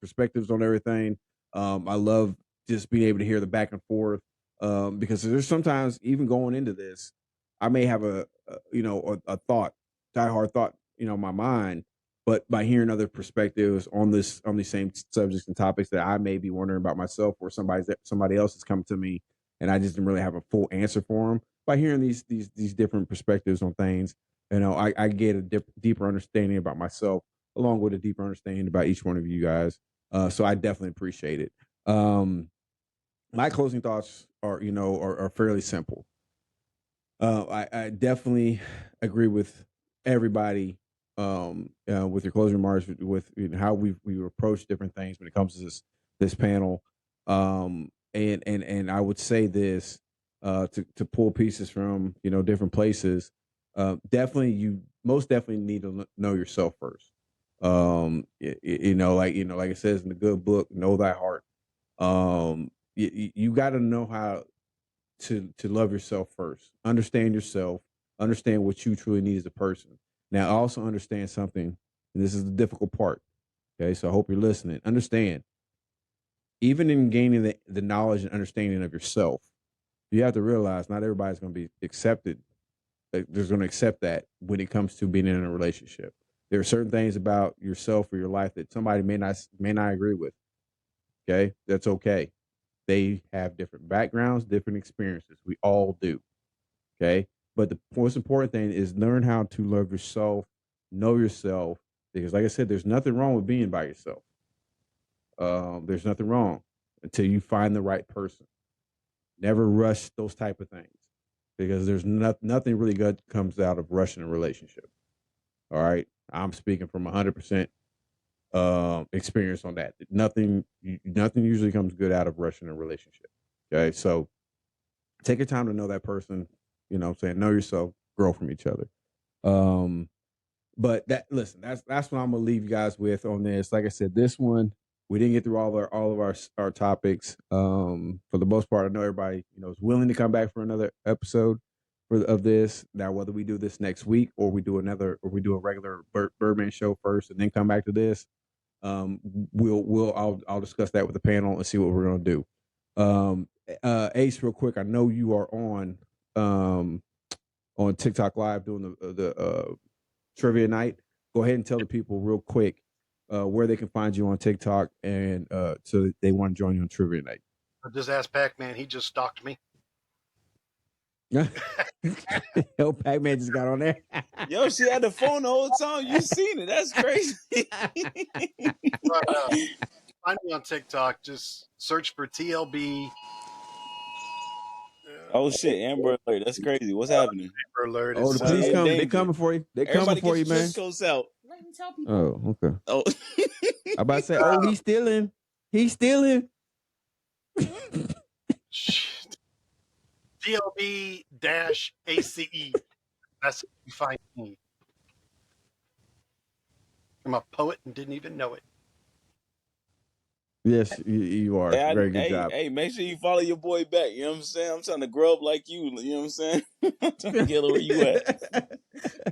perspectives on everything. I love just being able to hear the back and forth because there's sometimes even going into this, I may have a thought, diehard thought, in my mind, but by hearing other perspectives on these same subjects and topics that I may be wondering about myself, or somebody else has come to me and I just didn't really have a full answer for them. By hearing these different perspectives on things, I get a deeper understanding about myself, along with a deeper understanding about each one of you guys. So I definitely appreciate it. My closing thoughts are fairly simple. I definitely agree with everybody with your closing remarks, with how we approach different things when it comes to this panel. And I would say this to pull pieces from different places. You most definitely need to know yourself first. Like it says in the good book, know thy heart. You got to know how to love yourself first. Understand yourself. Understand what you truly need as a person. Now, also understand something, and this is the difficult part. Okay, so I hope you're listening. Understand, even in gaining the knowledge and understanding of yourself, You have to realize not everybody's going to be accepted. There's going to accept that when it comes to being in a relationship. There are certain things about yourself or your life that somebody may not agree with. Okay, that's okay. They have different backgrounds, different experiences. We all do. Okay, but the most important thing is learn how to love yourself, know yourself, because like I said, there's nothing wrong with being by yourself. There's nothing wrong until you find the right person. Never rush those type of things, because there's nothing really good comes out of rushing a relationship. All right, I'm speaking from 100% experience on that. Nothing usually comes good out of rushing a relationship. Okay, so take your time to know that person. You know what I'm saying? Know yourself, grow from each other. But listen, that's what I'm gonna leave you guys with on this. Like I said, this one we didn't get through all of our topics. For the most part, I know everybody is willing to come back for another episode of this. Now, whether we do this next week or we do a regular Birdman show first and then come back to this, I'll discuss that with the panel and see what we're gonna do. Ace, real quick, I know you are on TikTok Live doing the trivia night. Go ahead and tell the people real quick where they can find you on TikTok, and so they want to join you on trivia night. Just ask Pac-Man. He just stalked me. Yo, Pac-Man just got on there. Yo, she had the phone the whole time. You seen it? That's crazy. Find me on TikTok. Just search for TLB. Oh shit, Amber Alert. That's crazy. What's happening? Amber Alert. Oh, the police coming. They coming for you. They coming for you, man. Coats out. Let him tell people. Oh, okay. Oh, I'm about to say, he's stealing. He's stealing. TLB-ACE. That's how you find me. I'm a poet and didn't even know it. Yes, you are. Hey, Very good job. Hey, make sure you follow your boy back. You know what I'm saying? I'm trying to grow up like you. You know what I'm saying? I'm trying to get where you at.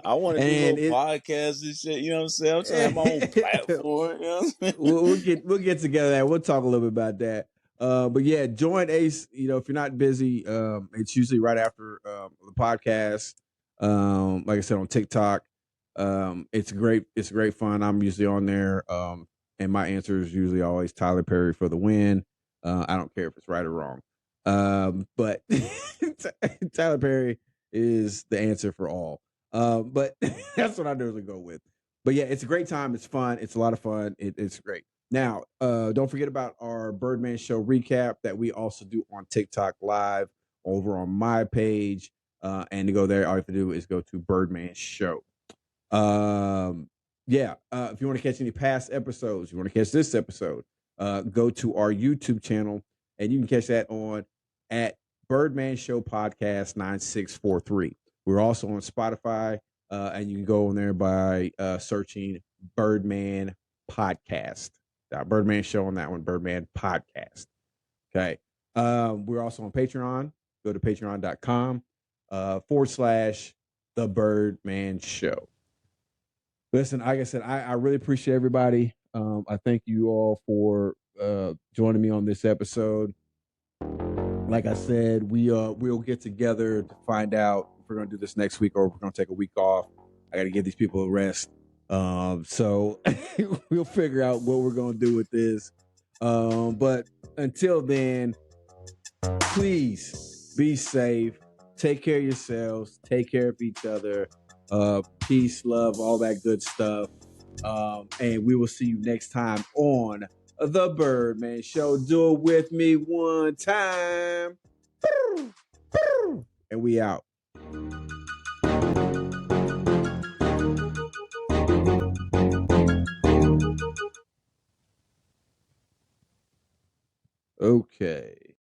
I want to do little podcasts and shit. You know what I'm saying? I'm trying to have my own platform. You know what I'm saying? We'll get together and we'll talk a little bit about that. But yeah, join Ace. If you're not busy, it's usually right after the podcast. Like I said, on TikTok. It's great fun. I'm usually on there. And my answer is usually always Tyler Perry for the win. I don't care if it's right or wrong. But Tyler Perry is the answer for all. But that's what I usually go with. But yeah, it's a great time. It's fun. It's a lot of fun. It's great. Now, don't forget about our Birdman Show recap that we also do on TikTok Live over on my page. And to go there, all you have to do is go to Birdman Show. If you want to catch any past episodes, you want to catch this episode, go to our YouTube channel and you can catch that on at Birdman Show Podcast 9643. We're also on Spotify, and you can go on there by searching Birdman Podcast. Birdman Show on that one, Birdman Podcast. Okay. We're also on Patreon. Go to patreon.com /The Birdman Show. Listen, like I said, I really appreciate everybody. I thank you all for joining me on this episode. Like I said, we'll get together to find out if we're going to do this next week or if we're going to take a week off. I got to give these people a rest. So we'll figure out what we're going to do with this. But until then, please be safe. Take care of yourselves. Take care of each other. Peace, love, all that good stuff. And we will see you next time on The Birdman Show. Do it with me one time. And we out. Okay.